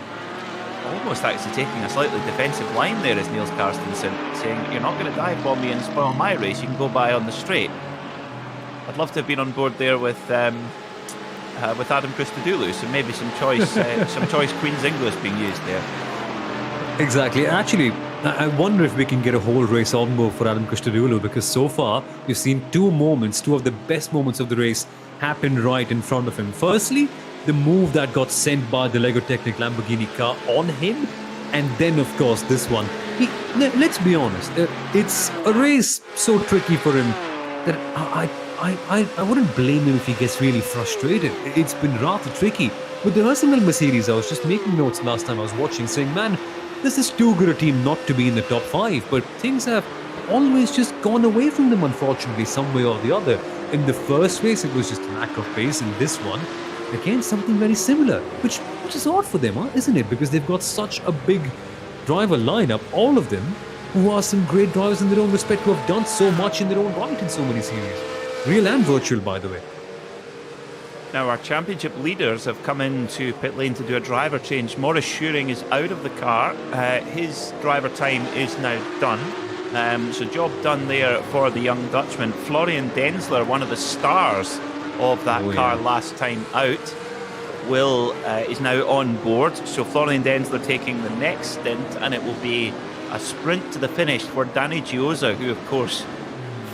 almost actually taking a slightly defensive line there as Niels Karstensen, saying, you're not going to dive bomb me and spoil my race, you can go by on the straight. I'd love to have been on board there with Adam Christodoulou, so maybe some choice Queen's English being used there. Exactly. Actually, I wonder if we can get a whole race on board for Adam Christodoulou, because so far we've seen two of the best moments of the race happen right in front of him. Firstly, the move that got sent by the Lego Technic Lamborghini car on him, and then of course this one. Let's be honest, it's a race so tricky for him that I wouldn't blame him if he gets really frustrated. It's been rather tricky. With the Hürsenwald Mercedes, I was just making notes last time I was watching, saying, man, this is too good a team not to be in the top 5, but things have always just gone away from them, unfortunately, some way or the other. In the first race, it was just a lack of pace. In this one, again, something very similar, which is odd for them, isn't it? Because they've got such a big driver lineup, all of them, who are some great drivers in their own respect, who have done so much in their own right in so many series. Real and virtual, by the way. Now our championship leaders have come into pit lane to do a driver change. Maurice Schuring is out of the car. His driver time is now done. So job done there for the young Dutchman. Florian Denzler, one of the stars of that car last time out, is now on board. So Florian Denzler taking the next stint, and it will be a sprint to the finish for Danny Giosa, who of course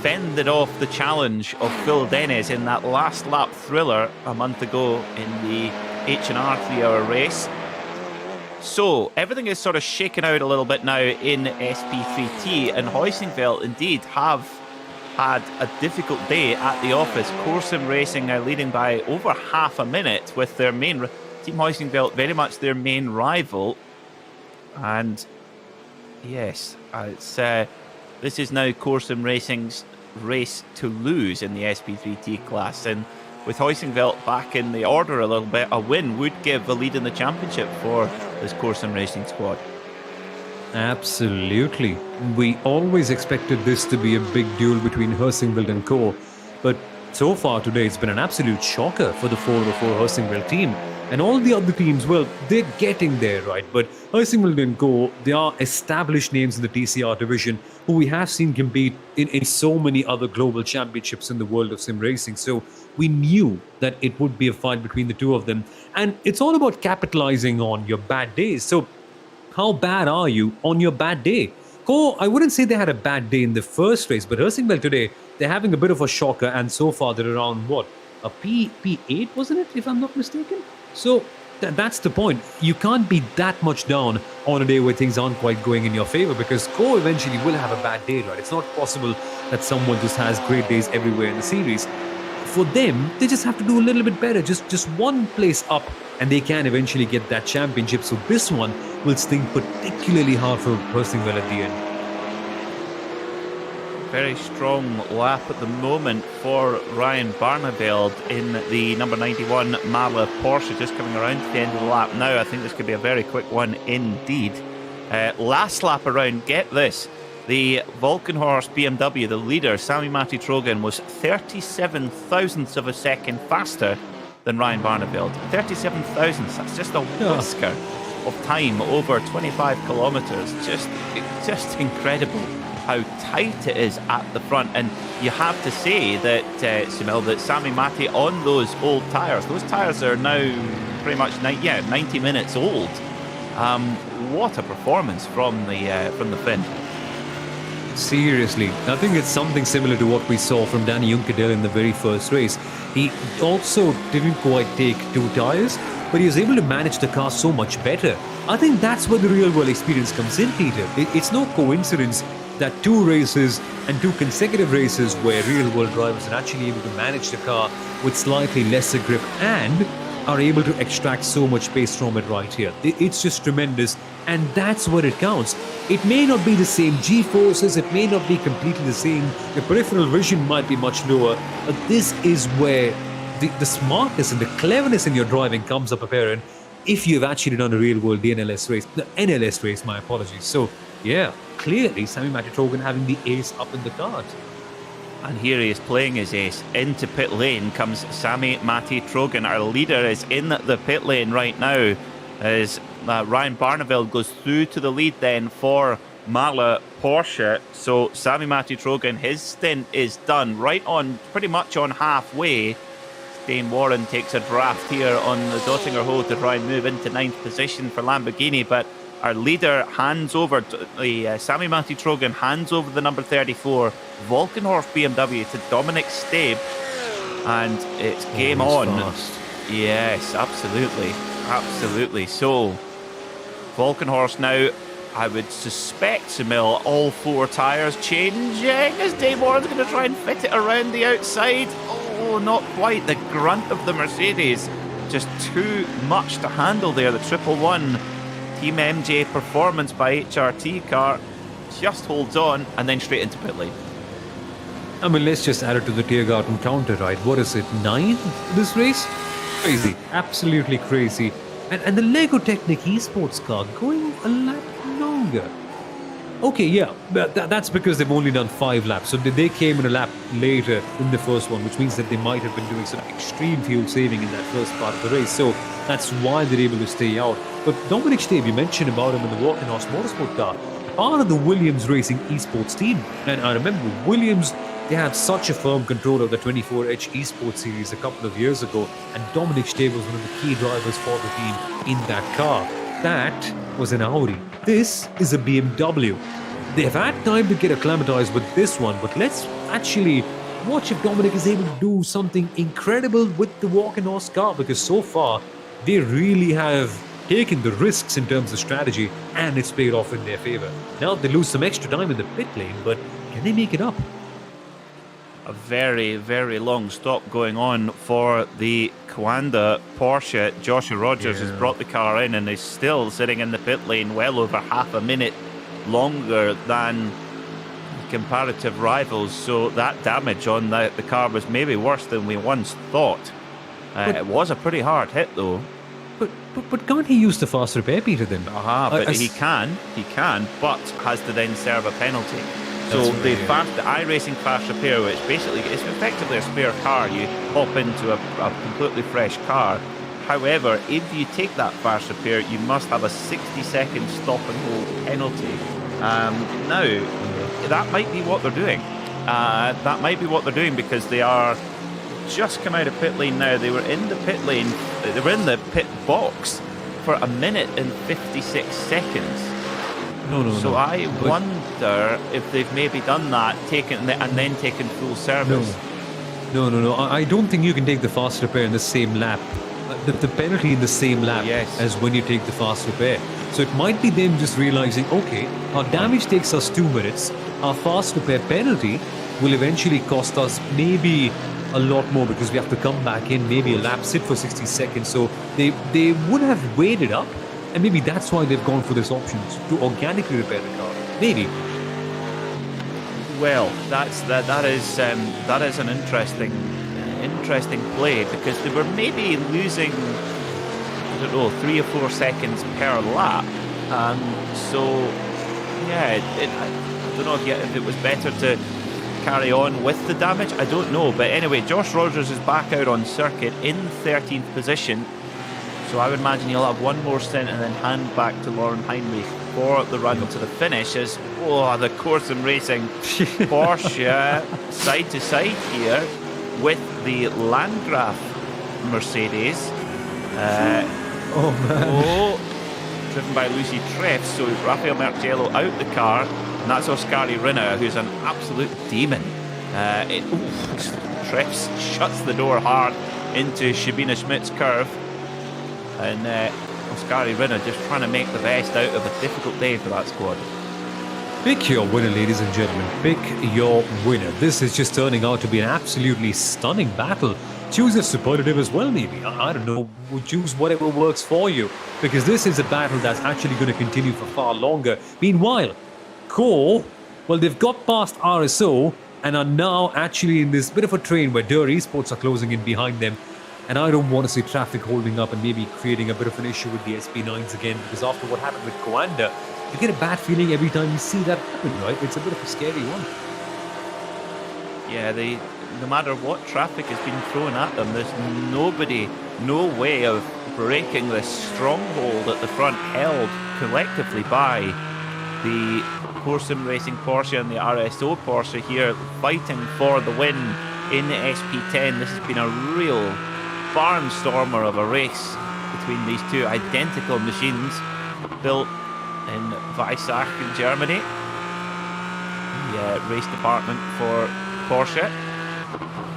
fended off the challenge of Phil Dennis in that last lap thriller a month ago in the H&R 3-hour race. So everything is sort of shaken out a little bit now in SP3T, and Heusinkveld indeed have had a difficult day at the office. Corsim Racing now leading by over half a minute, with their main Team Heusinkveld very much their main rival. And yes, this is now Corsim Racing's race to lose in the SP3T class, and with Heusinkveld back in the order a little bit, a win would give a lead in the championship for this Corsim Racing squad. Absolutely. We always expected this to be a big duel between Heusinkveld and Co, but so far today it's been an absolute shocker for the 404 Heusinkveld team. And all the other teams, well, they're getting there, right? But Heusinkveld and Co, they are established names in the TCR division who we have seen compete in so many other global championships in the world of sim racing. So we knew that it would be a fight between the two of them. And it's all about capitalizing on your bad days. So how bad are you on your bad day? Co, I wouldn't say they had a bad day in the first race, but Heusinkveld today, they're having a bit of a shocker. And so far they're around, what, a P8, wasn't it, if I'm not mistaken? So that's the point. You can't be that much down on a day where things aren't quite going in your favor, because Co eventually will have a bad day, right? It's not possible that someone just has great days everywhere in the series. For them, they just have to do a little bit better, just one place up, and they can eventually get that championship. So this one will sting particularly hard for Heusinkveld at the end. Very strong lap at the moment for Ryan Barneveld in the number 91 Marla Porsche, just coming around to the end of the lap now. I think this could be a very quick one indeed. Last lap around, get this, the Volkenhorst BMW, the leader, Sami-Matti Trojan, was 37 thousandths of a second faster than Ryan Barneveld. 37 thousandths, that's just a whisker of time over 25 kilometres. Just incredible how tight it is at the front. And you have to say that, Sunil, that Sami-Matti on those old tyres, those tyres are now pretty much 90 minutes old. What a performance from the Finn. Seriously, I think it's something similar to what we saw from Danny Junkadel in the very first race. He also didn't quite take 2 tyres, but he was able to manage the car so much better. I think that's where the real-world experience comes in, Peter. It's no coincidence that 2 races and 2 consecutive races where real-world drivers are actually able to manage the car with slightly lesser grip and are able to extract so much pace from it right here. It's just tremendous, and that's what it counts. It may not be the same G-forces, it may not be completely the same, the peripheral vision might be much lower, but this is where the smartness and the cleverness in your driving comes up apparent if you've actually done a real-world DNLS race, the NLS race, my apologies. So, yeah, clearly Sami-Matti Trojan having the ace up in the card. And here he is playing his ace. Into pit lane comes Sami-Matti Trojan. Our leader is in the pit lane right now as Ryan Barneveld goes through to the lead then for Mala Porsche. So Sami-Matti Trojan, his stint is done right on, pretty much on halfway. Dane Warren takes a draft here on the Dottinger Hole to try and move into 9th position for Lamborghini, but our leader hands over, Sami-Matti Trojan hands over the number 34 Volkenhorst BMW to Dominic Stabe, and it's game on. Fast. Yes, absolutely. So, Volkenhorst now, I would suspect, Sunil, all 4 tyres changing as Dane Warren's going to try and fit it around the outside. Oh, not quite. The grunt of the Mercedes, just too much to handle there. The 111 Team MJ performance by HRT car just holds on and then straight into pit lane. I mean, let's just add it to the Tiergarten counter, right? What is it, 9 this race? Crazy. Absolutely crazy. And the Lego Technic Esports car going a lap longer. Okay, yeah, but that's because they've only done 5 laps. So they came in a lap later in the first one, which means that they might have been doing some extreme fuel saving in that first part of the race. So that's why they're able to stay out. But Dominic Stabe, you mentioned about him in the Volkenhorst Motorsport car, part of the Williams Racing Esports team. And I remember Williams, they had such a firm control of the 24H Esports series a couple of years ago, and Dominic Stabe was one of the key drivers for the team in that car. That was an Audi. This is a BMW. They have had time to get acclimatized with this one, but let's actually watch if Dominic is able to do something incredible with the Volkenhorst car, because so far they really have taken the risks in terms of strategy, and it's paid off in their favor. Now they lose some extra time in the pit lane, but can they make it up? A very, very long stop going on for the Coanda Porsche. Joshua Rogers has brought the car in and is still sitting in the pit lane well over half a minute longer than comparative rivals. So that damage on the car was maybe worse than we once thought. It was a pretty hard hit though. But can't he use the fast repair, Peter, then? But he can, but has to then serve a penalty. So That's the iRacing fast repair, which basically is effectively a spare car, you hop into a completely fresh car. However, if you take that fast repair, you must have a 60-second stop and hold penalty. Now, that might be what they're doing. Because they are just come out of pit lane now. They were in the pit lane, they were in the pit box for 1 minute and 56 seconds. So I wonder if they've maybe done that, taken full service. No. I don't think you can take the fast repair in the same lap. The penalty in the same lap as when you take the fast repair. So it might be them just realizing, okay, our damage takes us 2 minutes. Our fast repair penalty will eventually cost us maybe a lot more because we have to come back in, maybe a lap, sit for 60 seconds. So they would have weighed up. And maybe that's why they've gone for this option, to organically repair the car. Maybe. Well, that is an interesting play, because they were maybe losing, 3 or 4 seconds per lap. So yeah, I don't know if it was better to carry on with the damage. I don't know. But anyway, Josh Rogers is back out on circuit in 13th position. So I would imagine he'll have one more stint and then hand back to Lauren Heinrich for the run to the finish. As the course and racing Porsche side to side here with the Landgraf Mercedes. Driven by Lucy Treffs. So Rafael Marciello out the car, and that's Oskari Rinner, who's an absolute demon. Treffs shuts the door hard into Sabina Schmidt's curve. And Oskari Rinner just trying to make the best out of a difficult day for that squad. Pick your winner, ladies and gentlemen. Pick your winner. This is just turning out to be an absolutely stunning battle. Choose a superlative as well, maybe. I don't know. Choose whatever works for you. Because this is a battle that's actually going to continue for far longer. Meanwhile, Core, well, they've got past RSO and are now actually in this bit of a train where Digital Esports are closing in behind them. And I don't want to see traffic holding up and maybe creating a bit of an issue with the SP9s again, because after what happened with Coanda, you get a bad feeling every time you see that happen, right? It's a bit of a scary one. Yeah, no matter what traffic has been thrown at them, there's no way of breaking this stronghold at the front, held collectively by the Sim Racing Porsche and the RSO Porsche here, fighting for the win in the SP10. This has been a real barnstormer of a race between these two identical machines built in Weissach in Germany. The race department for Porsche,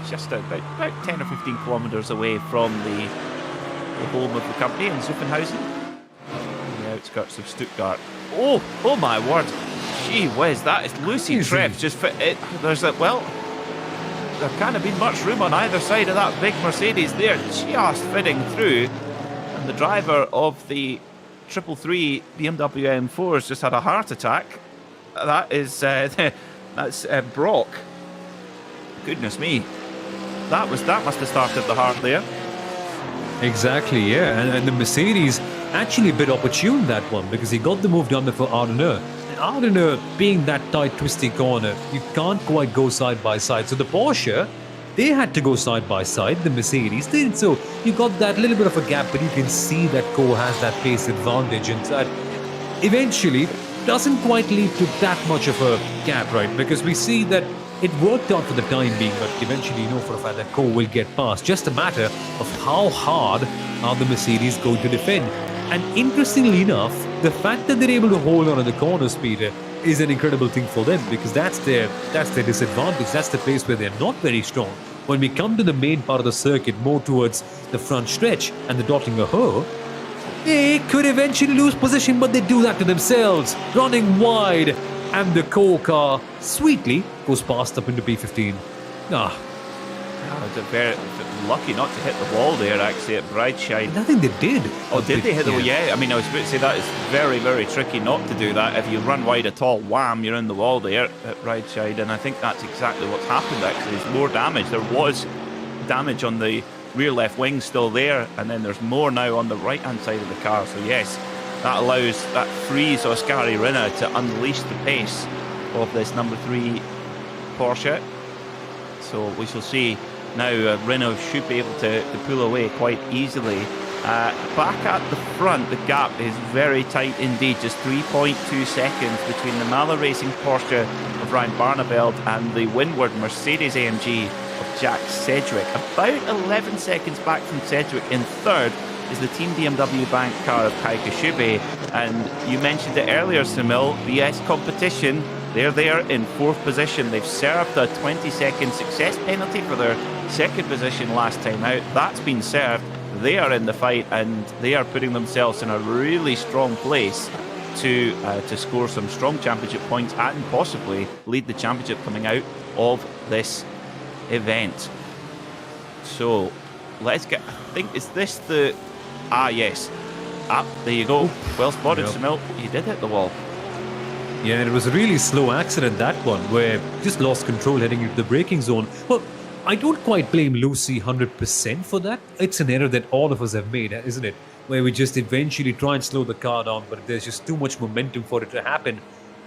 just about 10 or 15 kilometres away from the home of the company in Zuffenhausen, on the outskirts of Stuttgart. Oh my word, gee whiz, that is Lucy Treff. There can't have been much room on either side of that big Mercedes. They're just fitting through, and the driver of the 333 BMW M4 has just had a heart attack. That is that's Brock. Goodness me, that must have started the heart there. Exactly, yeah, and the Mercedes actually a bit opportune, that one, because he got the move done before Ardeneur. Ardeneur, being that tight, twisty corner, you can't quite go side by side. So the Porsche, they had to go side by side. The Mercedes didn't. So you got that little bit of a gap, but you can see that Core has that pace advantage, and that eventually doesn't quite lead to that much of a gap, right? Because we see that it worked out for the time being, but eventually you know for a fact that Core will get past. Just a matter of how hard are the Mercedes going to defend. And interestingly enough, the fact that they're able to hold on in the corner speed is an incredible thing for them, because that's their disadvantage. That's the place where they're not very strong. When we come to the main part of the circuit, more towards the front stretch and the Dottlinger Höhe, they could eventually lose position, but they do that to themselves, running wide, and the Core car sweetly goes past up into P15. They're very lucky not to hit the wall there, actually, at Breitscheid. I think they did. Oh, did they hit the wall? Yeah, I mean, I was about to say that is very, very tricky not to do that. If you run wide at all, wham, you're in the wall there at Breitscheid, and I think that's exactly what's happened, actually. There's more damage. There was damage on the rear left wing still there, and then there's more now on the right-hand side of the car. So, yes, that frees Oskari Rinner to unleash the pace of this number 3 Porsche. So we shall see. Now Renault should be able to pull away quite easily. Back at the front, the gap is very tight indeed. Just 3.2 seconds between the Mahler Racing Porsche of Ryan Barneveld and the Windward Mercedes AMG of Jack Sedgwick. About 11 seconds back from Sedgwick. In third is the Team BMW Bank car of Kai Kashube. And you mentioned it earlier, Samil, BS competition. They're there in 4th position. They've served a 20-second success penalty for their 2nd position last time out. That's been served. They are in the fight, and they are putting themselves in a really strong place to score some strong championship points and possibly lead the championship coming out of this event. So let's get. I think, is this the? Yes. There you go. Well spotted, yep. Samil. You did hit the wall. Yeah, and it was a really slow accident, that one, where just lost control heading into the braking zone. Well, I don't quite blame Lucy 100% for that. It's an error that all of us have made, isn't it? Where we just eventually try and slow the car down, but there's just too much momentum for it to happen.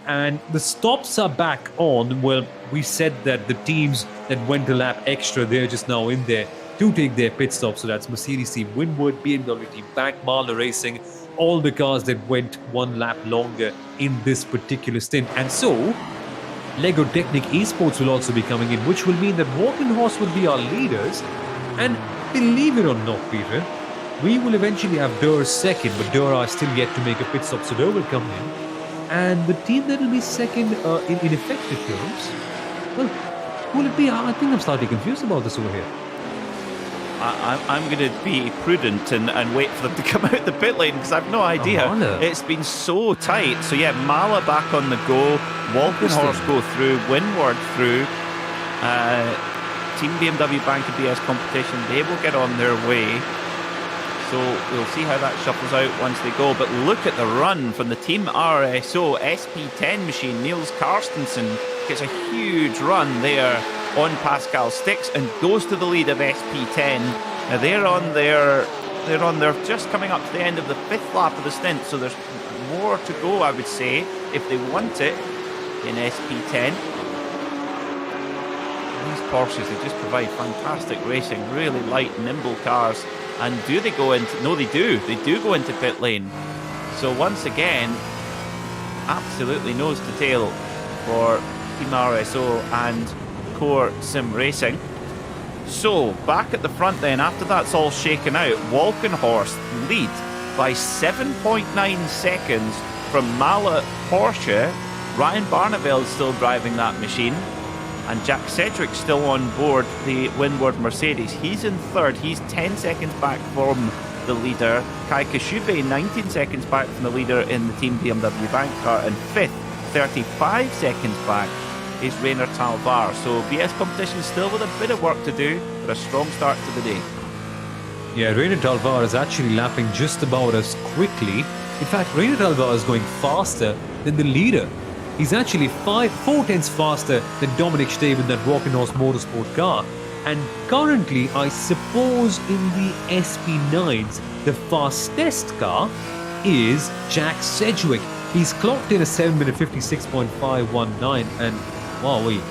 And the stops are back on. Well, we said that the teams that went a lap extra, they're just now in there to take their pit stop. So that's Mercedes Team Winward, BMW Team Bank, Marler Racing, all the cars that went one lap longer in this particular stint. And so, Lego Technic Esports will also be coming in, which will mean that Walkenhorst will be our leaders. And believe it or not, Peter, we will eventually have Durr second, but Durr are still yet to make a pit stop, so Durr will come in. And the team that will be second in effective terms, well, who will it be? I think I'm slightly confused about this over here. I'm going to be prudent and wait for them to come out the pit lane because I've no idea. It's been so tight. So yeah, Mala back on the go, Walkenhorst go through, Winward through, Team BMW Bank and BS competition, they will get on their way. So we'll see how that shuffles out once they go. But look at the run from the Team RSO SP10 machine. Niels Karstensen gets a huge run there on Pascal Stix and goes to the lead of SP10. Now they're on their just coming up to the end of the 5th lap of the stint. So there's more to go, I would say, if they want it in SP10. These Porsches, they just provide fantastic racing, really light, nimble cars. And do they go into... No, they do. They do go into pit lane. So once again, absolutely nose to tail for Team RSO and Core Sim Racing. So, back at the front then, after that's all shaken out, Walkenhorst lead by 7.9 seconds from Mala Porsche. Ryan Barneveld still driving that machine. And Jack Sedgwick still on board the Winward Mercedes. He's in third. He's 10 seconds back from the leader. Kai Kashube 19 seconds back from the leader in the Team BMW Bank car. And fifth, 35 seconds back, is Rainer Talvar. So BS competition still with a bit of work to do, but a strong start to the day. Yeah, Rainer Talvar is actually lapping just about as quickly. In fact, Rainer Talvar is going faster than the leader. He's actually 4 tenths faster than Dominic Stave in that Walkenhorst Motorsport car. And currently, I suppose in the SP9s, the fastest car is Jack Sedgwick. He's clocked in a 7 minute 56.519 and wowee.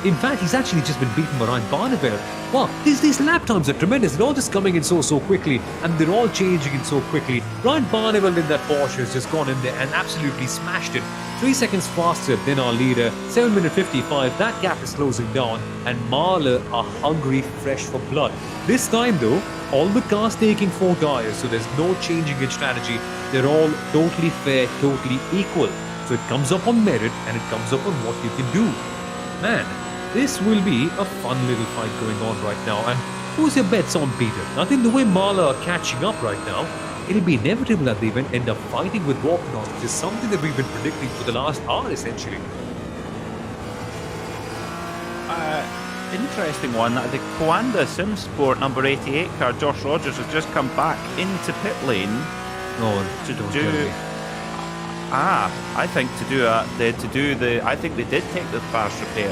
In fact, he's actually just been beaten by Ryan Barneveld. Wow, these lap times are tremendous. They're all just coming in so quickly, and they're all changing in so quickly. Ryan Barneveld in that Porsche has just gone in there and absolutely smashed it. 3 seconds faster than our leader, 7 minute 55. That gap is closing down, and Marler are hungry, fresh for blood. This time though, all the cars taking 4 tires, so there's no changing in strategy. They're all totally fair, totally equal. So it comes up on merit, and it comes up on what you can do. Man, this will be a fun little fight going on right now. And who's your bets on, Peter? I think the way Marler are catching up right now, it'll be inevitable that they even end up fighting with Walkenhorst, which is something that we've been predicting for the last hour, essentially. Interesting one. The Coanda Sim Sport number 88 car, Josh Rogers, has just come back into pit lane to do. I think I think they did take the fast repair,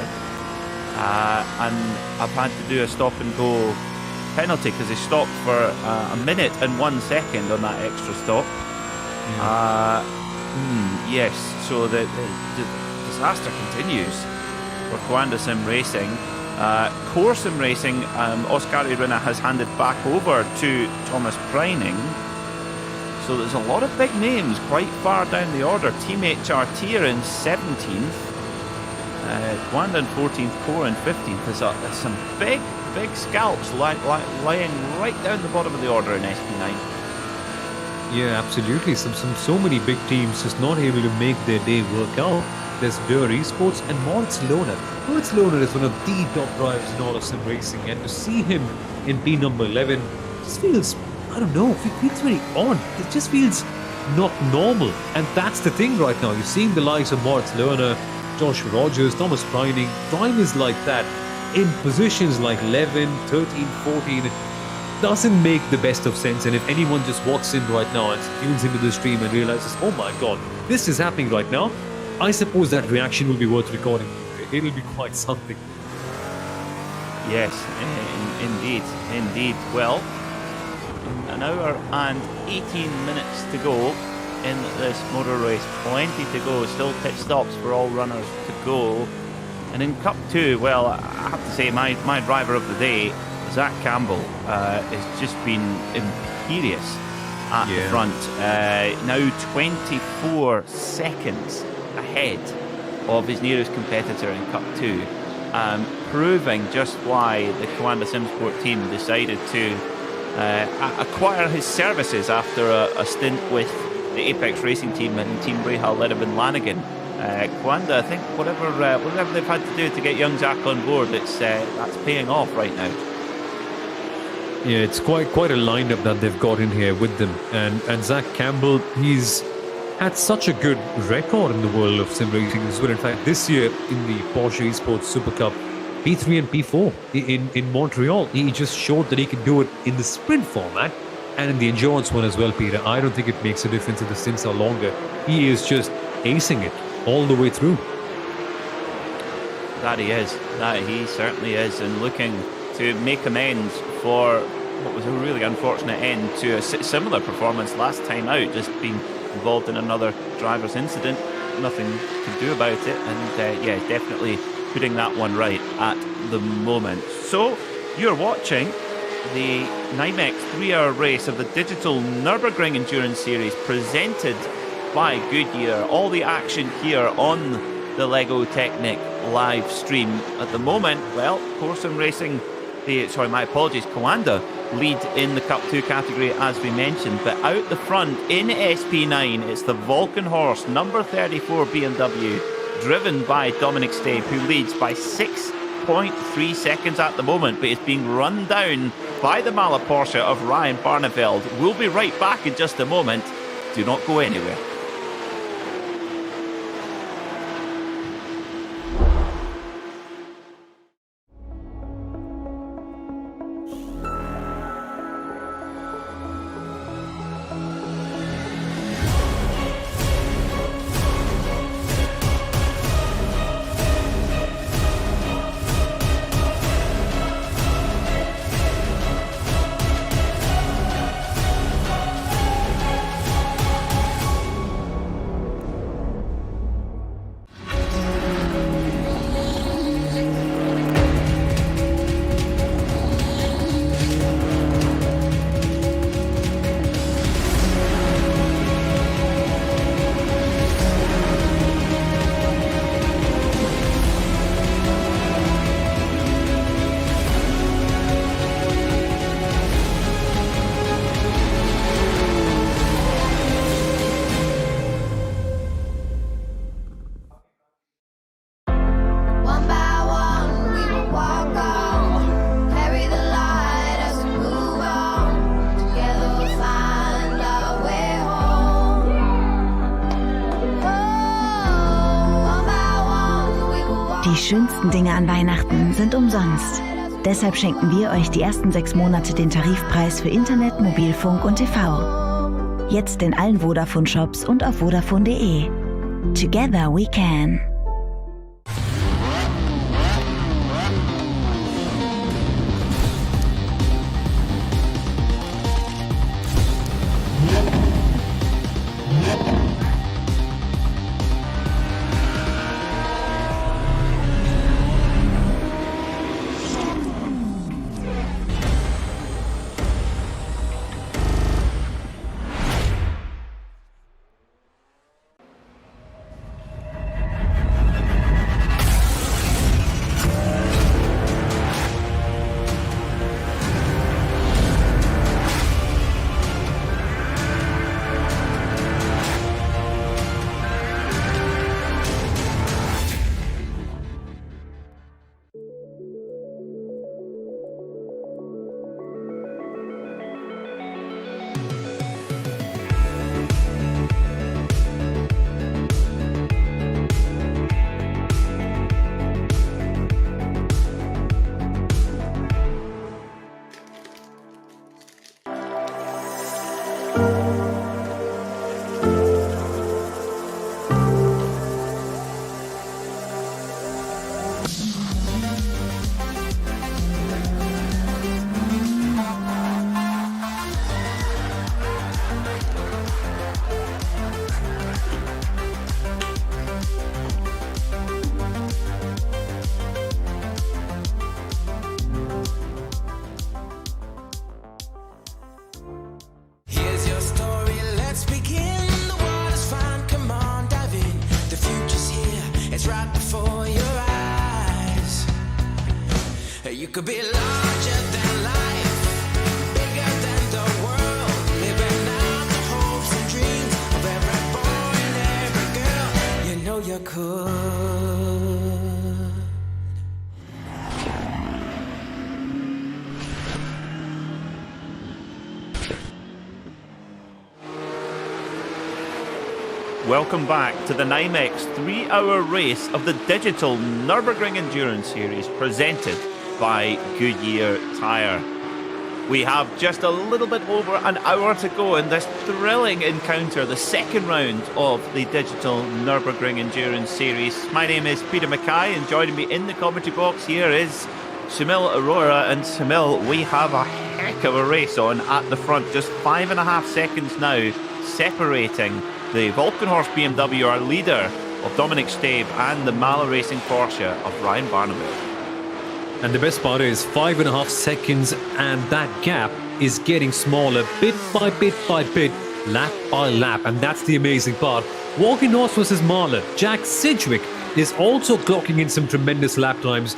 and I've had to do a stop and go penalty because they stopped for a minute and 1 second on that extra stop. Yes, so the disaster continues for Coanda Sim Racing. Core Sim Racing, Oskari Rina has handed back over to Thomas Preining. So there's a lot of big names quite far down the order. Team HRT are in 17th. Coanda in 14th, Core in 15th. There's some big scalps lying right down the bottom of the order in SP9. Yeah, absolutely. So many big teams just not able to make their day work out. There's Goodyear Esports and Moritz Lohner. Moritz Lohner is one of the top drivers in all of sim racing, and to see him in P number 11 just feels, I don't know, it feels very odd. It just feels not normal. And that's the thing right now. You're seeing the likes of Moritz Lohner, Josh Rogers, Thomas Preining, drivers like that in positions like 11, 13, 14. It doesn't make the best of sense. And if anyone just walks in right now and tunes into the stream and realizes, oh my god, this is happening right now, I suppose that reaction will be worth recording. It'll be quite something. Yes, indeed. Well, an hour and 18 minutes to go in this motor race. Plenty to go. Still pit stops for all runners to go. And in Cup 2, well, I have to say my driver of the day, Zach Campbell, has just been imperious at the front. Now 24 seconds ahead of his nearest competitor in Cup 2. Proving just why the Coanda Simsport team decided to acquire his services after a stint with the Apex Racing team and Team Brahal led in Lanigan. Coanda, I think whatever they've had to do to get young Zach on board, that's paying off right now. Yeah, it's quite a lineup that they've got in here with them. And Zach Campbell, he's had such a good record in the world of sim racing as well. In fact, this year in the Porsche Esports Super Cup, P3 and P4 in Montreal, he just showed that he can do it in the sprint format and in the endurance one as well, Peter. I don't think it makes a difference if the stints are longer. He is just acing it all the way through. That he is. That he certainly is, and looking to make amends for what was a really unfortunate end to a similar performance last time out, just being involved in another driver's incident. Nothing to do about it, and definitely putting that one right at the moment. So you're watching the NIMEX 3-hour race of the Digital Nürburgring Endurance Series presented by Goodyear. All the action here on the Lego Technic live stream at the moment. Well, Corsom Racing, Coanda lead in the Cup 2 category as we mentioned, but out the front in SP9 it's the Vulcan Horse number 34 BMW driven by Dominic Stabe, who leads by 6.3 seconds at the moment, but is being run down by the Mala Porsche of Ryan Barneveld. We'll be right back in just a moment. Do not go anywhere. Die schönsten Dinge an Weihnachten sind umsonst. Deshalb schenken wir euch die ersten 6 Monate den Tarifpreis für Internet, Mobilfunk und TV. Jetzt in allen Vodafone-Shops und auf vodafone.de. Together we can. Welcome back to the NIMEX 3-hour race of the Digital Nürburgring Endurance Series presented by Goodyear Tyre. We have just a little bit over an hour to go in this thrilling encounter, the second round of the Digital Nürburgring Endurance Series. My name is Peter Mackay, and joining me in the commentary box here is Shamil Arora. And Shamil, we have a heck of a race on at the front, just 5.5 seconds now separating the Volkenhorst BMW, our leader, of Dominic Stabe, and the Mahler Racing Porsche of Ryan Barnabel. And the best part is 5.5 seconds, and that gap is getting smaller bit by bit by bit, lap by lap. And that's the amazing part. Volkenhorst versus Mahler. Jack Sidgwick is also clocking in some tremendous lap times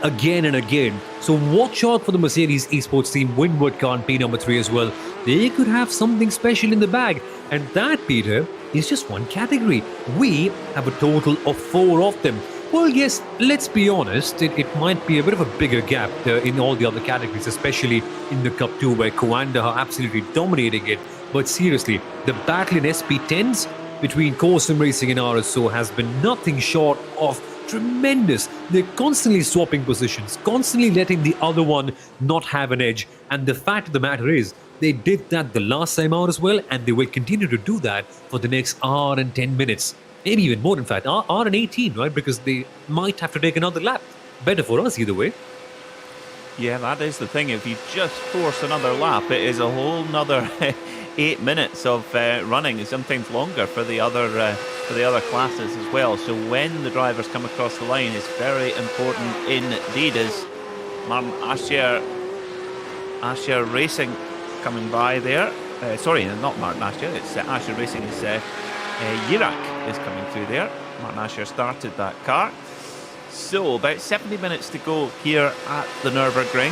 again and again. So watch out for the Mercedes Esports team Windward car in P number 3 as well. They could have something special in the bag. And that, Peter, is just one category. We have a total of 4 of them. Well, yes, let's be honest, it might be a bit of a bigger gap in all the other categories, especially in the Cup 2 where Coanda are absolutely dominating it. But seriously, the battle in SP10s between Corsim Racing and RSO has been nothing short of tremendous. They're constantly swapping positions, constantly letting the other one not have an edge. And the fact of the matter is, they did that the last time out as well, and they will continue to do that for the next hour and 10 minutes. Maybe even more, in fact, hour and 18, right? Because they might have to take another lap. Better for us either way. Yeah, that is the thing. If you just force another lap, it is a whole nother 8 minutes of running, and sometimes longer for the other classes as well. So when the drivers come across the line, it's very important indeed. As Martin Asher Racing coming by there. Sorry, not Martin Asher. It's Asher Racing. Is Yirak is coming through there. Martin Asher started that car. So about 70 minutes to go here at the Nürburgring,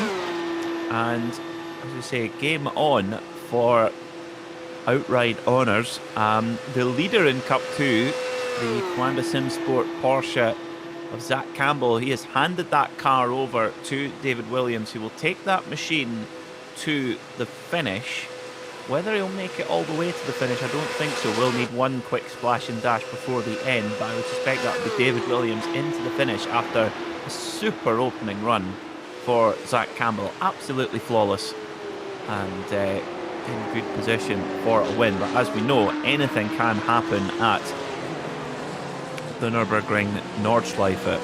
and as we say, game on for outright honours. The leader in Cup 2, the Coanda Simsport Porsche of Zach Campbell, he has handed that car over to David Williams, who will take that machine to the finish. Whether he'll make it all the way to the finish, I don't think so. We'll need one quick splash and dash before the end, but I would suspect that will be David Williams into the finish after a super opening run for Zach Campbell. Absolutely flawless and in good position for a win. But as we know, anything can happen at the Nürburgring Nordschleife.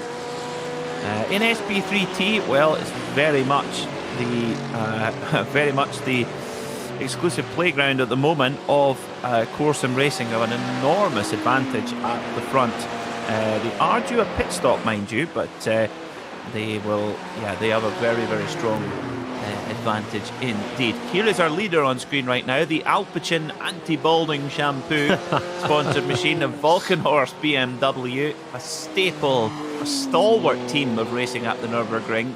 In SP3T, well, it's very much the exclusive playground at the moment of Corsim Racing. Have an enormous advantage at the front. They are due a pit stop, mind you, but they have a very, very strong advantage indeed. Here is our leader on screen right now, the Alpecin anti-balding shampoo sponsored machine of Volkenhorst BMW, a staple, a stalwart team of racing at the Nürburgring.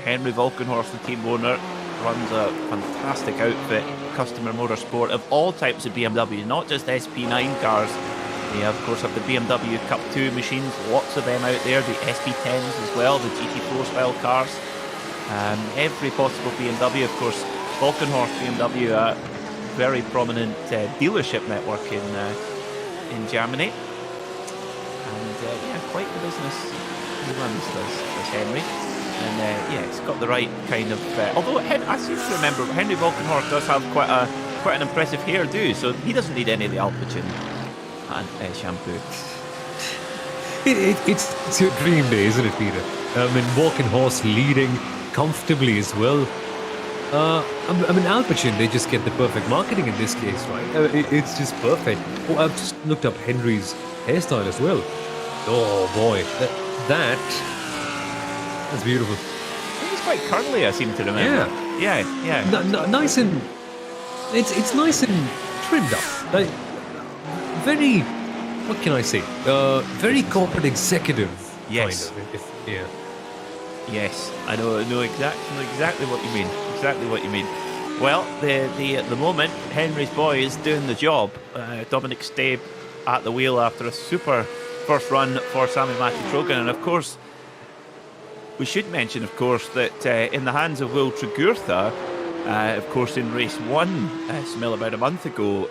Henry Volkenhorst, the team owner, runs a fantastic outfit, Customer Motorsport, of all types of BMW, not just SP9 cars. They of course have the BMW Cup 2 machines, lots of them out there, the SP10s as well, the GT4 style cars. Every possible BMW, of course. Volkenhorst BMW, a very prominent dealership network in Germany. And quite the business he runs, this Henry. And it's got the right kind of. Although I seem to remember Henry Volkenhorst does have quite an impressive hairdo, so he doesn't need any of the Alpecin and shampoo. It's your dream day, isn't it, Peter? Volkenhorst leading comfortably as well. Alpecin, they just get the perfect marketing in this case, right? It's just perfect. Oh, I've just looked up Henry's hairstyle as well. Oh boy, that's beautiful. It's quite curly, I seem to remember. Yeah. Nice and it's nice and trimmed up. Like, very, what can I say? Very corporate executive. Yes. Kind of, Yes, I know exactly what you mean. Exactly what you mean. Well, at the moment, Henry's boy is doing the job. Dominic Stabe at the wheel after a super first run for Sami Matti-Trogen, and of course, we should mention, of course, that in the hands of Will Tregurtha, of course, in race 1, smell about a month ago,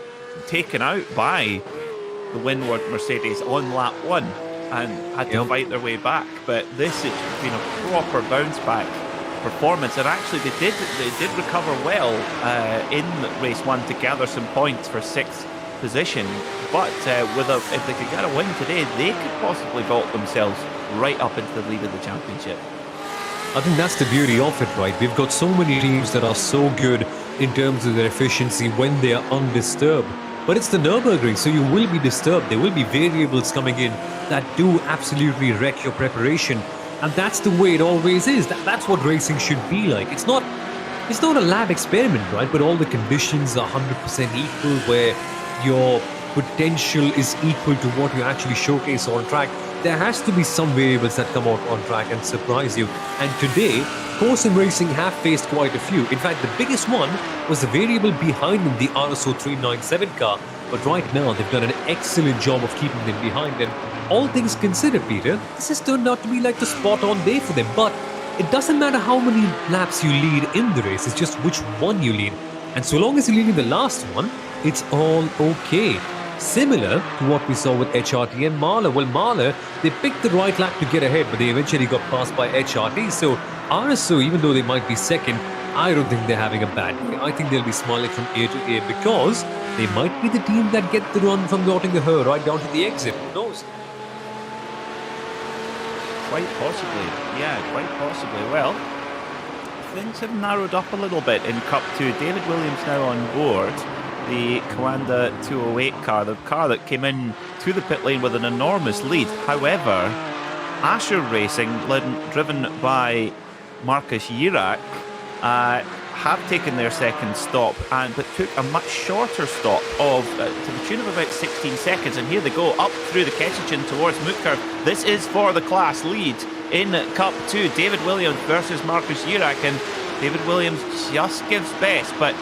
taken out by the windward Mercedes on lap 1 and had to fight their way back. But this has been a proper bounce back performance, and actually they did recover well in race 1 to gather some points for 6th position. But if they could get a win today, they could possibly vault themselves right up into the lead of the championship. I think that's the beauty of it, right? We've got so many teams that are so good in terms of their efficiency when they are undisturbed. But it's the Nürburgring, so you will be disturbed. There will be variables coming in that do absolutely wreck your preparation. And that's the way it always is. That's what racing should be like. It's not a lab experiment, right? But all the conditions are 100% equal, where your potential is equal to what you actually showcase on track. There has to be some variables that come out on track and surprise you. And today, course and racing have faced quite a few. In fact, the biggest one was the variable behind them, the RSO 397 car. But right now, they've done an excellent job of keeping them behind them. All things considered, Peter, this has turned out to be like the spot-on day for them. But it doesn't matter how many laps you lead in the race, it's just which one you lead. And so long as you lead in the last one, it's all okay. Similar to what we saw with HRT and Mahler. Well, Mahler, they picked the right lap to get ahead, but they eventually got passed by HRT. So RSO, even though they might be second, I don't think they're having a bad day. I think they'll be smiling from ear to ear because they might be the team that get the run from Nottingham right down to the exit. Who knows? Quite possibly. Yeah, quite possibly. Well, things have narrowed up a little bit in Cup 2. David Williams now on board the Coanda 208 car, the car that came in to the pit lane with an enormous lead. However, Asher Racing, driven by Marcus Jirak, have taken their second stop, but took a much shorter stop of to the tune of about 16 seconds. And here they go up through the Ketchichen towards Mutkar. This is for the class lead in Cup 2. David Williams versus Marcus Jirak, and David Williams just gives best, but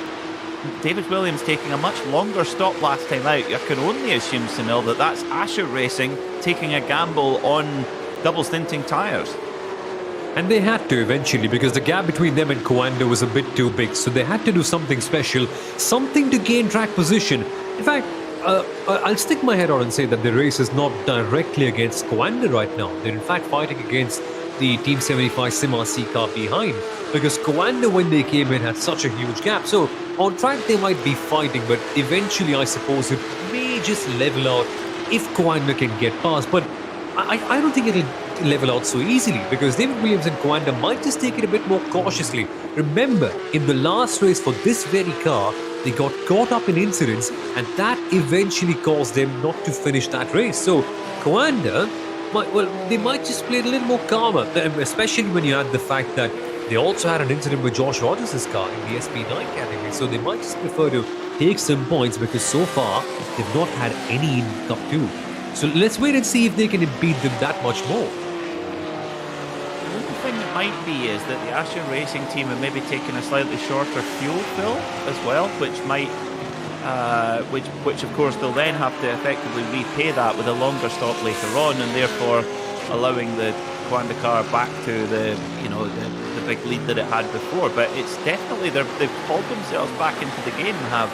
David Williams taking a much longer stop last time out. I can only assume, Sunil, that that's Asher Racing taking a gamble on double stinting tyres. And they had to eventually, because the gap between them and Coanda was a bit too big. So they had to do something special, something to gain track position. In fact, I'll stick my head out and say that the race is not directly against Coanda right now. They're in fact fighting against the Team 75 Sima C car behind, because Coanda, when they came in, had such a huge gap. So on track they might be fighting, but eventually I suppose it may just level out if Coanda can get past. But I don't think it'll level out so easily, because David Williams and Coanda might just take it a bit more cautiously. Remember, in the last race for this very car, they got caught up in incidents, and that eventually caused them not to finish that race. So Coanda, they might just play it a little more calmer, especially when you add the fact that they also had an incident with Josh Rogers' car in the SP9 category. So they might just prefer to take some points, because so far they've not had any in Cup 2. So let's wait and see if they can impede them that much more. The only thing that might be is that the Asher Racing team have maybe taken a slightly shorter fuel fill as well, which might, which of course they'll then have to effectively repay that with a longer stop later on, and therefore allowing the Coanda car back to the big lead that it had before. But it's definitely they've pulled themselves back into the game and have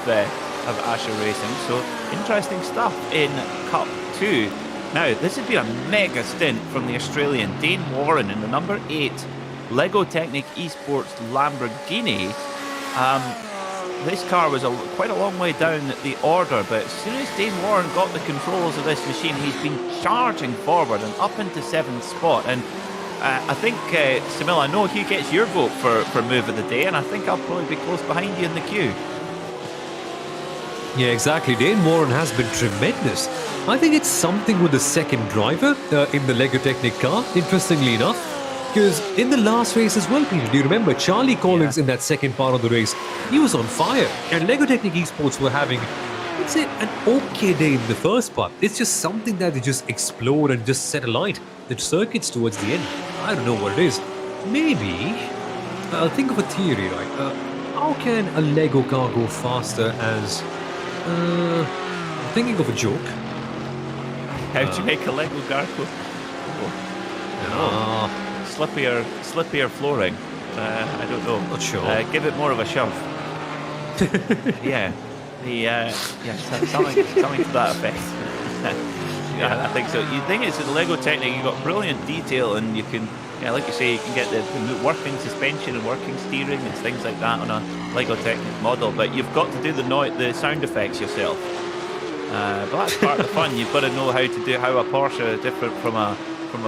Asher Racing. So interesting stuff in Cup 2. Now, this has been a mega stint from the Australian Dane Warren in the number 8 Lego Technic Esports Lamborghini. This car was quite a long way down the order, but as soon as Dane Warren got the controls of this machine, he's been charging forward and up into 7th spot. And I think, Samil, I know he gets your vote for move of the day, and I think I'll probably be close behind you in the queue. Yeah, exactly. Dane Warren has been tremendous. I think it's something with the second driver in the Lego Technic car, interestingly enough. Because in the last race as well, Peter, do you remember Charlie Collins in that second part of the race? He was on fire. And Lego Technic Esports were having, let's say, an okay day in the first part. It's just something that they just explode and just set alight the circuits towards the end. I don't know what it is. Maybe, I'll think of a theory, right? How can a Lego car go faster as... I'm thinking of a joke. How do you make a Lego car go? Slippier flooring. I don't know. Not sure. Give it more of a shove. something to that effect. Yeah, I think so. You think it's the Lego Technic, you've got brilliant detail, and you can, like you say, you can get the working suspension and working steering and things like that on a Lego Technic model, but you've got to do the sound effects yourself. But that's part of the fun. You've got to know how a Porsche is different from a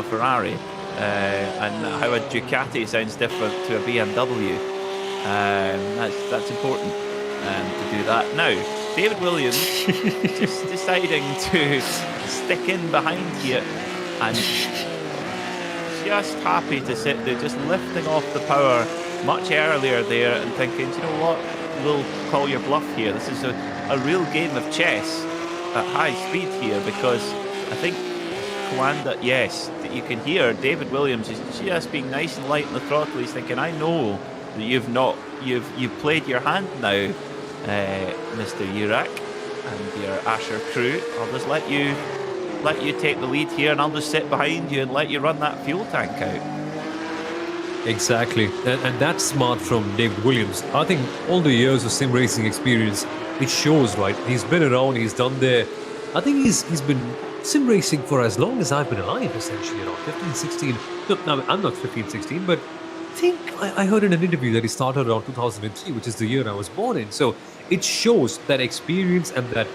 Ferrari, and how a Ducati sounds different to a BMW. That's important to do that. Now, David Williams just deciding to stick in behind here and just happy to sit there, just lifting off the power much earlier there and thinking, you know what, we'll call your bluff here. This is a real game of chess at high speed here, because I think Coanda, yes, you can hear David Williams is just being nice and light on the throttle. He's thinking, I know that you've played your hand now, Mr. Urak and your Asher crew. I'll just let you take the lead here, and I'll just sit behind you and let you run that fuel tank out. Exactly, and that's smart from David Williams. I think all the years of sim racing experience, it shows, right? He's been around, he's done there. I think he's been sim racing for as long as I've been alive, essentially, around 15, 16. No, I'm not 15, 16, but I think I heard in an interview that he started around 2003, which is the year I was born in. So it shows that experience and that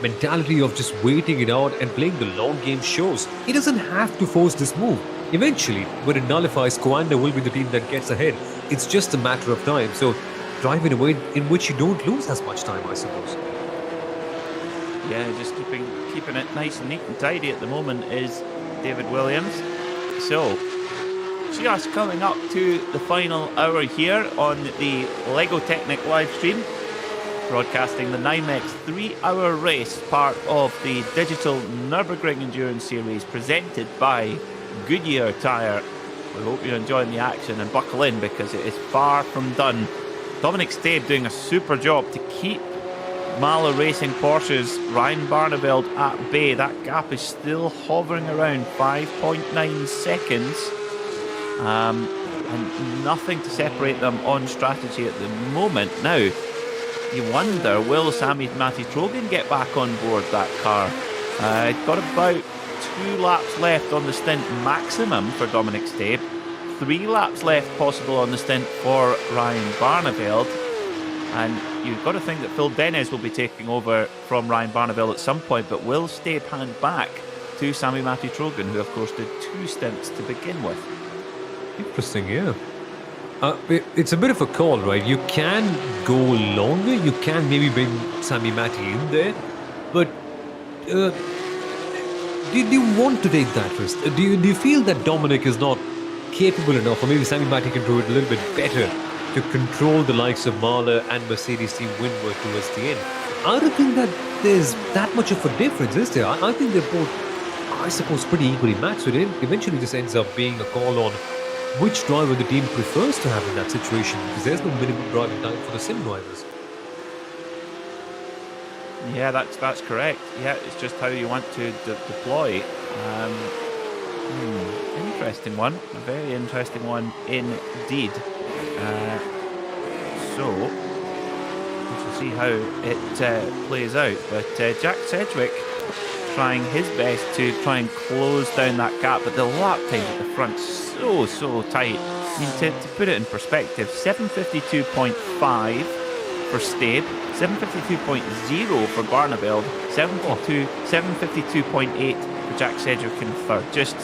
mentality of just waiting it out and playing the long game shows. He doesn't have to force this move. Eventually, when it nullifies, Coanda will be the team that gets ahead. It's just a matter of time. So drive in a way in which you don't lose as much time, I suppose. Yeah, just keeping it nice and neat and tidy at the moment is David Williams. So, just coming up to the final hour here on the Lego Technic live stream, broadcasting the NIMEX 3-hour race, part of the Digital Nürburgring Endurance Series, presented by Goodyear tyre. We hope you're enjoying the action, and buckle in because it is far from done. Dominic Stabe doing a super job to keep Mahler Racing Porsche's Ryan Barneveld at bay. That gap is still hovering around 5.9 seconds. And nothing to separate them on strategy at the moment. Now, you wonder, will Matti Trogan get back on board that car? Got about 2 laps left on the stint maximum for Dominic Stabe. 3 laps left possible on the stint for Ryan Barneveld. And you've got to think that Phil Dennis will be taking over from Ryan Barneveld at some point, but will Stabe hand back to Matti Trogan, who of course did 2 stints to begin with. Interesting, yeah. It's a bit of a call, right? You can go longer, you can maybe bring Matti in there, but do you want to take that risk? Do you feel that Dominic is not capable enough, or maybe Matti can do it a little bit better to control the likes of Mahler and Mercedes team Winward towards the end? I don't think that there's that much of a difference, is there? I think they're both, I suppose, pretty equally matched. So it eventually just ends up being a call on which driver the team prefers to have in that situation, because there's no minimum driving time for the sim drivers. Yeah, that's correct. Yeah, it's just how you want to deploy. Interesting one. A very interesting one indeed. So, we'll see how it plays out. But Jack Sedgwick trying his best to try and close down that gap, but the lap time at the front so tight. I mean, to put it in perspective, 7:52.5 for Stabe, 7:52.0 for Barneveld, 7:52.8 for Jack Sedgwick in third. Just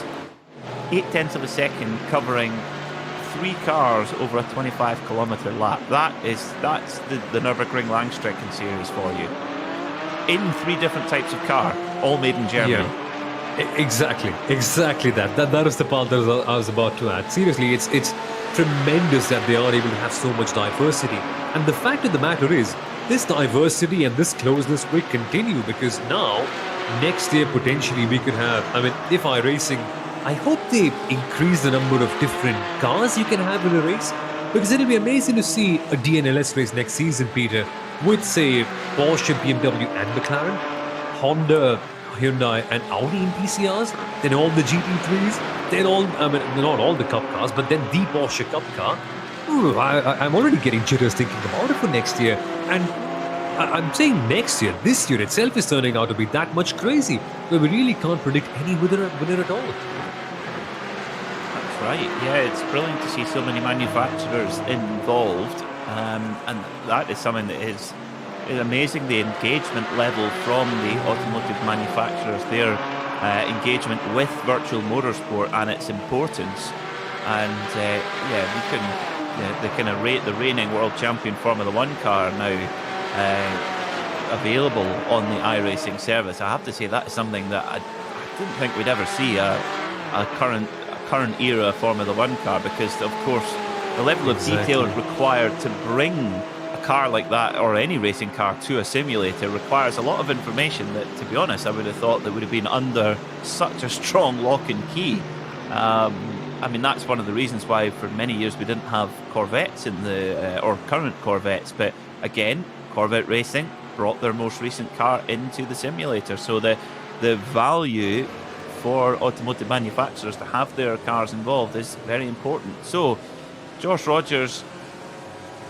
0.8 of a second covering 3 cars over a 25-kilometre lap. That's the Nürburgring Langstrecken series for you. In 3 different types of car, all made in Germany. Yeah. Exactly that. That is the part that I was about to add. Seriously, it's tremendous that they are able to have so much diversity. And the fact of the matter is, this diversity and this closeness will continue, because now, next year, potentially, we could have, if iRacing, I hope they increase the number of different cars you can have in a race, because it'll be amazing to see a DNLS race next season, Peter, with, say, Porsche, BMW and McLaren, Honda, Hyundai and Audi in PCRs, then all the GT3s, then all, not all the Cup cars, but then the Porsche Cup car. I'm already getting jitters thinking about it for next year. And I'm saying next year, this year itself is turning out to be that much crazy, where we really can't predict any winner at all. That's right. Yeah, it's brilliant to see so many manufacturers involved, and that is something that is amazing. The engagement level from the automotive manufacturers, their engagement with virtual motorsport and its importance, and we can they kind of rate the reigning world champion Formula One car now available on the iRacing service. I have to say that is something that I didn't think we'd ever see a current era Formula One car, because of course the level of detail required to bring a car like that, or any racing car, to a simulator requires a lot of information that, to be honest, I would have thought that would have been under such a strong lock and key. I mean, that's one of the reasons why for many years we didn't have Corvettes in the or current Corvettes, but again, Corvette Racing brought their most recent car into the simulator, so the value for automotive manufacturers to have their cars involved is very important. So Josh Rogers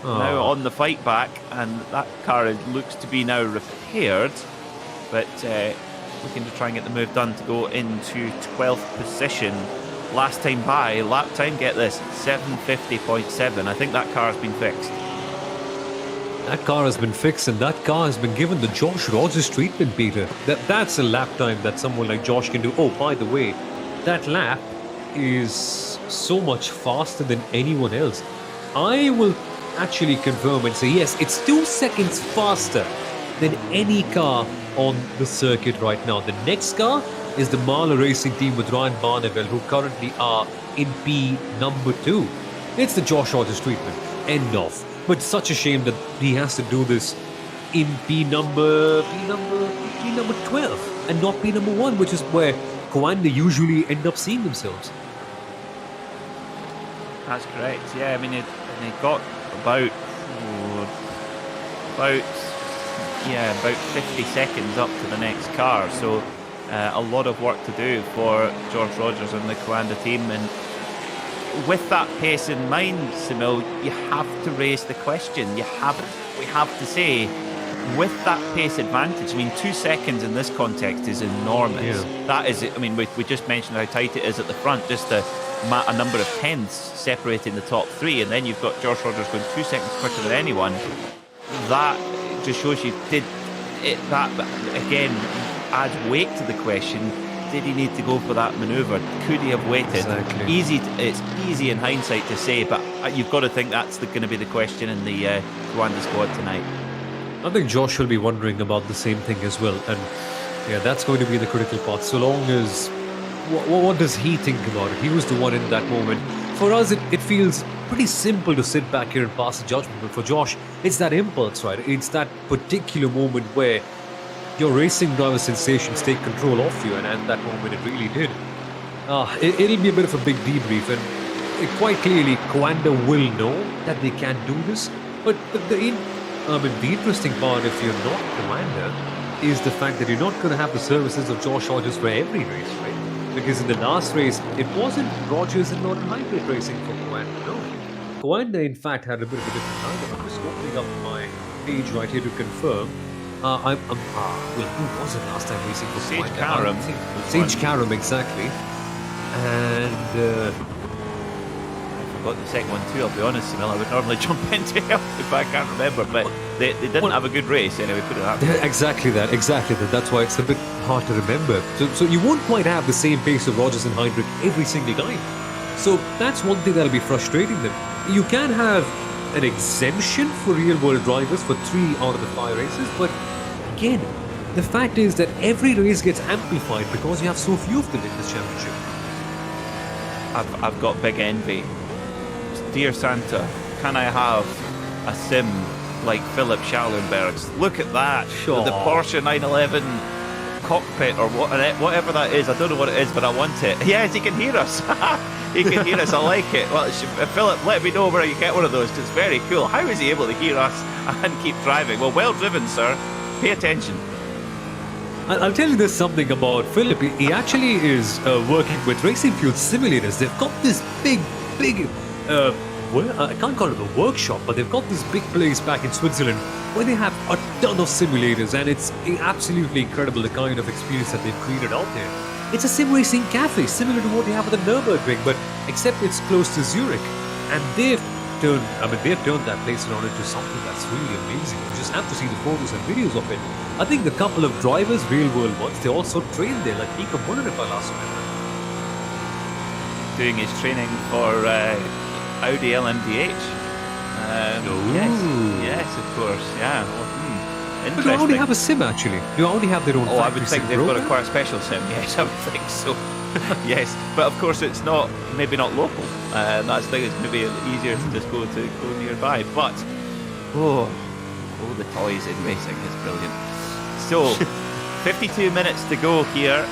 now on the fight back, and that car looks to be now repaired, but looking to try and get the move done to go into 12th position. Last time by, lap time, get this, 7:50.7. I think that car has been fixed. That car has been fixed, and that car has been given the Josh Rogers treatment, Peter. That's a lap time that someone like Josh can do. Oh, by the way, that lap is so much faster than anyone else. I will actually confirm and say, yes, it's 2 seconds faster than any car on the circuit right now. The next car is the Mahler Racing team with Ryan Barneveld, who currently are in P number 2. It's the Josh Rogers treatment. End of. But such a shame that he has to do this in P number 12 and not P number 1, which is where Coanda usually end up seeing themselves. That's correct. Yeah, I mean, they got about 50 seconds up to the next car. So a lot of work to do for George Rogers and the Coanda team. And with that pace in mind, Simil, you have to raise the question. We have to say, with that pace advantage, I mean, 2 seconds in this context is enormous. Yeah. That is, I mean, we just mentioned how tight it is at the front, just a number of tenths separating the top 3, and then you've got Josh Rogers going 2 seconds quicker than anyone. That just shows you, that again adds weight to the question. Did he need to go for that manoeuvre? Could he have waited? Exactly. It's easy in hindsight to say, but you've got to think that's going to be the question in the Coanda squad tonight. I think Josh will be wondering about the same thing as well, and yeah, that's going to be the critical part. So long as what does he think about it? He was the one in that moment. For us, it feels pretty simple to sit back here and pass a judgment, but for Josh, it's that impulse, right? It's that particular moment where your racing driver sensations take control of you, and at that moment it really did. It'll be a bit of a big debrief, and quite clearly Coanda will know that they can do this, but the interesting part, if you're not Coanda, is the fact that you're not going to have the services of Josh Rogers for every race, right? Because in the last race, it wasn't Rogers and not hybrid racing for Coanda, no. Coanda, in fact, had a bit of a different lineup. I'm just opening up my page right here to confirm. Who was it last time racing for Sage Coanda? Karam. Sage Karam, exactly. And Got the second one too, I'll be honest, Simil. I would normally jump into help if I can't remember, but they didn't have a good race anyway, put it that way. exactly that. That's why it's a bit hard to remember. So you won't quite have the same pace of Rogers and Heinrich every single time. So that's one thing that'll be frustrating them. You can have an exemption for real-world drivers for 3 out of the 5 races, but again, the fact is that every race gets amplified because you have so few of them in this championship. I've got big envy. Dear Santa, can I have a sim like Philip Schallenberg's? Look at that. Sure. The Porsche 911 cockpit or whatever that is. I don't know what it is, but I want it. Yes, he can hear us. He can hear us. I like it. Well, Philip, let me know where you get one of those. It's very cool. How is he able to hear us and keep driving? Well driven, sir. Pay attention. I'll tell you this something about Philip. He actually is working with Racing Fuel simulators. They've got this big I can't call it a workshop, but they've got this big place back in Switzerland where they have a ton of simulators, and it's absolutely incredible the kind of experience that they've created out there. It's a sim racing cafe, similar to what they have at the Nurburgring, but except it's close to Zurich, and they've turned that place around into something that's really amazing. You just have to see the photos and videos of it. I think a couple of drivers, real world ones, they also trained there, like Nico Mullen, if I last remember. Doing his training for Audi LMDH. Yes, of course, yeah. But Interesting. do Audi have a sim actually? Do Audi have their own? Oh, I would think they've got a program? quite special sim. Yes, I would think so. Yes, but of course it's not, maybe not local. That's the thing. It's maybe easier to just go nearby. But oh, the toys in racing is brilliant. So, 52 minutes to go here.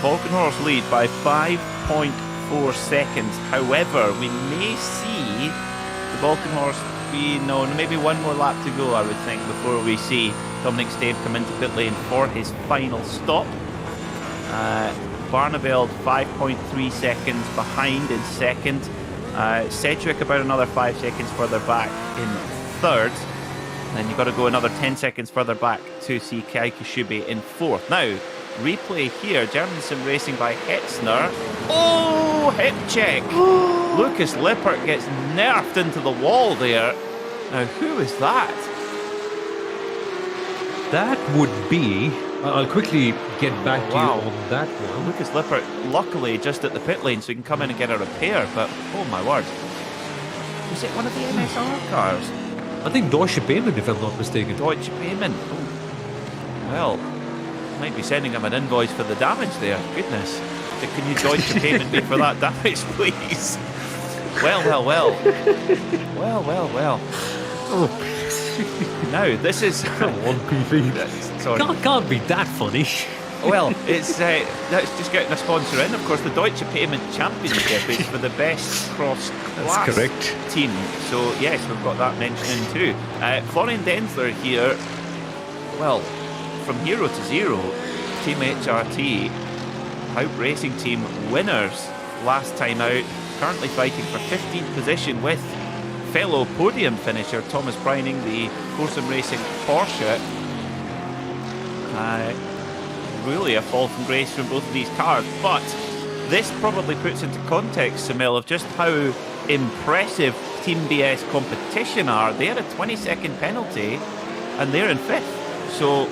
Volkenhorst lead by 5.4 seconds. However, we may see the Volkenhorst maybe one more lap to go, I would think, before we see Dominic Stave come into pit lane for his final stop. Barneveld 5.3 seconds behind in second. Sedgwick about another 5 seconds further back in third. Then you've got to go another 10 seconds further back to see Kai Kashube in fourth. Now, replay here, German Sim Racing by Hetzner. Oh, hip check! Lucas Lippert gets nerfed into the wall there. Now, who is that? That would be. I'll quickly get back to you on that one. Lucas Lippert, luckily, just at the pit lane, so he can come in and get a repair. But oh my word, was it one of the MSR cars? I think Deutsche Payment, if I'm not mistaken. Deutsche Payment. Oh. Well, might be sending him an invoice for the damage there. Goodness. Can you Deutsche Payment me for that damage, please? Well. Now, this is... Come on, PP. Sorry. Can't be that funny. Well, it's that's just getting a sponsor in. Of course, the Deutsche Payment Championship is for the best cross-class That's correct. team. So, yes, we've got that mentioned in too. Florian Denzler here. Well, from hero to zero, Team HRT, Haupt Racing Team winners last time out. Currently fighting for 15th position with fellow podium finisher Thomas Preining, the Forsum Racing Porsche. Really a fall from grace from both of these cars, but this probably puts into context, Samil, of just how impressive Team BS competition are. They had a 20-second penalty and they're in 5th, so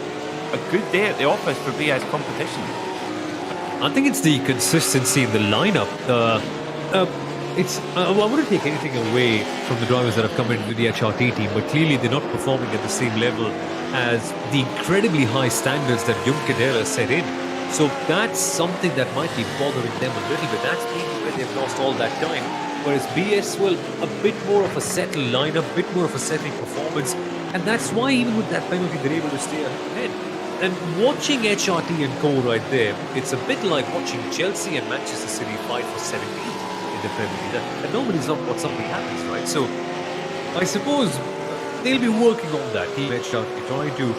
a good day at the office for BS competition. I think it's the consistency in the lineup. I wouldn't take anything away from the drivers that have come into the HRT team, but clearly they're not performing at the same level as the incredibly high standards that Junkadela set in. So that's something that might be bothering them a little bit. That's maybe where they've lost all that time. Whereas BS, well, a bit more of a settled lineup, a bit more of a settled performance, and that's why even with that penalty they're able to stay ahead. And watching HRT and Co right there, it's a bit like watching Chelsea and Manchester City fight for 17th in the Premier League. And normally it's not what something happens, right? So I suppose they'll be working on that. Team HRT trying to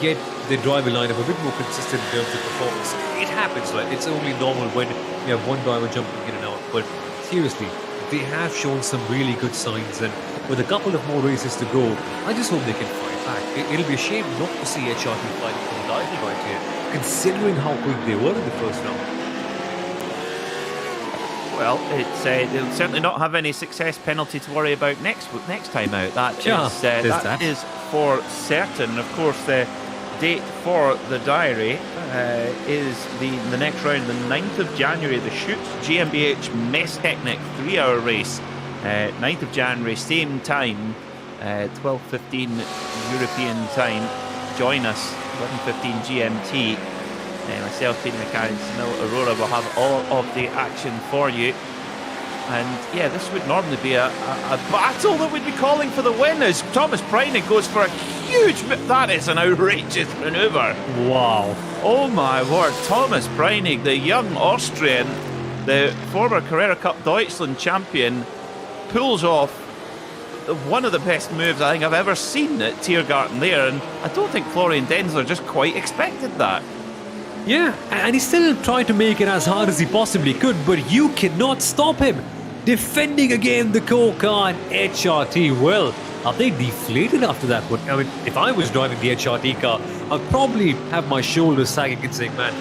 get the driver lineup a bit more consistent in terms of performance. It happens, right? It's only normal when you have one driver jumping in and out. But seriously, they have shown some really good signs, and with a couple of more races to go, I just hope they can fight back. It'll be a shame not to see HRT fighting for the title right here, considering how quick they were in the first round. Well, they'll certainly not have any success penalty to worry about next time out. That is for certain. Of course, the date for the diary is the next round, the 9th of January, the Shoot GmbH Mess Technic 3-hour race. 9th of January, same time, 12:15 European time. Join us, 11:15 GMT. Myself, Peter McCann, Samil Aurora will have all of the action for you. And yeah, this would normally be a battle that would be calling for the win as Thomas Preining goes for a huge... That is an outrageous manoeuvre. Wow. Oh my word, Thomas Preining, the young Austrian, the former Carrera Cup Deutschland champion, pulls off one of the best moves I think I've ever seen at Tiergarten there, and I don't think Florian Denzler just quite expected that. Yeah, and he still tried to make it as hard as he possibly could, but you cannot stop him. Defending again the core car and HRT. Well, are they deflated after that one? I mean, if I was driving the HRT car, I'd probably have my shoulders sagging and saying, man,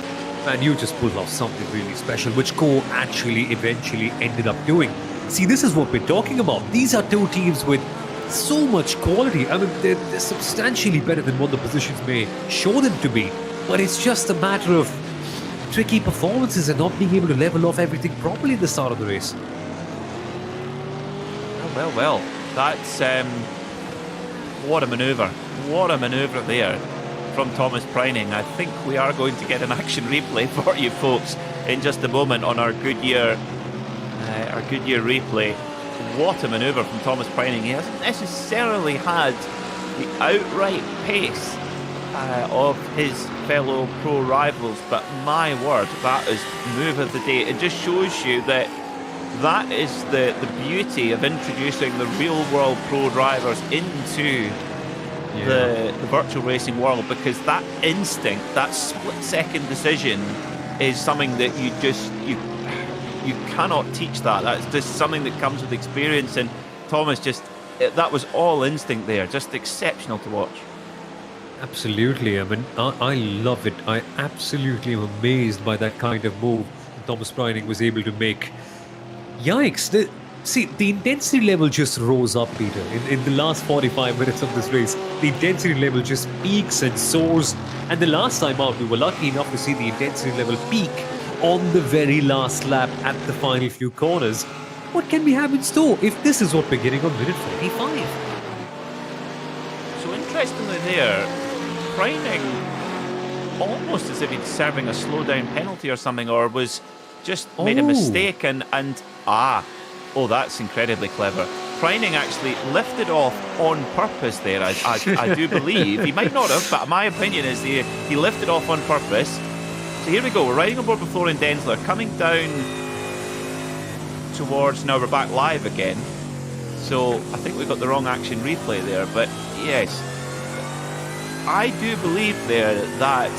you just pulled off something really special, which Core actually eventually ended up doing. See, this is what we're talking about. These are two teams with so much quality. I mean, they're substantially better than what the positions may show them to be. But it's just a matter of tricky performances and not being able to level off everything properly at the start of the race. Well. That's what a manoeuvre. What a manoeuvre there from Thomas Preining. I think we are going to get an action replay for you folks in just a moment on our Goodyear replay. What a manoeuvre from Thomas Preining. He hasn't necessarily had the outright pace of his fellow pro rivals, but my word, that is move of the day. It just shows you that is the beauty of introducing the real world pro drivers into the virtual racing world, because that instinct, that split second decision is something that you cannot teach. That's just something that comes with experience, and Thomas that was all instinct there, just exceptional to watch. Absolutely. I mean, I love it. I absolutely am amazed by that kind of move Thomas Preining was able to make. Yikes. The intensity level just rose up, Peter. In the last 45 minutes of this race, the intensity level just peaks and soars. And the last time out, we were lucky enough to see the intensity level peak on the very last lap at the final few corners. What can we have in store if this is what we're getting on minute 45? So interestingly there, Preining, almost as if he's serving a slow-down penalty or something, or was just made a mistake that's incredibly clever. Preining actually lifted off on purpose there, I do believe. He might not have, but my opinion is he lifted off on purpose. So here we go, we're riding aboard with Florian Denzler, coming down towards, now we're back live again. So I think we've got the wrong action replay there, but yes, I do believe there that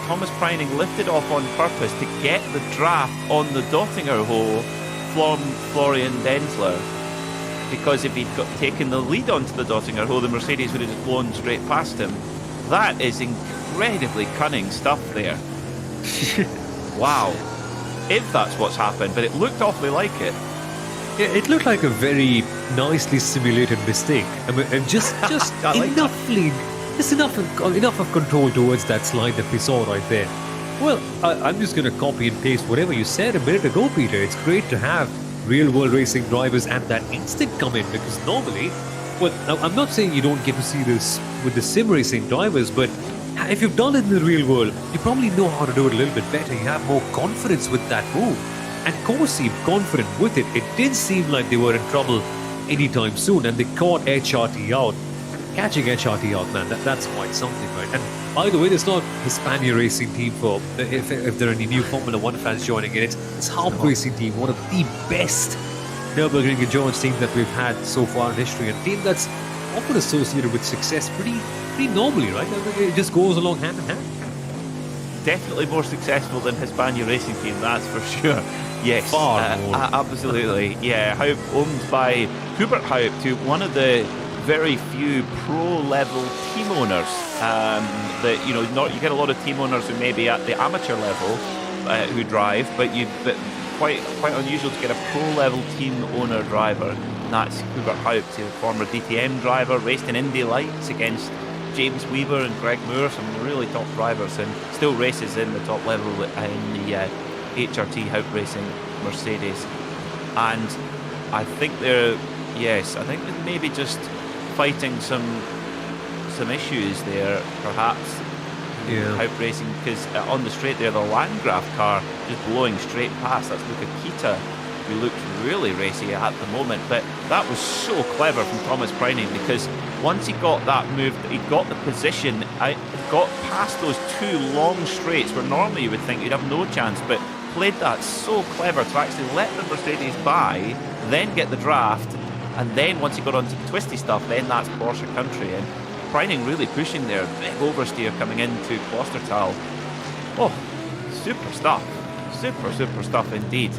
Thomas Preining lifted off on purpose to get the draft on the Dottinger hole from Florian Denzler, because if he'd taken the lead onto the Dottinger hole, the Mercedes would have just blown straight past him. That is incredibly cunning stuff there. Wow. If that's what's happened, but it looked awfully like it. Yeah, it looked like a very nicely simulated mistake. I mean, and just like enough of control towards that slide that we saw right there. Well, I'm just going to copy and paste whatever you said a minute ago, Peter. It's great to have real-world racing drivers and that instinct come in, because normally, well, I'm not saying you don't get to see this with the sim racing drivers, but if you've done it in the real world, you probably know how to do it a little bit better. You have more confidence with that move. And Core seemed confident with it. It didn't seem like they were in trouble anytime soon, and they caught HRT out. Catching HRT out, man, that's quite something, right? And by the way, there's not Hispania Racing Team for, if there are any new Formula 1 fans joining in, it's Harp Racing Team, one of the best Nürburgring Endurance teams that we've had so far in history, and a team that's often associated with success pretty normally, right? It just goes along hand in hand. Definitely more successful than Hispania Racing Team, that's for sure. Yes, far more. Absolutely. Yeah, Haupt, owned by Hubert Haupt, who one of the very few pro-level team owners that you get a lot of team owners who may be at the amateur level who drive, but quite unusual to get a pro-level team owner driver. And that's Hubert Haupt, a former DTM driver, raced in Indy Lights against James Weaver and Greg Moore, some really top drivers, and still races in the top level in the HRT Haupt Racing Mercedes. And I think they're maybe just fighting some issues there, perhaps. Haupt Racing, because on the straight there, the Landgraf car just blowing straight past. That's Luca Kita, who looks really racy at the moment. But that was so clever from Thomas Preining, because once he got that move, he got the position, got past those two long straights where normally you would think you'd have no chance, but played that so clever to actually let the Mercedes by, then get the draft, and then once he got onto the twisty stuff, then that's Porsche country. And Preining really pushing there, big oversteer coming into Klostertal. Oh, super stuff indeed.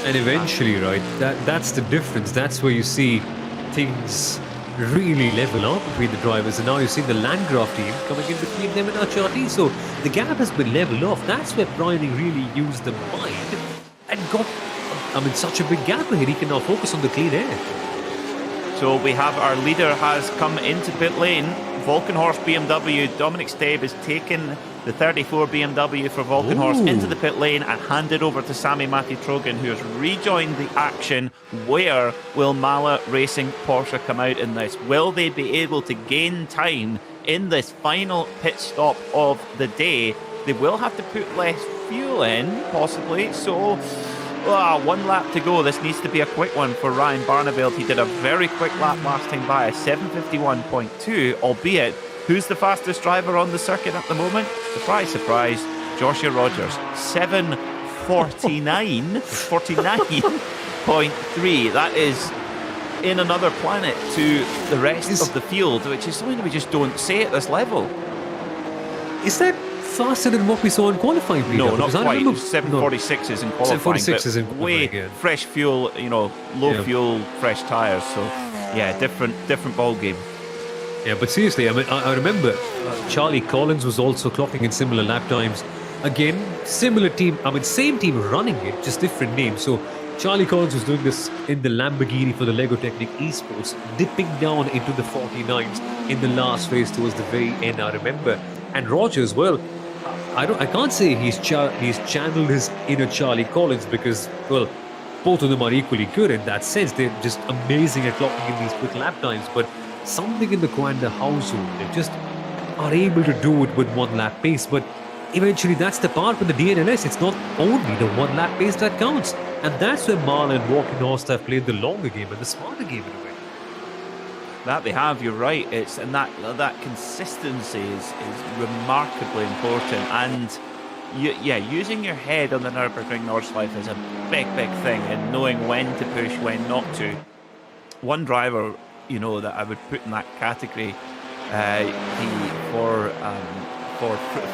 And eventually, right, that's the difference. That's where you see things really level up between the drivers. And now you've seen the Landgraf team coming in between them and HRT. So the gap has been leveled off. That's where Bryony really used the mind and got, such a big gap ahead. He can now focus on the clean air. So we have our leader has come into pit lane. Volkenhorst BMW. Dominic Stabe has taken the 34 BMW for Volkenhorst into the pit lane and handed over to Sami Matti-Trogen, who has rejoined the action. Where will Mala Racing Porsche come out in this? Will they be able to gain time in this final pit stop of the day? They will have to put less fuel in, possibly. So, 1 lap to go. This needs to be a quick one for Ryan Barneveld. He did a very quick lap last time by, a 7:51.2, albeit who's the fastest driver on the circuit at the moment? Surprise, surprise, Joshua Rogers. 49.3. That is in another planet to the rest of the field, which is something we just don't say at this level. Is that faster than what we saw in qualifying, Peter? No, not Because I quite. remember- 746s in qualifying. 746s in way qualifying, yeah. fresh fuel, low fuel, fresh tyres. So, yeah, different ball game. Yeah, but seriously, I remember Charlie Collins was also clocking in similar lap times. Again, similar team, same team running it, just different names. So Charlie Collins was doing this in the Lamborghini for the Lego Technic Esports, dipping down into the 49s in the last race towards the very end, I remember. And Rogers, well, I can't say he's channeled his inner Charlie Collins because, well, both of them are equally good in that sense. They're just amazing at clocking in these quick lap times. But something in the Coanda household, they just are able to do it with 1 lap pace. But eventually that's the part with the DNLS. It's not only the 1 lap pace that counts. And that's where Marlon and Walkenhorst have played the longer game and the smarter game in a way. That they have, you're right. And that consistency is remarkably important. And using your head on the Nürburgring Nordschleife is a big thing, and knowing when to push, when not to. One driver, that I would put in that category, for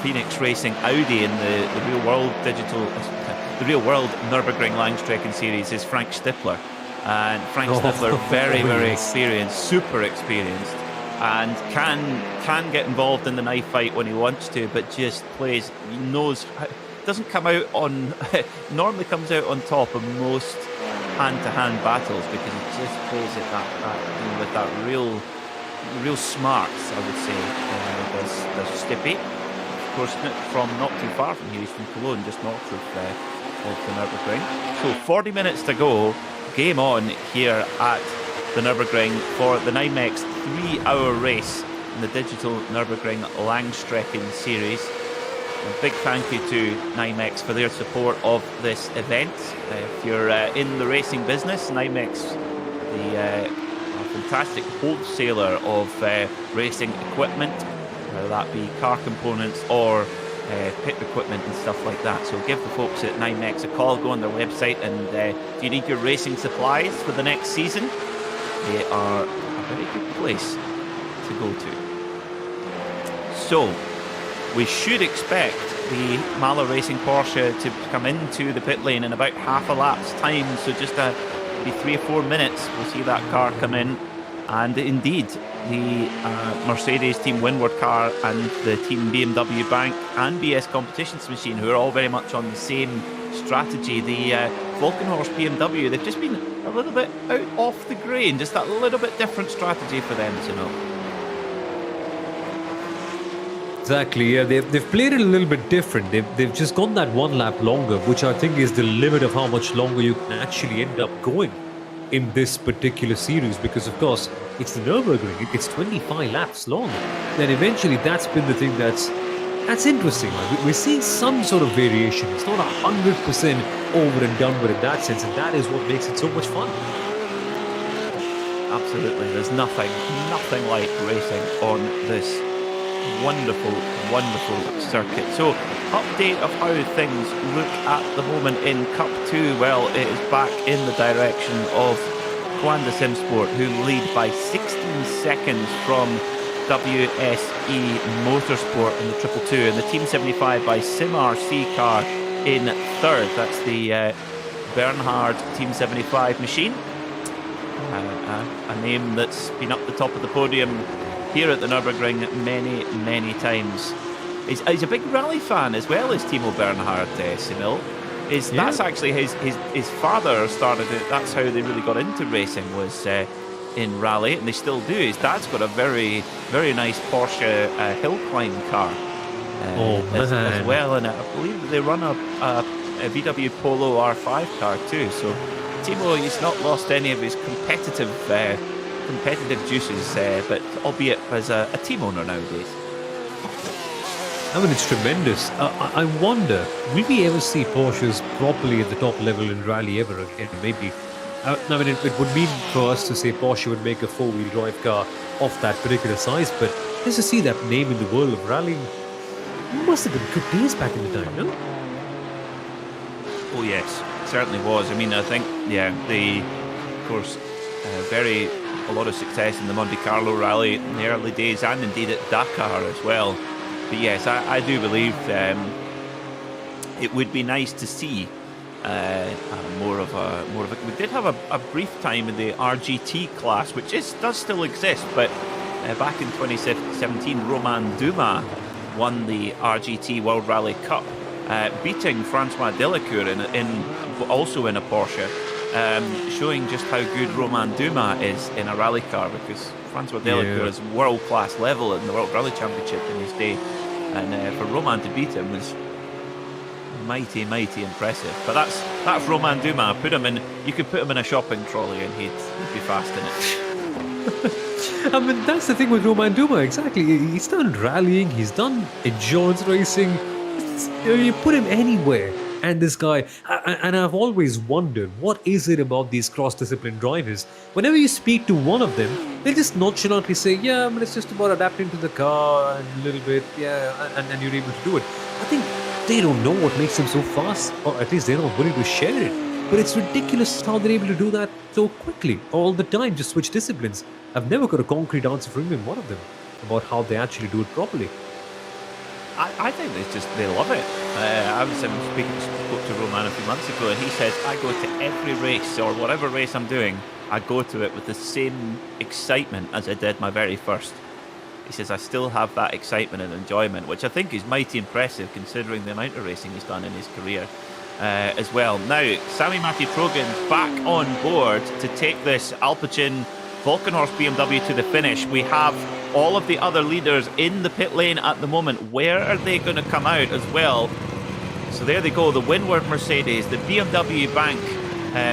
Phoenix Racing Audi in the real world Nürburgring Langstrecken series is Frank Stippler. And Frank Stippler, very experienced, super experienced, and can get involved in the knife fight when he wants to, but just plays, he knows, doesn't come out on, normally comes out on top of most hand-to-hand battles because he just plays it with that real smarts, I would say. There's Stippy, of course, from not too far from here. He's from Cologne, just north of the Nürburgring. So 40 minutes to go. Game on here at the Nürburgring for the NIMEX 3-hour race in the Digital Nürburgring Langstrecken Series. A big thank you to NIMEX for their support of this event. If you're in the racing business, NIMEX, the fantastic wholesaler of racing equipment, whether that be car components or pit equipment and stuff like that. So give the folks at NIMEX a call, go on their website, and if you need your racing supplies for the next season, they are a very good place to go to. So we should expect the Mala Racing Porsche to come into the pit lane in about half a lap's time, so just maybe 3 or 4 minutes we'll see that car come in. And indeed, the Mercedes Team Windward car and the Team BMW Bank and BS Competitions machine, who are all very much on the same strategy. The Volkenhorst BMW, they've just been a little bit out off the grain, just that little bit different strategy for them to know. Exactly, yeah. They've played it a little bit different. They've just gone that 1 lap longer, which I think is the limit of how much longer you can actually end up going in this particular series, because of course it's the Nürburgring, it's 25 laps long. Then eventually that's been the thing that's interesting. Right? We're seeing some sort of variation. It's not 100% over and done with in that sense, and that is what makes it so much fun. Absolutely, there's nothing like racing on this wonderful circuit. So, update of how things look at the moment in Cup 2. Well, it is back in the direction of Coanda Simsport, who lead by 16 seconds from WSE Motorsport in the 222, and the Team 75 by SimRC car in third. That's the Bernhard Team 75 machine. A name that's been up the top of the podium here at the Nürburgring many times. He's a big rally fan as well as Timo Bernhard, Simil. That's actually his father started it. That's how they really got into racing, was in rally, and they still do. His dad's got a very nice Porsche hill climb car as well, and I believe that they run a VW Polo R5 car too. So Timo, he's not lost any of his competitive juices, but albeit as a team owner nowadays. I mean, it's tremendous. I wonder, will we ever see Porsches properly at the top level in rally ever again? Maybe. I mean, it would mean for us to say Porsche would make a four-wheel drive car of that particular size, but just to see that name in the world of rallying, must have been good days back in the time, no? Oh yes, it certainly was. I mean, I think, of course, a lot of success in the Monte Carlo rally in the early days, and indeed at Dakar as well. But yes, I do believe it would be nice to see more of a. We did have a brief time in the RGT class, which does still exist, but back in 2017, Romain Dumas won the RGT World Rally Cup, beating Francois Delacour also in a Porsche, showing just how good Romain Dumas is in a rally car, because Francois Delacour is world-class level in the World Rally Championship in his day, and for Romain to beat him was mighty impressive. But that's Romain Dumas. You could put him in a shopping trolley and he'd be fast in it. I mean, that's the thing with Romain Dumas, exactly. He's done rallying, he's done endurance racing. You put him anywhere, and this guy, and I've always wondered, what is it about these cross-discipline drivers? Whenever you speak to one of them, they just nonchalantly say, yeah, I mean, it's just about adapting to the car and a little bit, and you're able to do it. I think they don't know what makes them so fast, or at least they're not willing to share it. But it's ridiculous how they're able to do that so quickly, all the time, just switch disciplines. I've never got a concrete answer from even one of them about how they actually do it properly. I think they love it. I was spoke to Roman a few months ago, and he says, I go to every race, or whatever race I'm doing, I go to it with the same excitement as I did my very first. He says, I still have that excitement and enjoyment, which I think is mighty impressive considering the amount of racing he's done in his career as well. Now, Sami-Matti Trojan back on board to take this Alpecin Volkenhorst BMW to the finish. We have all of the other leaders in the pit lane at the moment. Where are they going to come out as well? So there they go, the Windward Mercedes, the BMW Bank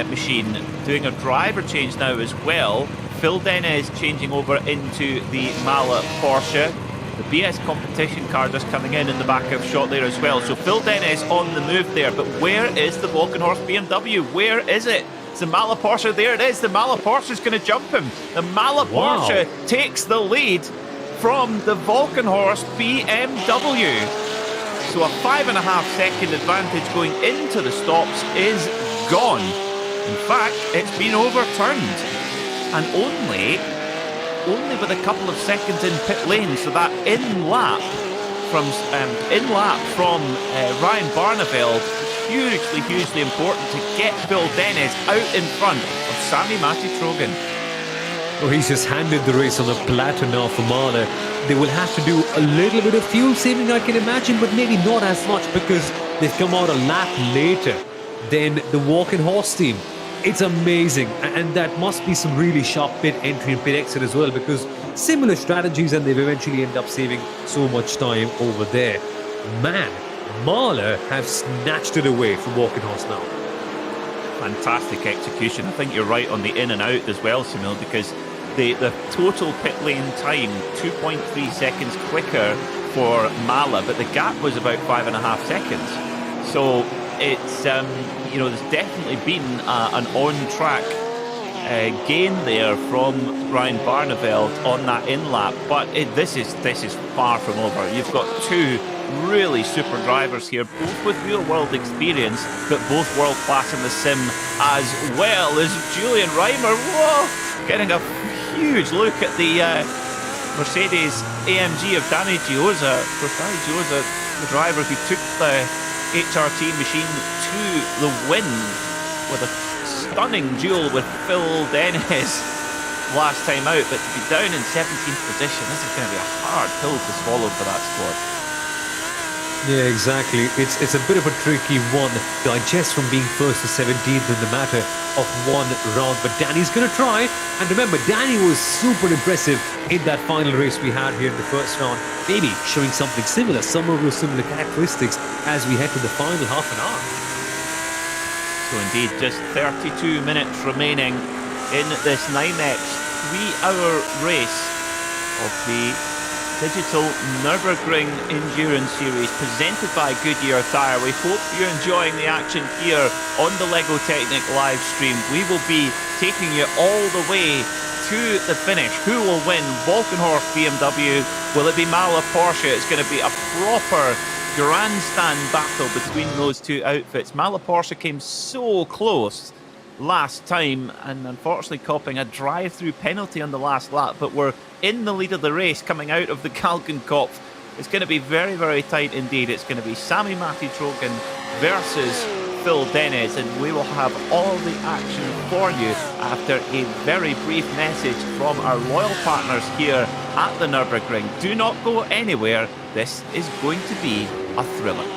machine doing a driver change now as well. Phil Dennis changing over into the Mala Porsche. The BS competition car just coming in the back of shot there as well. So Phil Dennis on the move there. But where is the Volkenhorst BMW? Where is it? It's the Mala Porsche. There it is. The Mala Porsche is going to jump him. The Mala Porsche takes the lead from the Volkenhorst BMW. So a 5.5 second advantage going into the stops is gone. In fact, it's been overturned. And only with a couple of seconds in pit lane, so that in lap from Ryan Barneveld, hugely important to get Phil Dennis out in front of Sami-Matti Trojan. Oh, he's just handed the race on a platter now for Mahler. They will have to do a little bit of fuel saving, I can imagine, but maybe not as much because they've come out a lap later than the Volkenhorst team. It's amazing, and that must be some really sharp pit entry and pit exit as well, because similar strategies, and they've eventually end up saving so much time over there. Man, Mahler have snatched it away from Volkenhorst now. Fantastic execution. I think you're right on the in and out as well, Sunil, because the total pit lane time 2.3 seconds quicker for Mahler, but the gap was about 5.5 seconds. So it's there's definitely been an on-track gain there from Ryan Barneveld on that in-lap, but this is far from over. You've got two really super drivers here, both with real-world experience, but both world-class in the sim as well as Julian Reimer. Whoa! Getting a huge look at the Mercedes AMG of Danny Giosa. Of course, Danny Giosa, the driver who took the HRT machine to the win with a stunning duel with Phil Dennis last time out, but to be down in 17th position, this is going to be a hard pill to swallow for that squad. Yeah, exactly. It's a bit of a tricky one to digest from being first to 17th in the matter of one round. But Danny's going to try. And remember, Danny was super impressive in that final race we had here in the first round. Maybe showing something similar, some of those similar characteristics as we head to the final half an hour. So indeed, just 32 minutes remaining in this NIMEX 3-hour race of the Digital Nürburgring Endurance Series presented by Goodyear Tyre. We hope you're enjoying the action here on the LEGO Technic live stream. We will be taking you all the way to the finish. Who will win? Valkenhorst BMW? Will it be Mala Porsche? It's going to be a proper grandstand battle between those two outfits. Mala Porsche came so close last time and unfortunately copping a drive-through penalty on the last lap, but we're in the lead of the race coming out of the Galgenkopf. It's going to be very, very tight indeed. It's going to be Sami Matti-Trogen versus Phil Dennis, and we will have all the action for you after a very brief message from our loyal partners here at the Nürburgring. Do not go anywhere. This is going to be a thriller.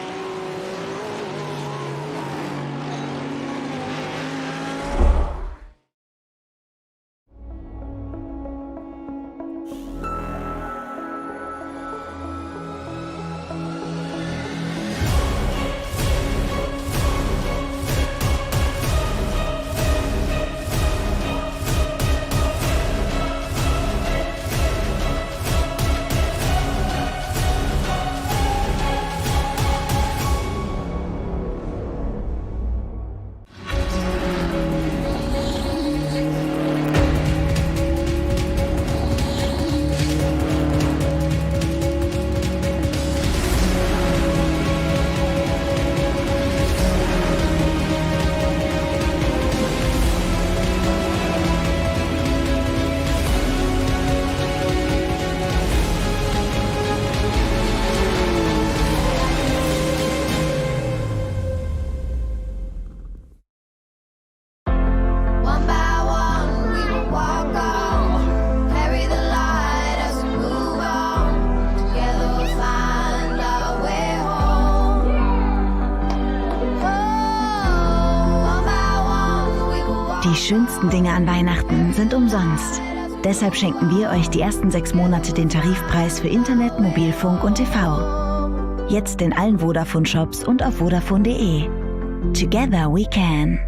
Die schönsten Dinge an Weihnachten sind umsonst. Deshalb schenken wir euch die ersten 6 Monate den Tarifpreis für Internet, Mobilfunk und TV. Jetzt in allen Vodafone-Shops und auf vodafone.de. Together we can.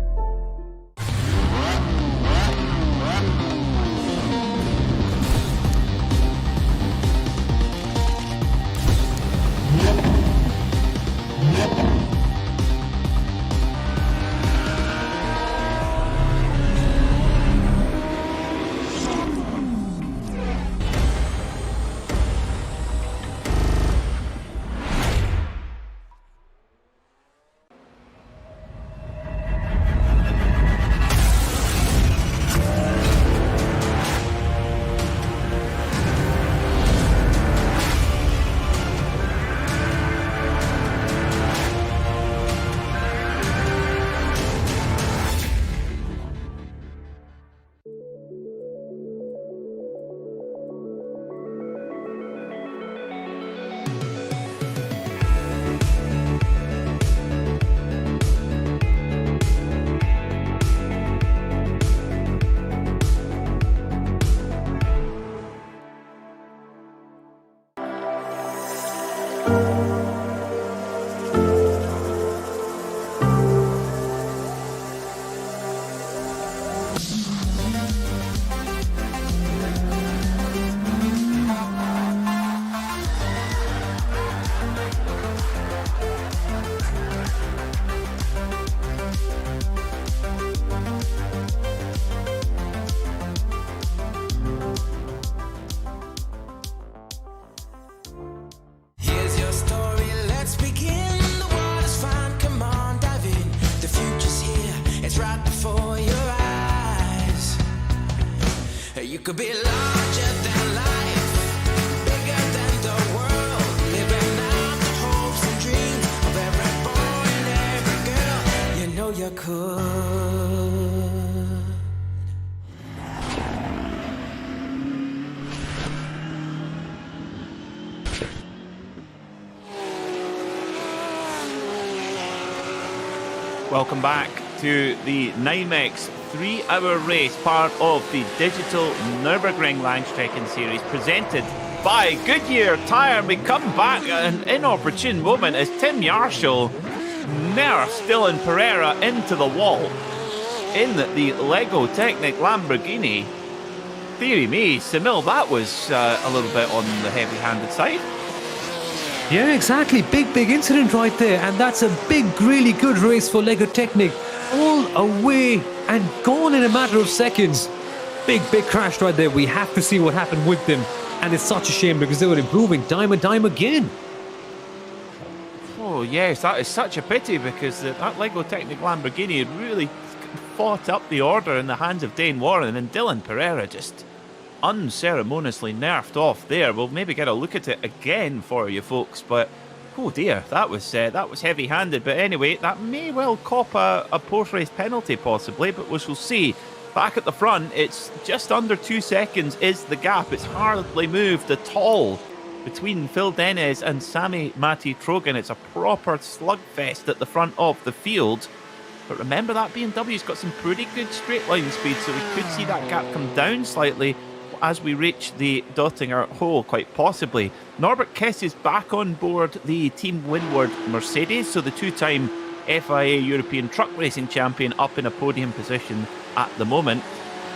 You could be larger than life, bigger than the world, living out the hopes and dreams of every boy and every girl. You know know you could. Welcome back to the NIMEX 3-hour race, part of the Digital Nürburgring Langstrecken Series, presented by Goodyear Tyre. We come back at an inopportune moment as Tim Yarshall nerfs Dylan Pereira into the wall in the Lego Technic Lamborghini. Deary me, Semil, that was a little bit on the heavy-handed side. Yeah, exactly. Big incident right there. And that's a big, really good race for Lego Technic. All away and gone in a matter of seconds. Big crash right there. We have to see what happened with them. And it's such a shame because they were improving time and time again. Oh, yes, that is such a pity because that Lego Technic Lamborghini had really fought up the order in the hands of Dane Warren, and Dylan Pereira just unceremoniously nerfed off there. We'll maybe get a look at it again for you folks, but oh dear, that was heavy-handed. But anyway, that may well cop a post-race penalty possibly, but we shall see. Back at the front, it's just under 2 seconds is the gap. It's hardly moved at all between Phil Dennis and Sami Matti Trogan. It's a proper slugfest at the front of the field. But remember, that BMW's got some pretty good straight line speed, so we could see that gap come down slightly as we reach the Dottinger hole, quite possibly. Norbert Kiss is back on board the Team Windward Mercedes, so the two-time FIA European Truck Racing Champion up in a podium position at the moment.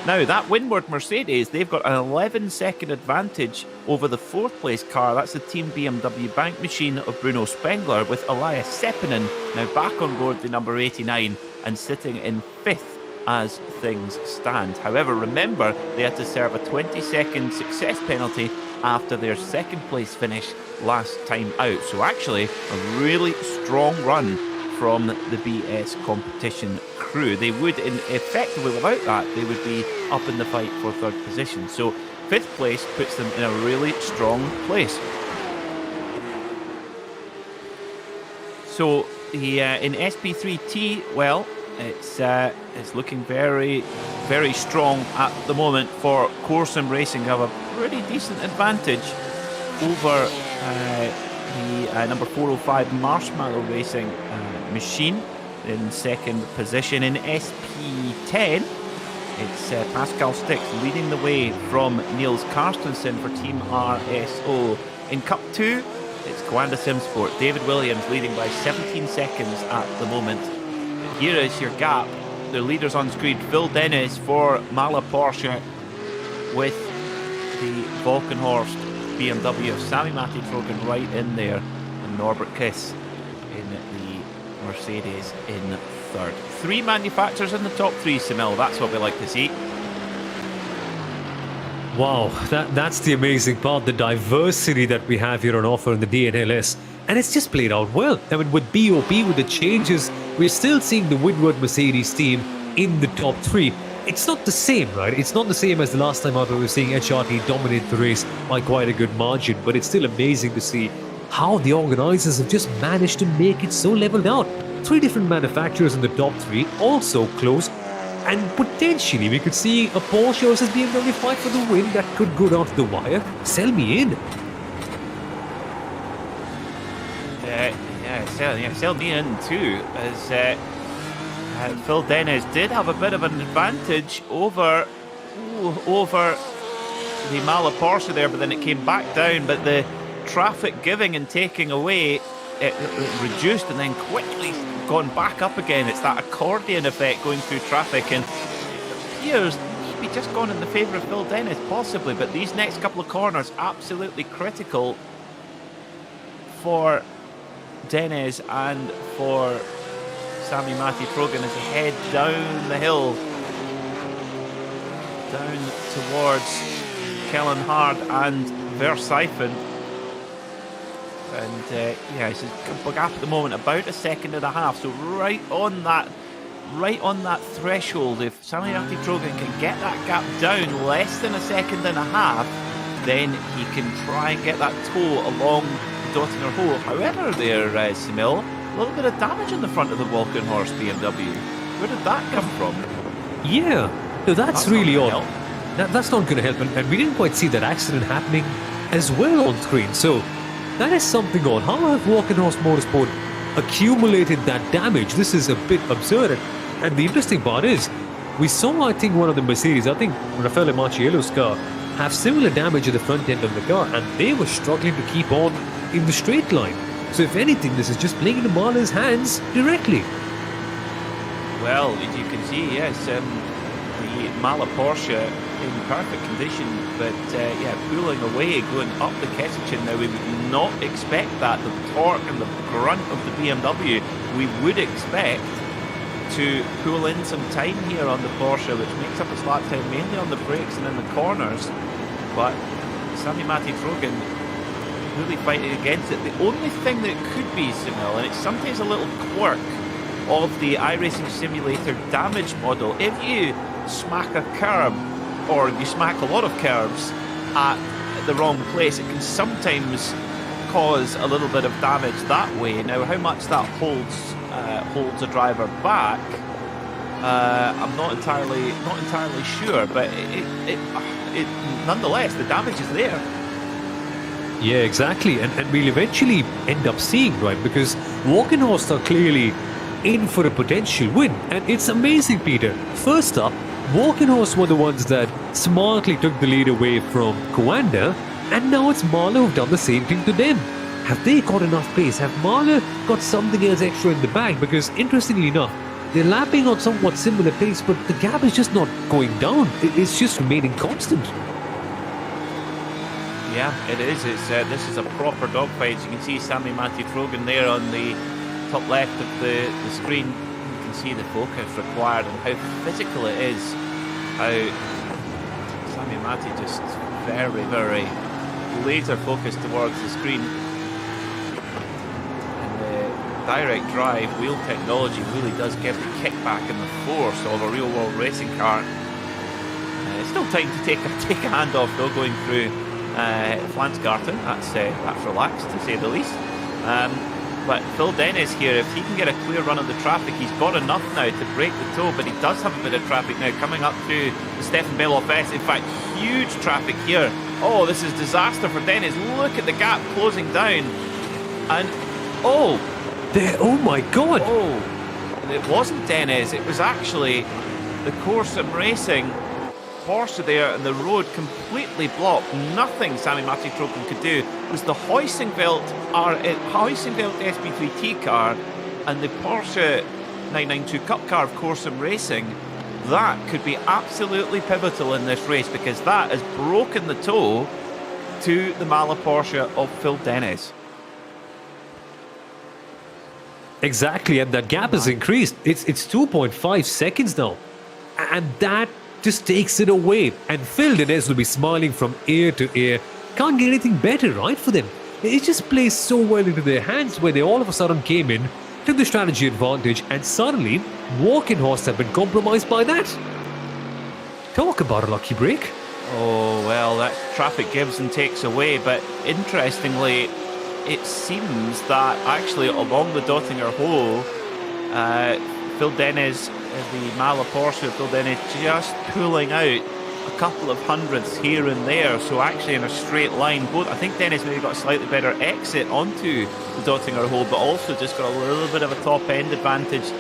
Now, that Windward Mercedes, they've got an 11-second advantage over the fourth-place car. That's the Team BMW Bank Machine of Bruno Spengler, with Elias Seppänen now back on board the number 89 and sitting in 5th as things stand. However, remember, they had to serve a 20-second success penalty after their second-place finish last time out. So actually, a really strong run from the BS competition crew. They would, effectively, without that, they would be up in the fight for third position. So 5th place puts them in a really strong place. So the in SP3T, well, it's looking very strong at the moment for Corsim Racing. They have a pretty decent advantage over the number 405 Marshmallow Racing machine in second position. In SP10, it's Pascal Stix leading the way from Niels Carstensen for Team RSO. In Cup 2, it's Coanda Simsport. David Williams leading by 17 seconds at the moment. Here is your gap. The leaders on screen: Phil Dennis for Mala Porsche with the Volkenhorst BMW of Sami Matti Trogan right in there, and Norbert Kiss in the Mercedes in third. 3 manufacturers in the top 3, Semil. That's what we like to see. Wow, that's the amazing part, the diversity that we have here on offer in the DNLS. And it's just played out well. I mean, with BOP, with the changes, we're still seeing the Windward Mercedes team in the top 3. It's not the same, right? It's not the same as the last time out where we were seeing HRT dominate the race by quite a good margin. But it's still amazing to see how the organisers have just managed to make it so leveled out. 3 different manufacturers in the top 3, also close. And potentially we could see a Porsche versus BMW fight for the win that could go down to the wire. Sell me in. Sell me in too, as Phil Dennis did have a bit of an advantage over the Mala Porsche there, but then it came back down. But the traffic giving and taking away, it reduced and then quickly gone back up again. It's that accordion effect going through traffic, and it appears maybe just gone in the favour of Phil Dennis, possibly. But these next couple of corners, absolutely critical for Dennis and for Sami Matti Trogan as they head down the hill, down towards Kellenhard and Versifen. And it's a gap at the moment, about 1.5 seconds. So right on that threshold, if Sami Matti Trogan can get that gap down less than 1.5 seconds, then he can try and get that toe along Dottinger hole. However, there, Semil, a little bit of damage on the front of the walking horse BMW. Where did that come from? Yeah, no, that's really not odd. gonna That's not going to help, and we didn't quite see that accident happening as well on screen. So that is something odd. How have Walking Horse Motorsport accumulated that damage? This is a bit absurd. And the interesting part is, we saw, I think, one of the Mercedes, I think Raffaele Marciello's car, have similar damage at the front end of the car, and they were struggling to keep on in the straight line. So if anything, this is just playing into Mahler's hands directly. Well, as you can see, yes, the Mahler Porsche in perfect condition, but yeah, pulling away, going up the Kesselchen. Now, we would not expect that. The torque and the grunt of the BMW, we would expect to pull in some time here on the Porsche, which makes up its lap time mainly on the brakes and in the corners. But Sami Matti-Trogen really fighting against it. The only thing that could be, Sunil, and it's sometimes a little quirk of the iRacing Simulator damage model, if you smack a curb or you smack a lot of curbs at the wrong place, it can sometimes cause a little bit of damage that way. Now, how much that holds a driver back, I'm not entirely sure, but it nonetheless, the damage is there. Yeah, exactly. And we'll eventually end up seeing, right? Because Walking Horse are clearly in for a potential win. And it's amazing, Peter. First up, Walking Horse were the ones that smartly took the lead away from Coanda, and now it's Mahler who've done the same thing to them. Have they got enough pace? Have Mahler got something else extra in the bag? Because interestingly enough, they're lapping on somewhat similar pace, but the gap is just not going down. It's just remaining constant. Yeah, it is. This is a proper dogfight. You can see Sami Matti-Trogen there on the top left of the screen. You can see the focus required and how physical it is. How Sami Matti just very, very laser focused towards the screen. And the direct drive wheel technology really does give the kickback and the force of a real world racing car. Still time to take a hand off though, going through Flansgarten. That's relaxed to say the least. But Phil Dennis here, if he can get a clear run of the traffic, he's got enough now to break the toe, but he does have a bit of traffic now coming up through the Stefan Beloff S. In fact, huge traffic here. Oh, this is disaster for Dennis. Look at the gap closing down. And oh my god. Oh, it wasn't Dennis, it was actually the Corsom Racing Porsche there, and the road completely blocked. Nothing Sami Matti-Trogen could do. It was the Heusinkveld SB3T car and the Porsche 992 Cup car of Corsom Racing. That could be absolutely pivotal in this race, because that has broken the toe to the Mahler Porsche of Phil Dennis. Exactly, and that gap has increased. It's 2.5 seconds now. And that just takes it away. And Phil Dennis will be smiling from ear to ear. Can't get anything better, right, for them. It just plays so well into their hands, where they all of a sudden came in, took the strategy advantage, and suddenly Walking Horse have been compromised by that. Talk about a lucky break. Oh, well, that traffic gives and takes away, but interestingly, it seems that actually along the Dottinger Hole, Phil Dennis, the Mahler Porsche, Phil Dennis just pulling out a couple of hundredths here and there. So actually in a straight line, both, I think Dennis maybe got a slightly better exit onto the Dottinger Hole, but also just got a little bit of a top end advantage.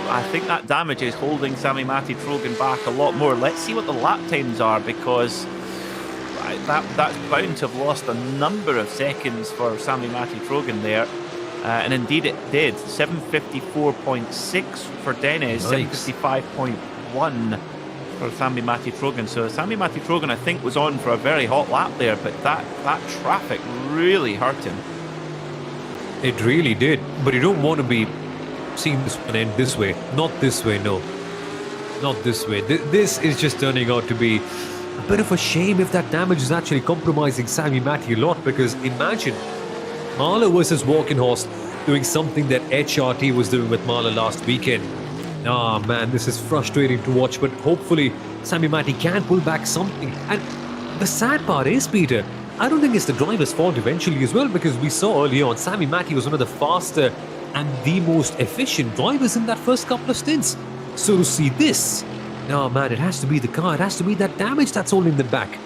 I think that damage is holding Sami Matti-Trogen back a lot more. Let's see what the lap times are, because that's bound to have lost a number of seconds for Sami Matti-Trogen there. And indeed it did. 754.6 for Dennis, nice. 755.1 for Sami Matti-Trogen. So Sami Matti-Trogen, I think, was on for a very hot lap there, but that traffic really hurt him. It really did. But you don't want to be seeing this one end this way. Not this way, no. Not this way. This is just turning out to be a bit of a shame if that damage is actually compromising Sami Matti a lot, because imagine Mahler versus Walking Horse doing something that HRT was doing with Mahler last weekend. Ah, man, this is frustrating to watch, but hopefully Sami Matti can pull back something. And the sad part is, Peter, I don't think it's the driver's fault eventually as well, because we saw early on Sami Matti was one of the faster and the most efficient drivers in that first couple of stints. So to see this, no man, it has to be the car, it has to be that damage that's holding them back.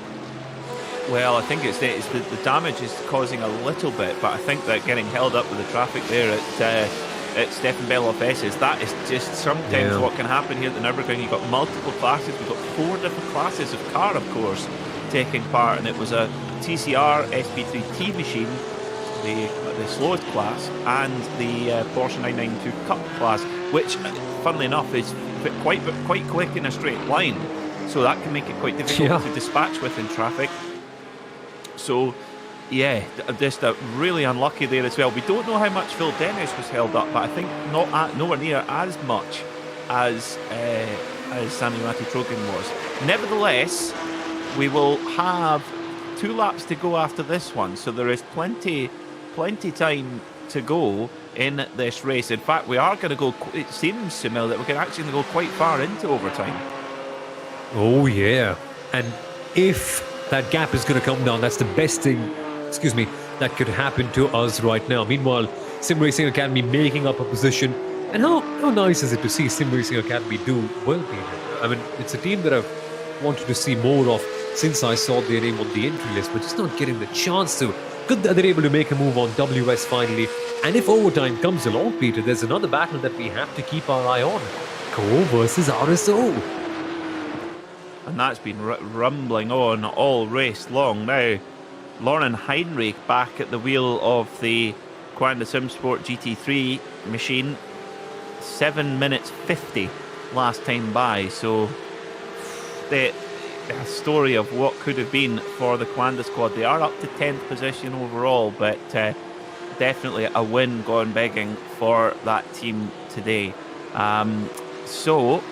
Well, I think it's the damage is causing a little bit, but I think that getting held up with the traffic there at Stefan Belofes's, that is just sometimes what can happen here at the Nürburgring. You've got multiple classes, we've got 4 different classes of car, of course, taking part, and it was a TCR SP3T machine, the slowest class, and the Porsche 992 Cup class, which, funnily enough, is quite quick in a straight line, so that can make it quite difficult to dispatch with in traffic. So, yeah, just really unlucky there as well. We don't know how much Phil Dennis was held up, but I think nowhere near as much as Sami Matti-Trogen was. Nevertheless, we will have 2 laps to go after this one, so there is plenty time to go in this race. In fact, we are going to go, it seems, Simil, that we're actually going to go quite far into overtime. Oh yeah, and if that gap is going to come down, that's the best thing, that could happen to us right now. Meanwhile, Sim Racing Academy making up a position, and how nice is it to see Sim Racing Academy do well, Peter? I mean, it's a team that I've wanted to see more of since I saw their name on the entry list, but just not getting the chance to. Good that they're able to make a move on WS finally. And if overtime comes along, Peter, there's another battle that we have to keep our eye on. Co versus RSO. And that's been rumbling on all race long. Now, Lauren Heinrich back at the wheel of the Quanda SimSport GT3 machine. 7 minutes 50 last time by. So, the story of what could have been for the Quanda squad. They are up to 10th position overall, but definitely a win gone begging for that team today. So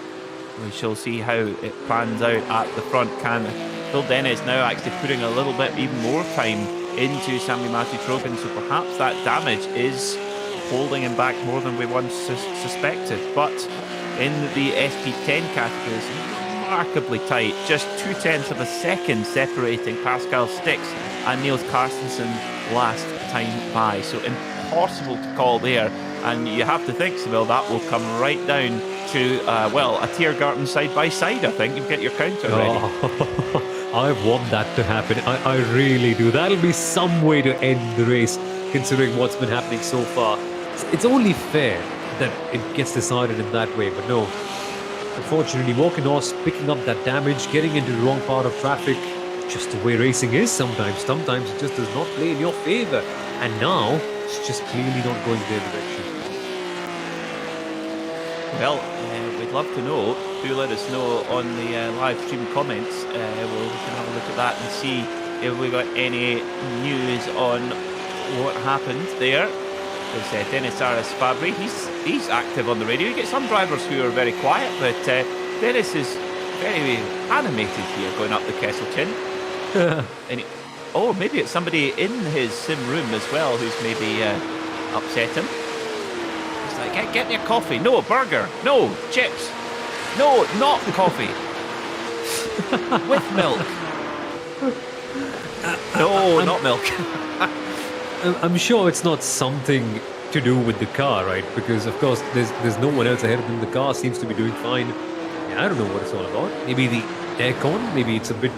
we shall see how it pans out at the front. Can Phil Dennis now actually putting a little bit even more time into Sami Matti-Trogen, so perhaps that damage is holding him back more than we once suspected. But in the SP10 category, it's remarkably tight, just 0.2 of a second separating Pascal Stix and Niels Carstensen last time by, so impossible to call there. And you have to think, Sybil, that will come right down to a Tiergarten side by side. I think you get your counter ready. I want that to happen. I really do. That'll be some way to end the race, considering what's been happening so far. It's only fair that it gets decided in that way, but no. Unfortunately, Walkenhorst picking up that damage, getting into the wrong part of traffic, just the way racing is sometimes. Sometimes it just does not play in your favour. And now, it's just clearly not going their direction. Well, we'd love to know. Do let us know on the live stream comments. We can have a look at that and see if we got any news on what happened there. There's Dennis Aris Fabry. He's active on the radio. You get some drivers who are very quiet, but Dennis is very animated here going up the Kesselchen. And maybe it's somebody in his sim room as well who's maybe upset him. He's like, get me a coffee. No, burger. No, chips. No, not coffee. With milk. No, not milk. I'm sure it's not something to do with the car, right? Because, of course, there's no one else ahead of them. The car seems to be doing fine. Yeah, I don't know what it's all about. Maybe the aircon? Maybe it's a bit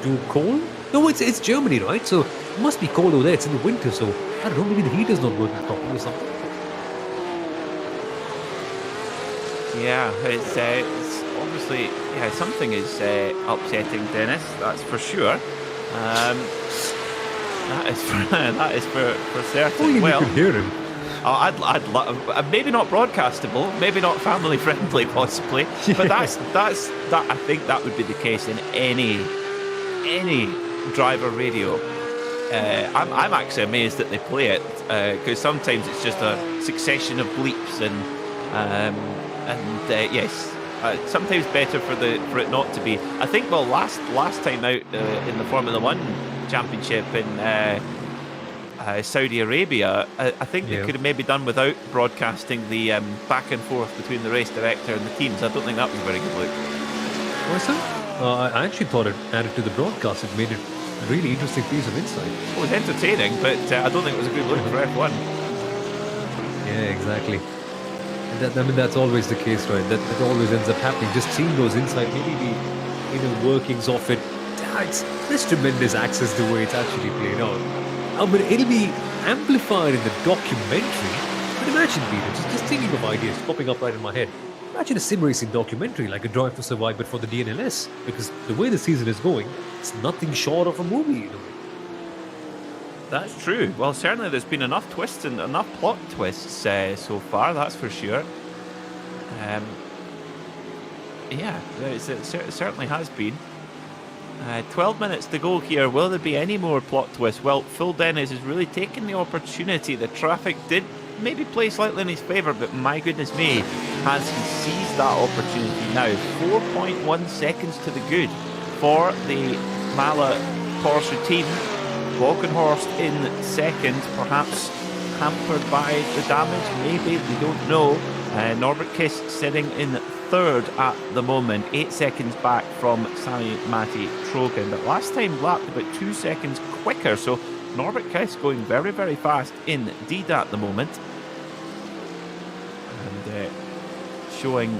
too cold? No, it's Germany, right? So it must be cold over there. It's in the winter, so I don't know. Maybe the heater's not working properly or something. Yeah, it's obviously, something is upsetting Dennis, that's for sure. That is for certain. Only well, we could hear him. I'd love, maybe not broadcastable, maybe not family friendly, possibly. But that's that. I think that would be the case in any driver radio. I'm actually amazed that they play it because sometimes it's just a succession of bleeps and yes. Sometimes better for it not to be. I think last time out in the Formula One Championship in Saudi Arabia, I think they could have maybe done without broadcasting the back and forth between the race director and the teams. I don't think that was a very good look. Was it? I actually thought it added to the broadcast. It made it a really interesting piece of insight. It was entertaining, but I don't think it was a good look for F1. Yeah, exactly. And that's always the case, right? That always ends up happening. Just seeing those inside, maybe the inner workings of it. It's tremendous access the way it's actually played out. But it'll be amplified in the documentary. But imagine, Peter, just thinking of ideas popping up right in my head. Imagine a sim racing documentary like a Drive to Survive, but for the DNLS. Because the way the season is going, it's nothing short of a movie. That's true. Well, certainly there's been enough twists and enough plot twists so far, that's for sure. Yeah, it certainly has been. 12 minutes to go here. Will there be any more plot twists? Well, Phil Dennis is really taking the opportunity. The traffic did maybe play slightly in his favour, but my goodness me, has he seized that opportunity now. 4.1 seconds to the good for the Mala Porsche team. Walkenhorst in second, perhaps hampered by the damage, maybe, we don't know. Norbert Kiss sitting in third at the moment, 8 seconds back from Sami Matti Trogan, but last time lapped about 2 seconds quicker, so Norbert Kiss going very, very fast indeed at the moment, and showing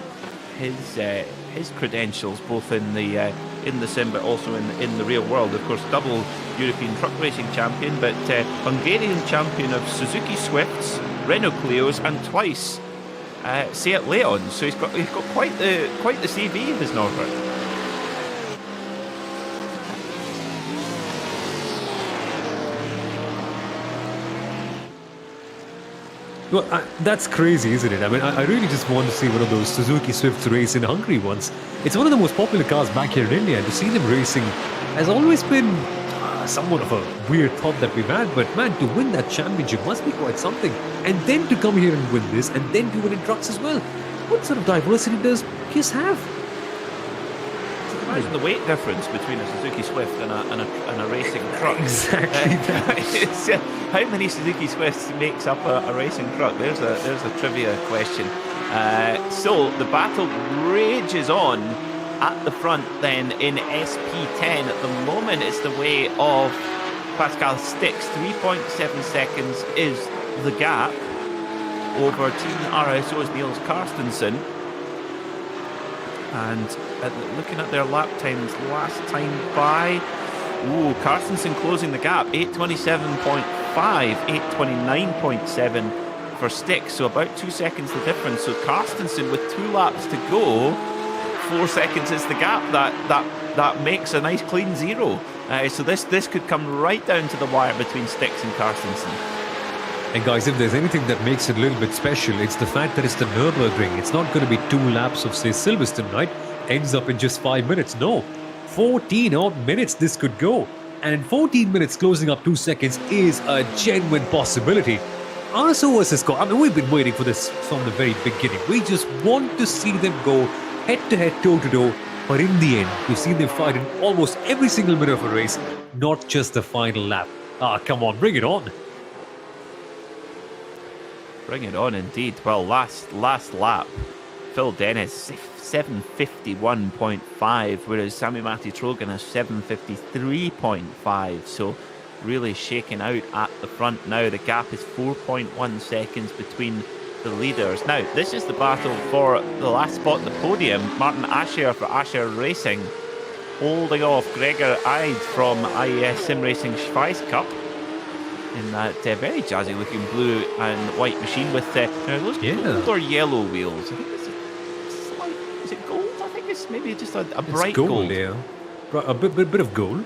his credentials both in the sim but also in the real world. Of course, double European truck racing champion, but Hungarian champion of Suzuki Swifts, Renault Clios, and twice Seat Leon. So he's got quite the CV, has Norbert. Well, that's crazy, isn't it? I mean, I really just want to see one of those Suzuki Swifts race in Hungary once. It's one of the most popular cars back here in India, and to see them racing has always been somewhat of a weird thought that we've had. But man, to win that championship must be quite something. And then to come here and win this, and then to win in trucks as well. What sort of diversity does Kiss have? Imagine the weight difference between a Suzuki Swift and a racing truck. Exactly. How many Suzuki Swifts makes up a racing truck? There's a trivia question. So the battle rages on at the front then in SP10. At the moment it's the way of Pascal Stix. 3.7 seconds is the gap over Team RSO's Niels Carstensen. And looking at their lap times last time by, Carstensen closing the gap, 8:27.5, 8:29.7 for Stix, so about 2 seconds the difference. So Carstensen with 2 laps to go, 4 seconds is the gap. That makes a nice clean zero. So this could come right down to the wire between Stix and Carstensen. And guys, if there's anything that makes it a little bit special, it's the fact that it's the Nürburgring. It's not going to be 2 laps of, say, Silverstone, right? Ends up in just 5 minutes. No, 14 odd minutes this could go. And in 14 minutes, closing up 2 seconds is a genuine possibility. RSO versus Scott, I mean, we've been waiting for this from the very beginning. We just want to see them go head-to-head, toe-to-toe. But in the end, we've seen them fight in almost every single minute of a race, not just the final lap. Come on, bring it on. Bring it on indeed. Well, last lap, Phil Dennis 7:51.5, whereas Sami Matti Trogan has 7:53.5. So really shaking out at the front now. The gap is 4.1 seconds between the leaders. Now, this is the battle for the last spot on the podium. Martin Ascher for Ascher Racing holding off Gregor Eid from IES Sim Racing Schweiz Cup in that very jazzy looking blue and white machine with those gold or yellow wheels. I think it's is it gold? I think it's maybe just a bright gold. Yeah. A bit of gold.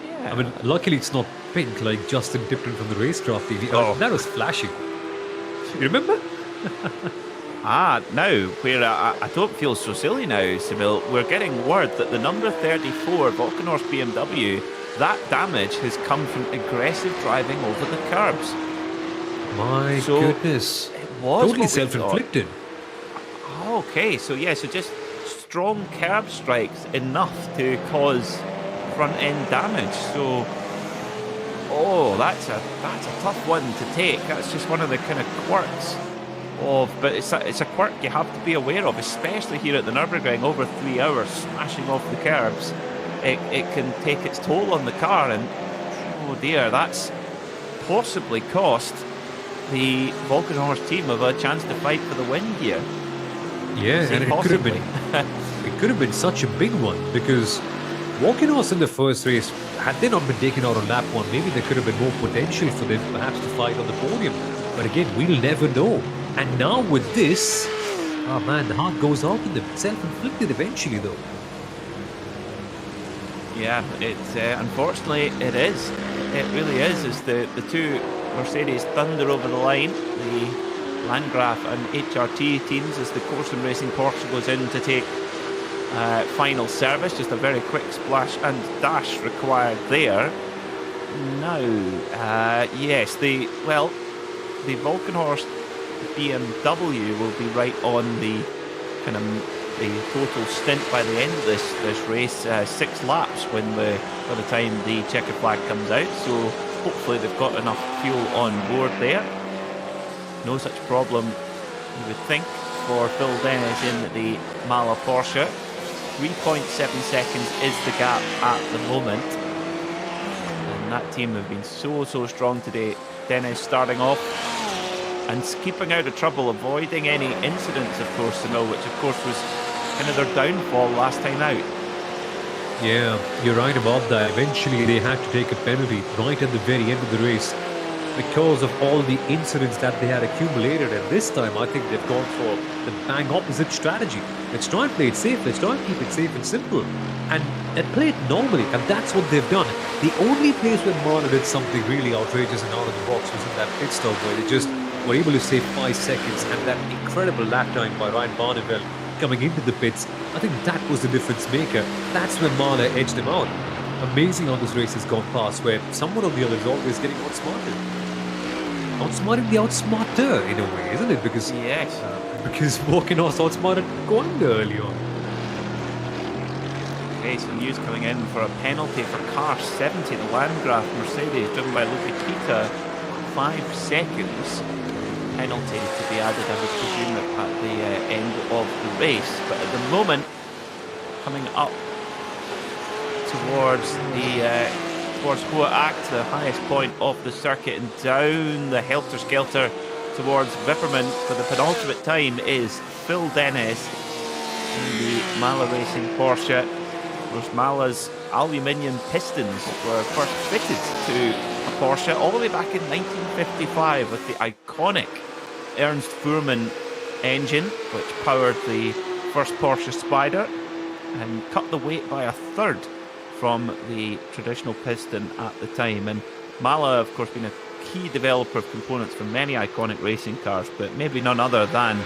Yeah. I mean, luckily it's not pink like Justin Tipton from the Racecraft TV. That was flashing. You remember? Now, where I don't feel so silly now, Sybil, we're getting word that the number 34 Volkenhorst BMW, that damage has come from aggressive driving over the curbs. My goodness. It was totally self-inflicted. Okay, so just strong curb strikes enough to cause front-end damage. So, that's a tough one to take. That's just one of the kind of quirks but it's a quirk you have to be aware of, especially here at the Nürburgring. Over 3 hours smashing off the curbs, it can take its toll on the car, and oh dear, that's possibly cost the Volkenhorst team have a chance to fight for the win here. Yeah, Say and possibly. it could have been such a big one because Volkenhorst in the first race, had they not been taken out on lap 1, maybe there could have been more potential for them perhaps to fight on the podium. But again, we'll never know. And now with this, oh man, the heart goes out with them. Self-inflicted eventually though. Yeah, it's unfortunately it is. It really is. As the two Mercedes thunder over the line, the Landgraf and HRT teams, as the Course and Racing Porsche goes in to take final service. Just a very quick splash and dash required there. Now, yes, the Volkenhorst BMW will be right on the kind of the total stint by the end of this race, 6 laps by the time the checker flag comes out. So hopefully they've got enough fuel on board there. No such problem, you would think, for Phil Dennis in the Mala Porsche. 3.7 seconds is the gap at the moment. And that team have been so strong today. Dennis starting off and keeping out of trouble, avoiding any incidents, of course, to know, which of course was kind of their downfall last time out. Yeah, you're right about that. Eventually they had to take a penalty right at the very end of the race because of all the incidents that they had accumulated. And this time I think they've gone for the bang opposite strategy. Let's try and play it safe. Let's try and keep it safe and simple. And play it normally. And that's what they've done. The only place where Marta did something really outrageous and out of the box was in that pit stop where they just were able to save 5 seconds, and that incredible lap time by Ryan Barneveld coming into the pits. I think that was the difference maker. That's when Marta edged him out. Amazing how this race has gone past, where someone or the other is always getting outsmarted. Outsmarting the outsmarter in a way, isn't it? Because yes, because Volkenhorst outsmarted Gonda early on. Okay, so news coming in for a penalty for car 70, the Landgraf Mercedes driven by Luca Kita. 5 seconds penalty to be added, I would presume, at the end of the race. But at the moment, coming up towards Hohe Acht, the highest point of the circuit, and down the helter-skelter towards Wipperman for the penultimate time is Phil Dennis in the Mala Racing Porsche. Of course, Mala's aluminium pistons were first fitted to a Porsche all the way back in 1955 with the iconic Ernst Fuhrmann engine, which powered the first Porsche Spider and cut the weight by a third from the traditional piston at the time. And Mala, of course, been a key developer of components for many iconic racing cars, but maybe none other than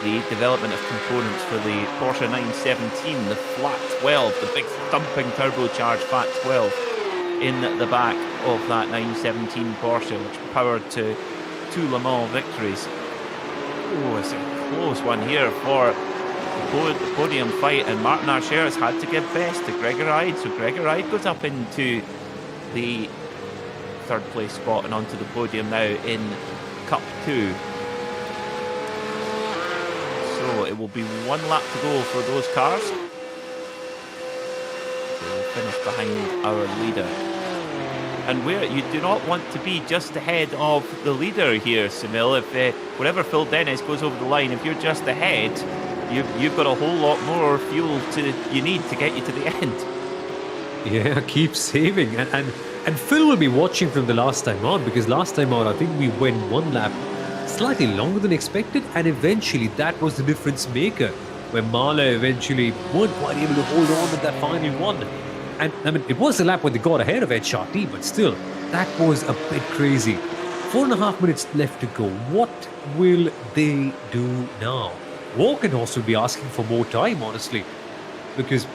the development of components for the Porsche 917, the Flat 12, the big thumping turbocharged Flat 12 in the back of that 917 Porsche, which powered to 2 Le Mans victories. Oh, it's a close one here for the podium fight, and Martin Archer has had to give best to Gregor Eid, so Gregor Eid goes up into the 3rd place spot and onto the podium now in Cup 2. So it will be 1 lap to go for those cars. They will finish behind our leader. And where you do not want to be just ahead of the leader here, Sunil. If whenever Phil Dennis goes over the line, if you're just ahead, you've got a whole lot more fuel you need to get you to the end. Yeah, keep saving. And Phil will be watching from the last time on, because last time on I think we went 1 lap slightly longer than expected, and eventually that was the difference maker, where Mala eventually weren't quite able to hold on with that final one. And I mean, it was a lap when they got ahead of HRT, but still, that was a bit crazy. 4.5 minutes left to go. What will they do now? Volkenhorst will be asking for more time, honestly, because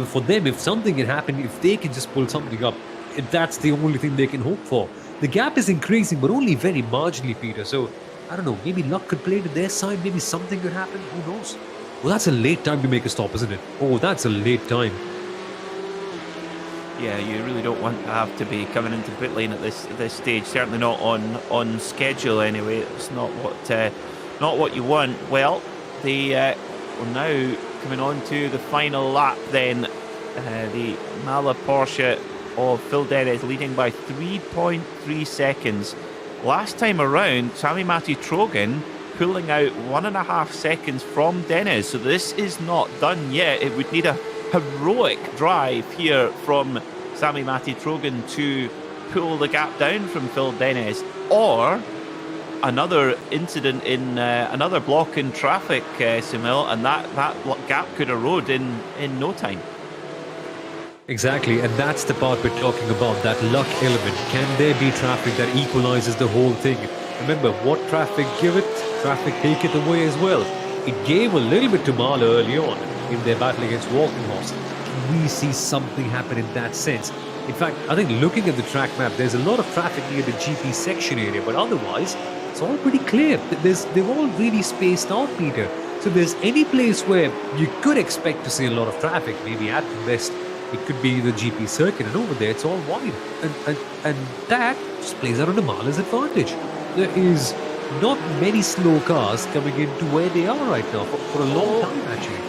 for them, if something can happen, if they can just pull something up, that's the only thing they can hope for. The gap is increasing, but only very marginally, Peter. So, I don't know, maybe luck could play to their side, maybe something could happen, who knows? Well, that's a late time to make a stop, isn't it? Oh, that's a late time. Yeah, you really don't want to have to be coming into pit lane at this stage. Certainly not on schedule anyway. It's not what you want. Well, we're now coming on to the final lap then. The Mala Porsche of Phil Dennis leading by 3.3 seconds Last time around, Sami Trogan pulling out 1.5 seconds from Dennis. So this is not done yet. It would need a heroic drive here from Sami Trogan to pull the gap down from Phil Dennis, or another incident in another block in traffic, Simil, and that gap could erode in no time. Exactly, and that's the part we're talking about, that luck element. Can there be traffic that equalizes the whole thing? Remember, what traffic give it, traffic take it away as well. It gave a little bit to Mala early on in their battle against Walkenhorst. Can we see something happen in that sense? In fact, I think looking at the track map, there's a lot of traffic near the GP section area, but otherwise, it's all pretty clear. They're all really spaced out, Peter. So if there's any place where you could expect to see a lot of traffic, maybe at the best, it could be the GP circuit, and over there it's all wide. And that just plays out on the Mala's advantage. There is not many slow cars coming into where they are right now for a long time, actually.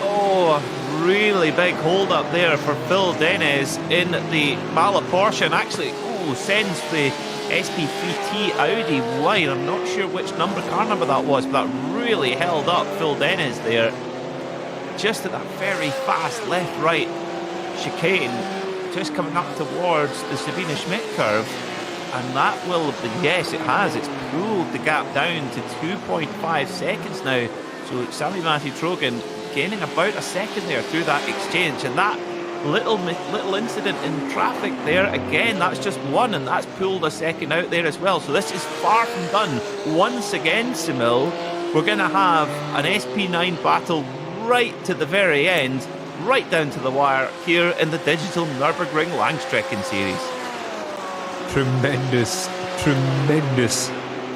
Oh, a really big hold up there for Phil Dennis in the Mala Porsche, and actually sends the SP3T Audi wide. I'm not sure which car number that was, but that really held up Phil Dennis there. Just at that very fast left-right chicane, just coming up towards the Sabine Schmidt curve, and that will, yes, it has. It's pulled the gap down to 2.5 seconds now. So Sami Trogan gaining about a second there through that exchange, and that little incident in traffic there again, that's just one, and that's pulled a second out there as well. So this is far from done. Once again, Simil, we're going to have an SP9 battle right to the very end, right down to the wire here in the Digital Nürburgring Langstrecken Series. Tremendous.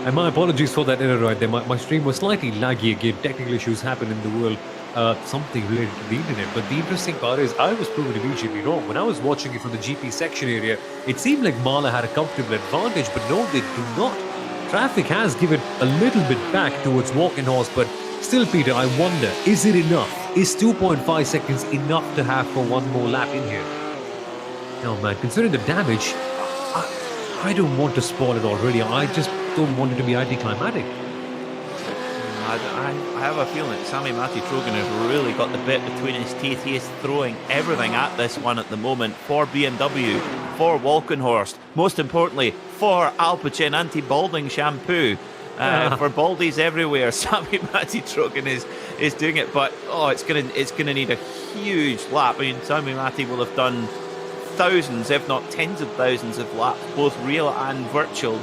And my apologies for that error right there. My stream was slightly laggy again. Technical issues happen in the world. Something related to the internet. But the interesting part is I was proven immediately wrong. When I was watching it from the GP section area, it seemed like Mala had a comfortable advantage, but no, they do not. Traffic has given a little bit back towards Walkenhorst, but still, Peter, I wonder, is it enough? Is 2.5 seconds enough to have for one more lap in here? No, man, considering the damage, I don't want to spoil it already. I just don't want it to be anticlimactic. I have a feeling that Sami Trogan has really got the bit between his teeth. He is throwing everything at this one at the moment for BMW, for Walkenhorst, most importantly for Alpecin anti-balding shampoo. For baldies everywhere, Sami Trogan is doing it, but it's gonna need a huge lap. I mean, Sami will have done thousands, if not tens of thousands of laps, both real and virtual,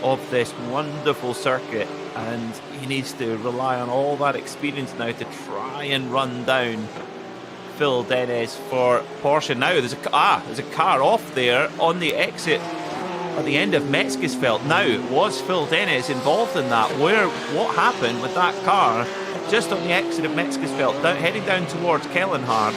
of this wonderful circuit, and he needs to rely on all that experience now to try and run down Phil Dennis for Porsche. Now there's a car off there on the exit at the end of Metzgesfeld. Now, was Phil Dennis involved in that? What happened with that car just on the exit of Metzgesfeld, heading down towards Kellenhardt?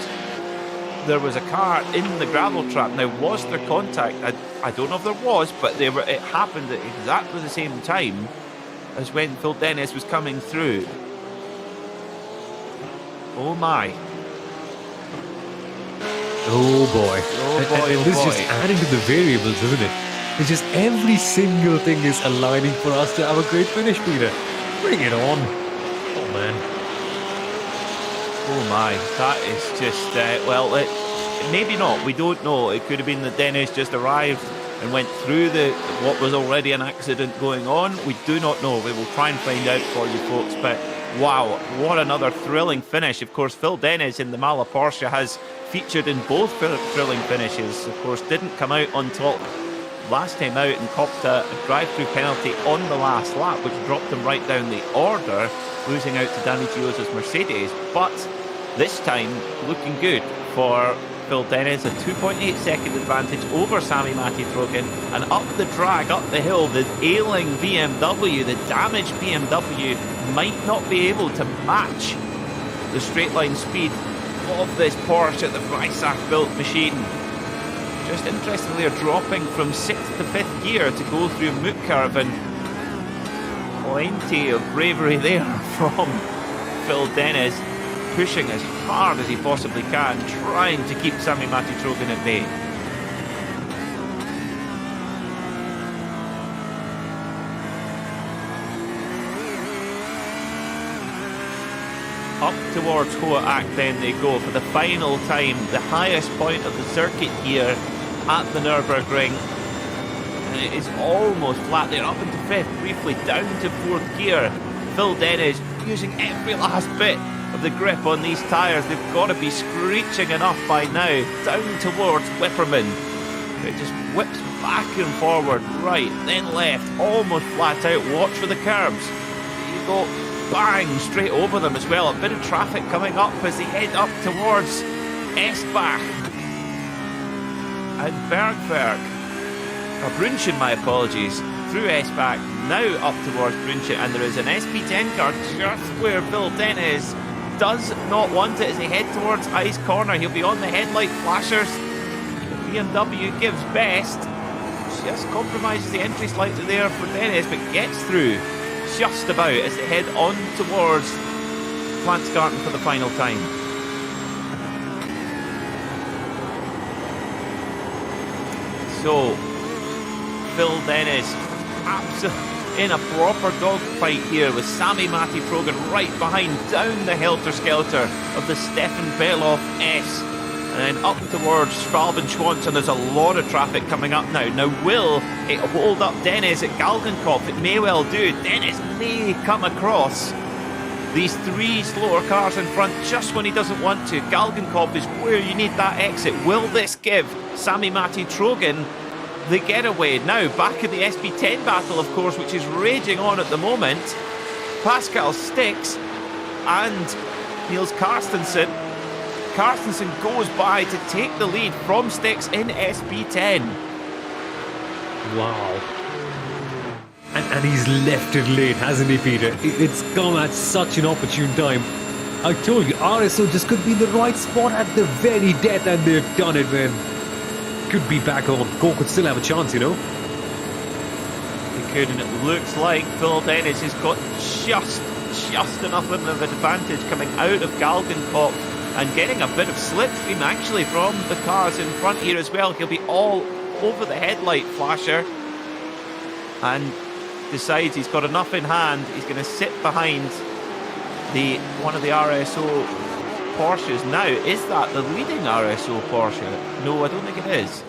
There was a car in the gravel trap. Now, was there contact? I don't know if there was, but it happened at exactly the same time as when Phil Dennis was coming through. Oh my. Oh boy. And this is just adding to the variables, isn't it? It's just every single thing is aligning for us to have a great finish, Peter. Bring it on. Oh man. Oh my, that is just, maybe not, we don't know. It could have been that Dennis just arrived and went through what was already an accident going on. We do not know. We will try and find out for you folks, but wow, what another thrilling finish. Of course, Phil Dennis in the Mala Porsche has featured in both thrilling finishes. Of course, didn't come out on top last time out and copped a drive-through penalty on the last lap, which dropped him right down the order, losing out to Danny Giosa's Mercedes. But this time, looking good for Phil Dennis, a 2.8 second advantage over Sami Trogan, and up the drag, up the hill, the ailing BMW, the damaged BMW, might not be able to match the straight line speed of this Porsche, the Weissach built machine. Just interestingly, they're dropping from 6th to 5th gear to go through Moot Curve, and plenty of bravery there from Phil Dennis, pushing as hard as he possibly can, trying to keep Sami Trogan at bay. Up towards Hohe then they go for the final time, the highest point of the circuit here at the Nürburgring. And it is almost flat there, up into fifth, briefly down to fourth gear. Phil Dennis using every last bit of the grip on these tyres. They've got to be screeching enough by now. Down towards Whipperman. It just whips back and forward, right, then left, almost flat out. Watch for the curbs. You go bang straight over them as well. A bit of traffic coming up as they head up towards Esbach and Bergwerk. Or Brunchen, my apologies. Through Esbach, now up towards Brunchen, and there is an SP10 car just where Phil Dennis does not want it as they head towards Ice Corner. He'll be on the headlight flashers. The BMW gives best. Just compromises the entry slightly there for Dennis, but gets through just about as they head on towards Plantsgarten for the final time. So, Phil Dennis in a proper dogfight here with Sami Matti Trogan right behind, down the helter-skelter of the Stefan Beloff S. And then up towards Schwalben-Schwanz, and there's a lot of traffic coming up now. Now, will it hold up Dennis at Galgenkopf? It may well do. Dennis may come across these three slower cars in front just when he doesn't want to. Galgenkopf is where you need that exit. Will this give Sami Matti Trogan the getaway? Now, back in the SP10 battle, of course, which is raging on at the moment. Pascal Stix and Niels Carstensen. Carstensen goes by to take the lead from Stix in SP10. Wow. And he's left it late, hasn't he, Peter? It's come at such an opportune time. I told you, RSO just could be in the right spot at the very death, and they've done it, man. Could be back on. Go could still have a chance, you know. He could, and it looks like Phil Dennis has got just enough of an advantage coming out of Galgenkopf and getting a bit of slipstream actually from the cars in front here as well. He'll be all over the headlight flasher and decides he's got enough in hand. He's going to sit behind one of the RSO Porsches. Now, is that the leading RSO Porsche? No, I don't think it is.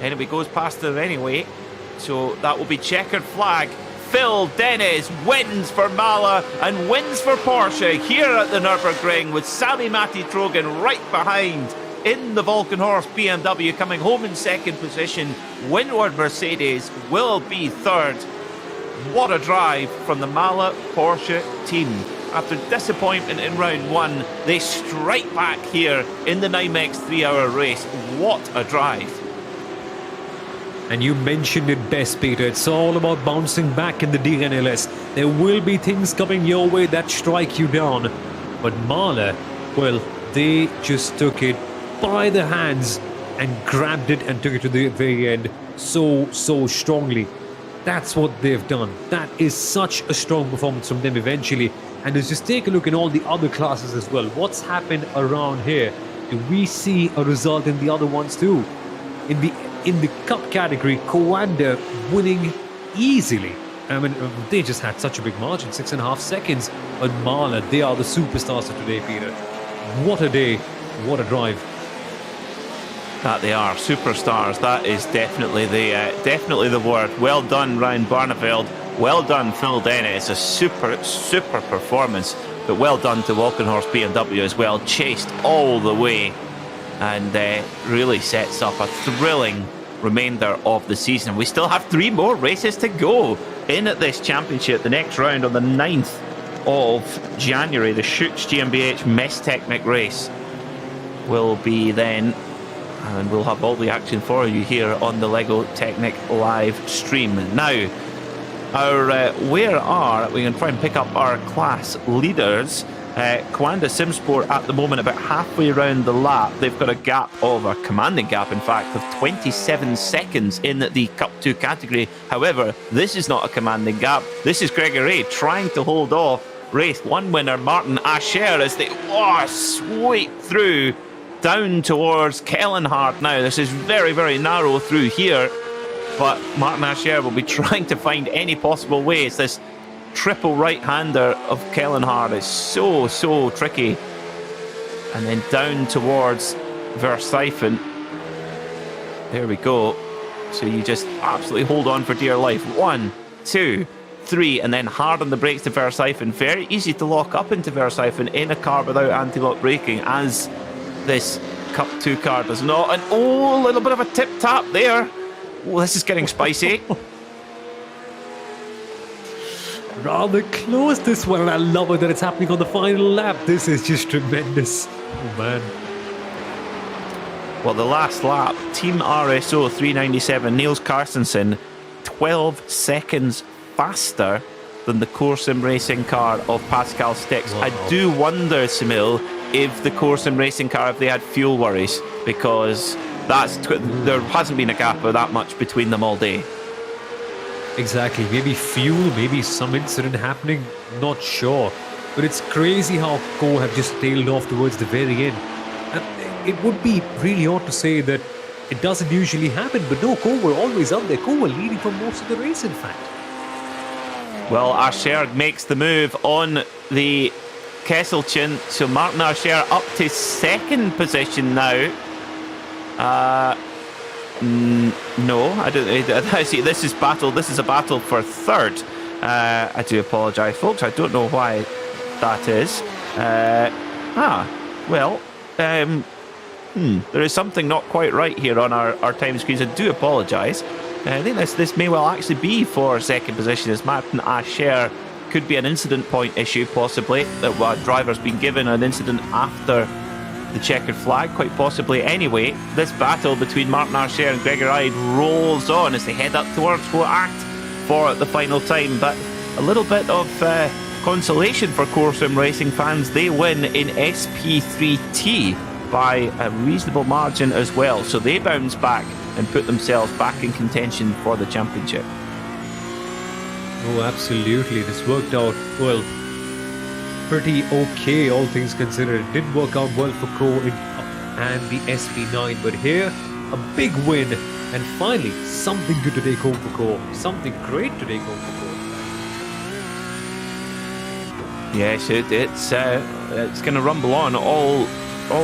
Anyway, goes past them anyway. So that will be checkered flag. Phil Dennis wins for Mahler and wins for Porsche here at the Nürburgring, with Sami Matti Trogan right behind in the Volkenhorst BMW, coming home in second position. Windward Mercedes will be third. What a drive from the Mahler Porsche team. After disappointment in round one, they strike back here in the NIMEX 3-hour race. What a drive. And you mentioned it best, Peter. It's all about bouncing back in the DNLS. There will be things coming your way that strike you down. But Mahler, well, they just took it by the hands and grabbed it and took it to the very end so strongly. That's what they've done. That is such a strong performance from them eventually. And let's just take a look in all the other classes as well. What's happened around here? Do we see a result in the other ones too? In the cup category, Coanda winning easily. I mean, they just had such a big margin, 6.5 seconds. But Mahler, they are the superstars of today, Peter. What a day, what a drive. That they are superstars. That is definitely the word. Well done, Ryan Barneveld. Well done, Phil Dennis. A super performance. But well done to Volkenhorst BMW as well. Chased all the way, and really sets up a thrilling remainder of the season. We still have 3 more races to go in at this championship. The next round on the 9th of January, the Schutz GmbH Mess Technic race will be then, and we'll have all the action for you here on the Lego Technic live stream. Now, we can try and pick up our class leaders. Coanda Simsport at the moment about halfway around the lap. They've got a commanding gap in fact, of 27 seconds in the Cup 2 category. However, this is not a commanding gap. This is Gregory trying to hold off race 1 winner Martin Ascher as they sweep through down towards Kellenhardt. Now, this is very, very narrow through here, but Martin Ascher will be trying to find any possible way as this triple right-hander of Kellenhard is so tricky. And then down towards Verstappen. There we go. So you just absolutely hold on for dear life. 1, 2, 3, and then hard on the brakes to Verstappen. Very easy to lock up into Verstappen in a car without anti-lock braking, as this Cup 2 car does not. And oh, a little bit of a tip-tap there. Oh, this is getting spicy. Rather close, this one, and I love it that it's happening on the final lap. This is just tremendous. Oh, man. Well, the last lap, Team RSO 397, Niels Carstensen, 12 seconds faster than the Core Sim Racing car of Pascal Stix. Wow. I do wonder, Samil, if the Core Sim Racing car, if they had fuel worries, because there hasn't been a gap of that much between them all day. Exactly. Maybe fuel, maybe some incident happening. Not sure. But it's crazy how Core have just tailed off towards the very end. And it would be really odd to say that it doesn't usually happen, but no, Core were always up there. Core were leading for most of the race, in fact. Well, Archer makes the move on the Kesselchen. So Martin Archer up to second position now. No, I don't. I see. This is battle. This is a battle for third. I do apologise, folks. I don't know why that is. Well. There is something not quite right here on our time screens. I do apologise. I think this may well actually be for second position, as Martin Asher could be an incident point issue, possibly. That driver's been given an incident after the checkered flag, quite possibly. Anyway, this battle between Martin Asher and Gregor Eid rolls on as they head up towards Go Act for the final time. But a little bit of consolation for Core Sim Racing fans. They win in SP3T by a reasonable margin as well. So they bounce back and put themselves back in contention for the championship. Oh, absolutely. This worked out, well, pretty okay, all things considered. It didn't work out well for Core and the SP9, but here, a big win. And finally, something good to take home for Core. Something great to take home for Core. Yes, it's going to rumble on all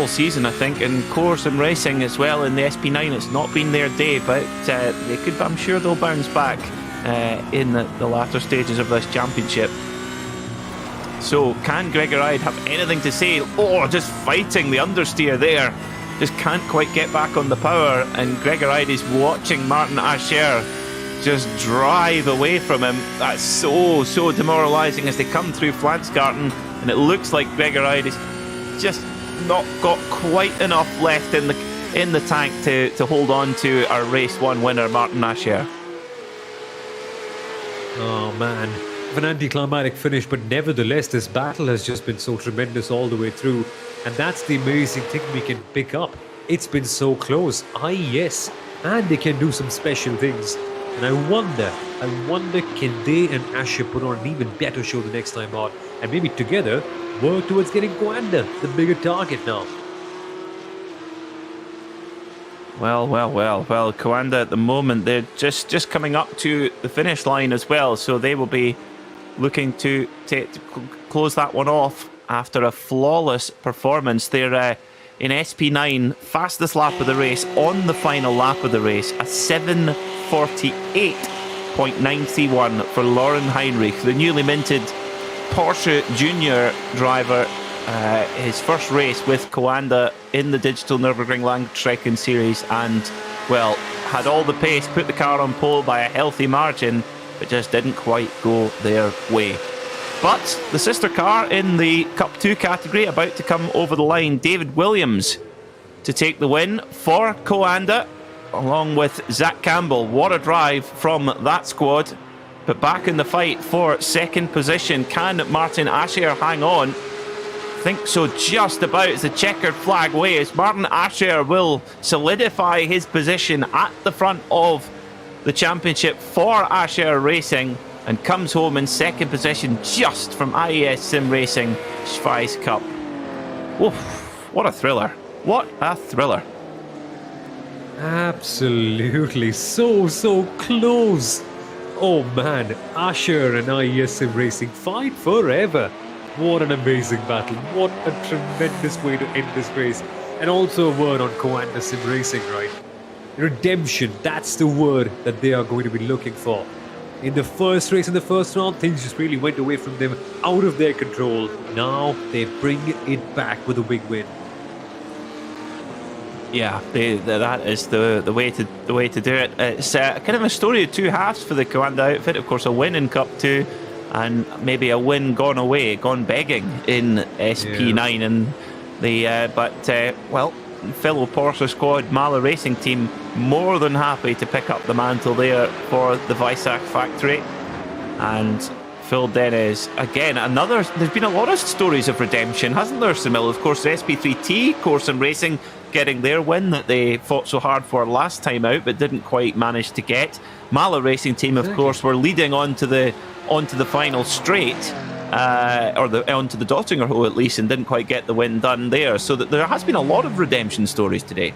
season, I think, and Core Sim Racing as well in the SP9. It's not been their day, but they could. I'm sure they'll bounce back in the latter stages of this championship. So, can Gregor Eid have anything to say? Oh, just fighting the understeer there. Just can't quite get back on the power, and Gregor Eid is watching Martin Asher just drive away from him. That's so demoralising as they come through Flansgarten, and it looks like Gregor Eid is just not got quite enough left in the tank to hold on to our race 1 winner, Martin Asher. Oh man, an anticlimactic finish, but nevertheless this battle has just been so tremendous all the way through, and that's the amazing thing we can pick up. It's been so close, yes, and they can do some special things. And I wonder, can they and Asher put on an even better show the next time out, and maybe together work towards getting Coanda the bigger target now. Well, Coanda at the moment, they're just coming up to the finish line as well, so they will be looking to close that one off after a flawless performance. They're in SP9, fastest lap of the race on the final lap of the race, a 7:48.931 for Lauren Heinrich, the newly minted Porsche Junior driver. His first race with Coanda in the Digital Nürburgring Langstrecken Series, and, well, had all the pace, put the car on pole by a healthy margin, but just didn't quite go their way. But the sister car in the Cup 2 category about to come over the line, David Williams to take the win for Coanda, along with Zach Campbell. What a drive from that squad. But back in the fight for second position, can Martin Asher hang on? I think so, just about, as the checkered flag waves. Martin Asher will solidify his position at the front of the championship for Asher Racing, and comes home in second position just from IES Sim Racing Schweiz Cup. Oof, what a thriller. What a thriller. Absolutely, so close. Oh man, Asher and IES Sim Racing fight forever. What an amazing battle. What a tremendous way to end this race. And also a word on Coanda Sim Racing, right? Redemption, that's the word that they are going to be looking for. In the first race, in the first round, things just really went away from them, out of their control. Now they bring it back with a big win. Yeah, that is the way to do it. It's kind of a story of two halves for the Coanda outfit. Of course, a win in Cup 2 and maybe a win gone away, gone begging in SP9. And fellow Porsche squad, Mala Racing team, more than happy to pick up the mantle there for the Weissach factory. And Phil Dennis, again, there's been a lot of stories of redemption, hasn't there, Samil? Of course, the SP3T, Corsom Racing, getting their win that they fought so hard for last time out, but didn't quite manage to get. Mala Racing team, of course, were leading onto the final straight, onto the Dottinger Hole at least, and didn't quite get the win done there. So that there has been a lot of redemption stories today.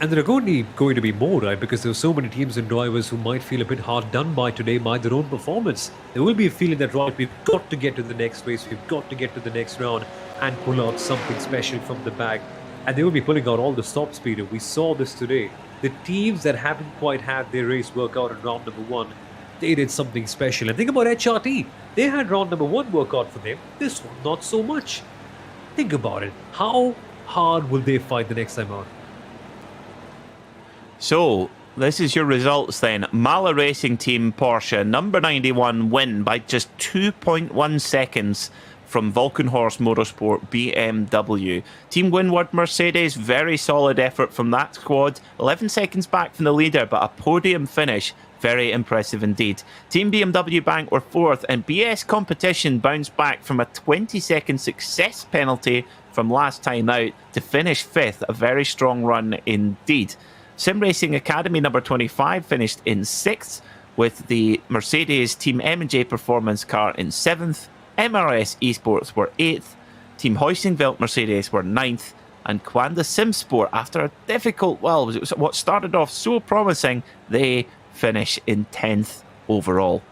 And there are going to be more, right? Because there are so many teams and drivers who might feel a bit hard done by today by their own performance. There will be a feeling that, right, we've got to get to the next race, we've got to get to the next round and pull out something special from the bag. And they will be pulling out all the stops, Peter. We saw this today. The teams that haven't quite had their race work out in round number 1, they did something special. And think about HRT. They had round number 1 work out for them. This one, not so much. Think about it. How hard will they fight the next time out? So, this is your results then. Mala Racing Team Porsche, number 91, win by just 2.1 seconds from Volkenhorst Motorsport BMW. Team Windward Mercedes, very solid effort from that squad. 11 seconds back from the leader, but a podium finish. Very impressive indeed. Team BMW Bank were 4th, and BS Competition bounced back from a 20-second success penalty from last time out to finish 5th. A very strong run indeed. Sim Racing Academy number 25 finished in 6th, with the Mercedes Team M&J Performance car in 7th. MRS Esports were 8th, Team Heusingveld Mercedes were 9th, and Coanda Simsport, after a difficult, what started off so promising, they finish in 10th overall.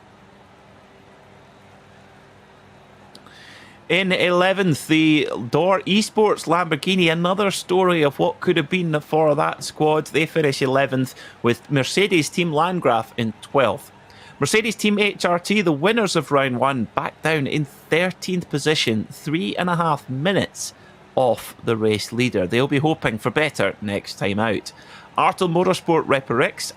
In 11th, the Door Esports Lamborghini, another story of what could have been for that squad. They finish 11th, with Mercedes Team Landgraf in 12th. Mercedes Team HRT, the winners of round 1, back down in 13th position, 3.5 minutes off the race leader. They'll be hoping for better next time out. Artel Motorsport Reparix,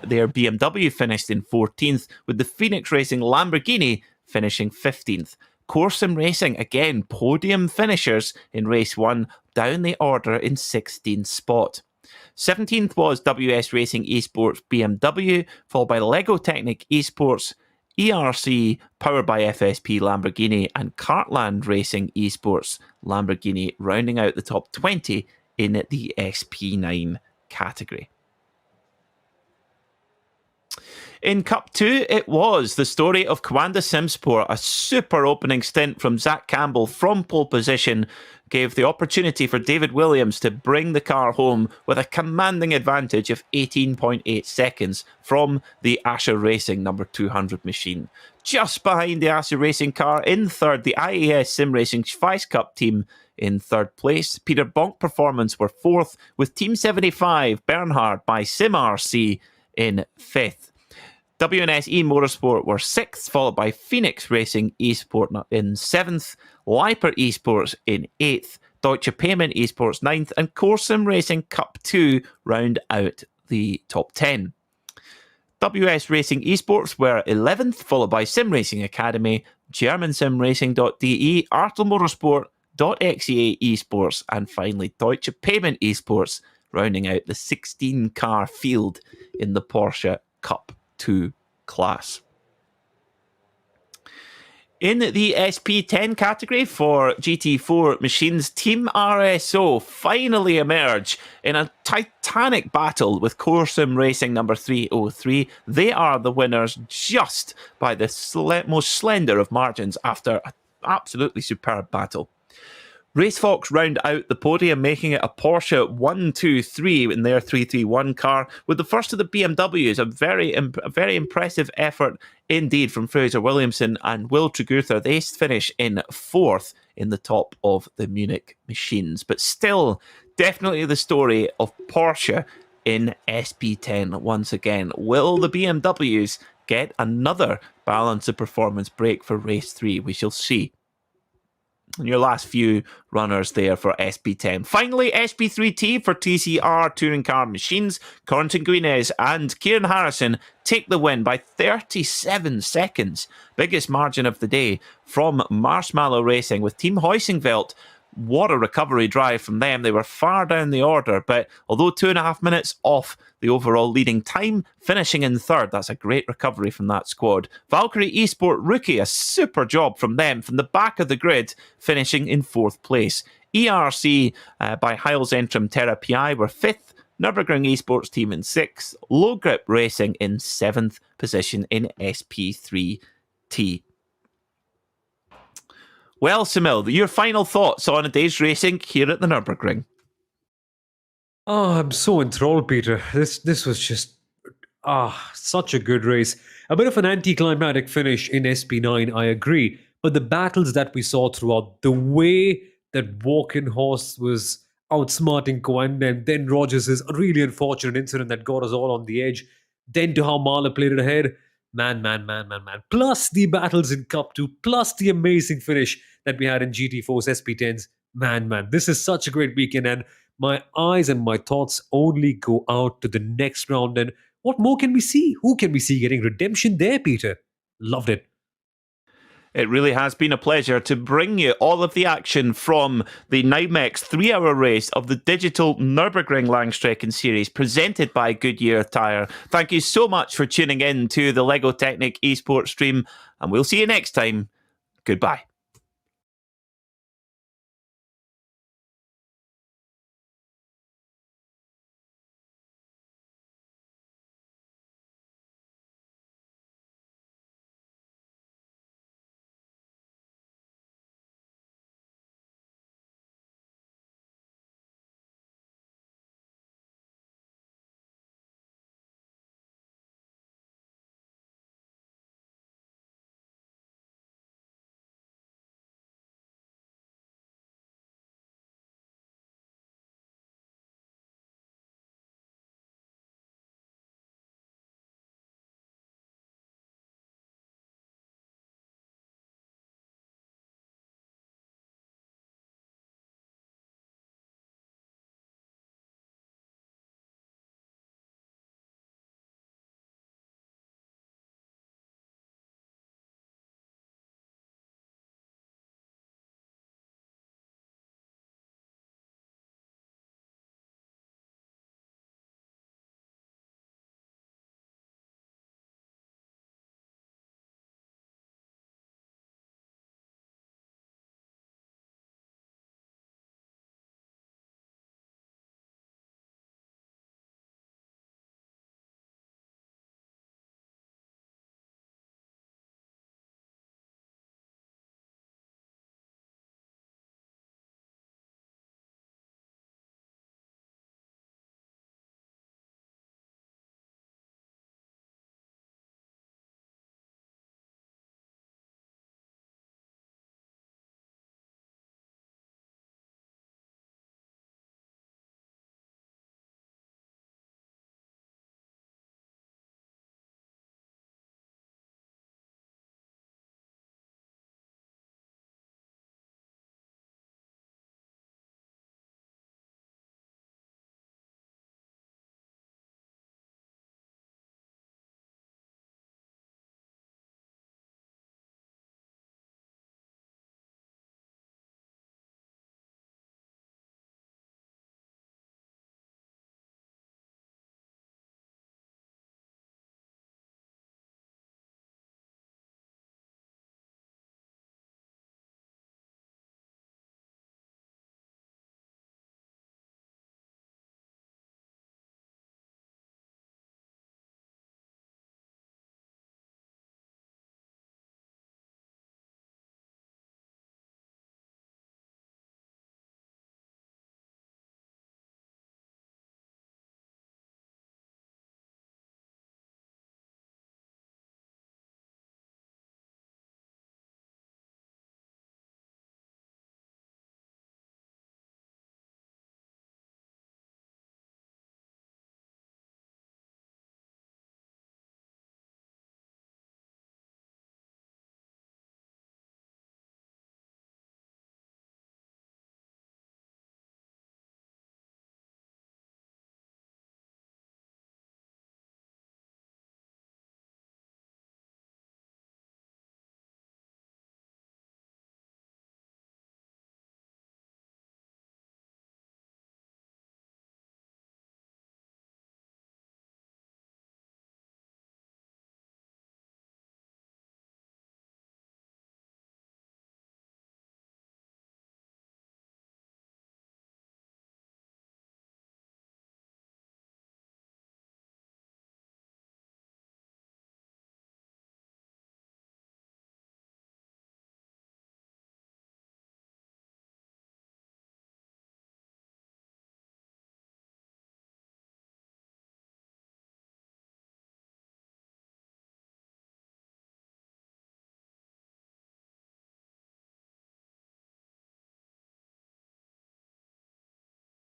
their BMW finished in 14th, with the Phoenix Racing Lamborghini finishing 15th. Corsim Racing, again, podium finishers in race 1, down the order in 16th spot. 17th was WS Racing Esports BMW, followed by Lego Technic Esports, ERC powered by FSP Lamborghini, and Cartland Racing Esports Lamborghini, rounding out the top 20 in the SP9 category. In Cup 2, it was the story of Coanda Simsport. A super opening stint from Zach Campbell from pole position gave the opportunity for David Williams to bring the car home with a commanding advantage of 18.8 seconds from the Asher Racing number 200 machine. Just behind the Asher Racing car in third, the IAS Sim Racing Schweiz Cup team in third place. Peter Bonk Performance were 4th, with Team 75 Bernhard by SimRC in 5th. WNSE Motorsport were 6th, followed by Phoenix Racing Esport in 7th, Leiper Esports in 8th, Deutsche Payment Esports 9th, and Corsim Racing Cup 2 round out the top 10. WS Racing Esports were 11th, followed by Sim Racing Academy, GermanSimRacing.de, Artel Motorsport.exe Esports, and finally Deutsche Payment Esports, rounding out the 16-car field in the Porsche Cup 2 class. In the SP10 category for GT4 machines, Team RSO finally emerge in a titanic battle with Corsim Racing number 303. They are the winners just by the most slender of margins after an absolutely superb battle. RaceFox round out the podium, making it a Porsche 1-2-3 in their 331 car, with the first of the BMWs. A very impressive effort indeed from Fraser Williamson and Will Tregurtha. They finish in fourth in the top of the Munich machines. But still, definitely the story of Porsche in SP10 once again. Will the BMWs get another balance of performance break for race 3? We shall see. And your last few runners there for SP10. Finally, SP3T for TCR Touring Car Machines. Corentin Guinez and Kieran Harrison take the win by 37 seconds. Biggest margin of the day from Marshmallow Racing with Team Heusingveld. What a recovery drive from them. They were far down the order, but although 2.5 minutes off the overall leading time, finishing in third, that's a great recovery from that squad. Valkyrie Esport Rookie, a super job from them, from the back of the grid, finishing in fourth place. ERC by Hiles Entrim Terra PI were fifth. Nürburgring Esports team in sixth. Low Grip Racing in seventh position in SP3T. Well, Samil, your final thoughts on a day's racing here at the Nürburgring? Oh, I'm so enthralled, Peter. This was just such a good race. A bit of an anticlimactic finish in SP9, I agree. But the battles that we saw throughout, the way that Walking Horse was outsmarting Coanda, and then Rogers' really unfortunate incident that got us all on the edge, then to how Mahler played it ahead. Man. Plus the battles in Cup 2, plus the amazing finish that we had in GT4's SP10s. Man, this is such a great weekend, and my eyes and my thoughts only go out to the next round. And what more can we see? Who can we see getting redemption there, Peter? Loved it. It really has been a pleasure to bring you all of the action from the NIMEX 3-hour race of the Digital Nürburgring Langstrecken Series presented by Goodyear Tyre. Thank you so much for tuning in to the LEGO Technic esports stream, and we'll see you next time. Goodbye.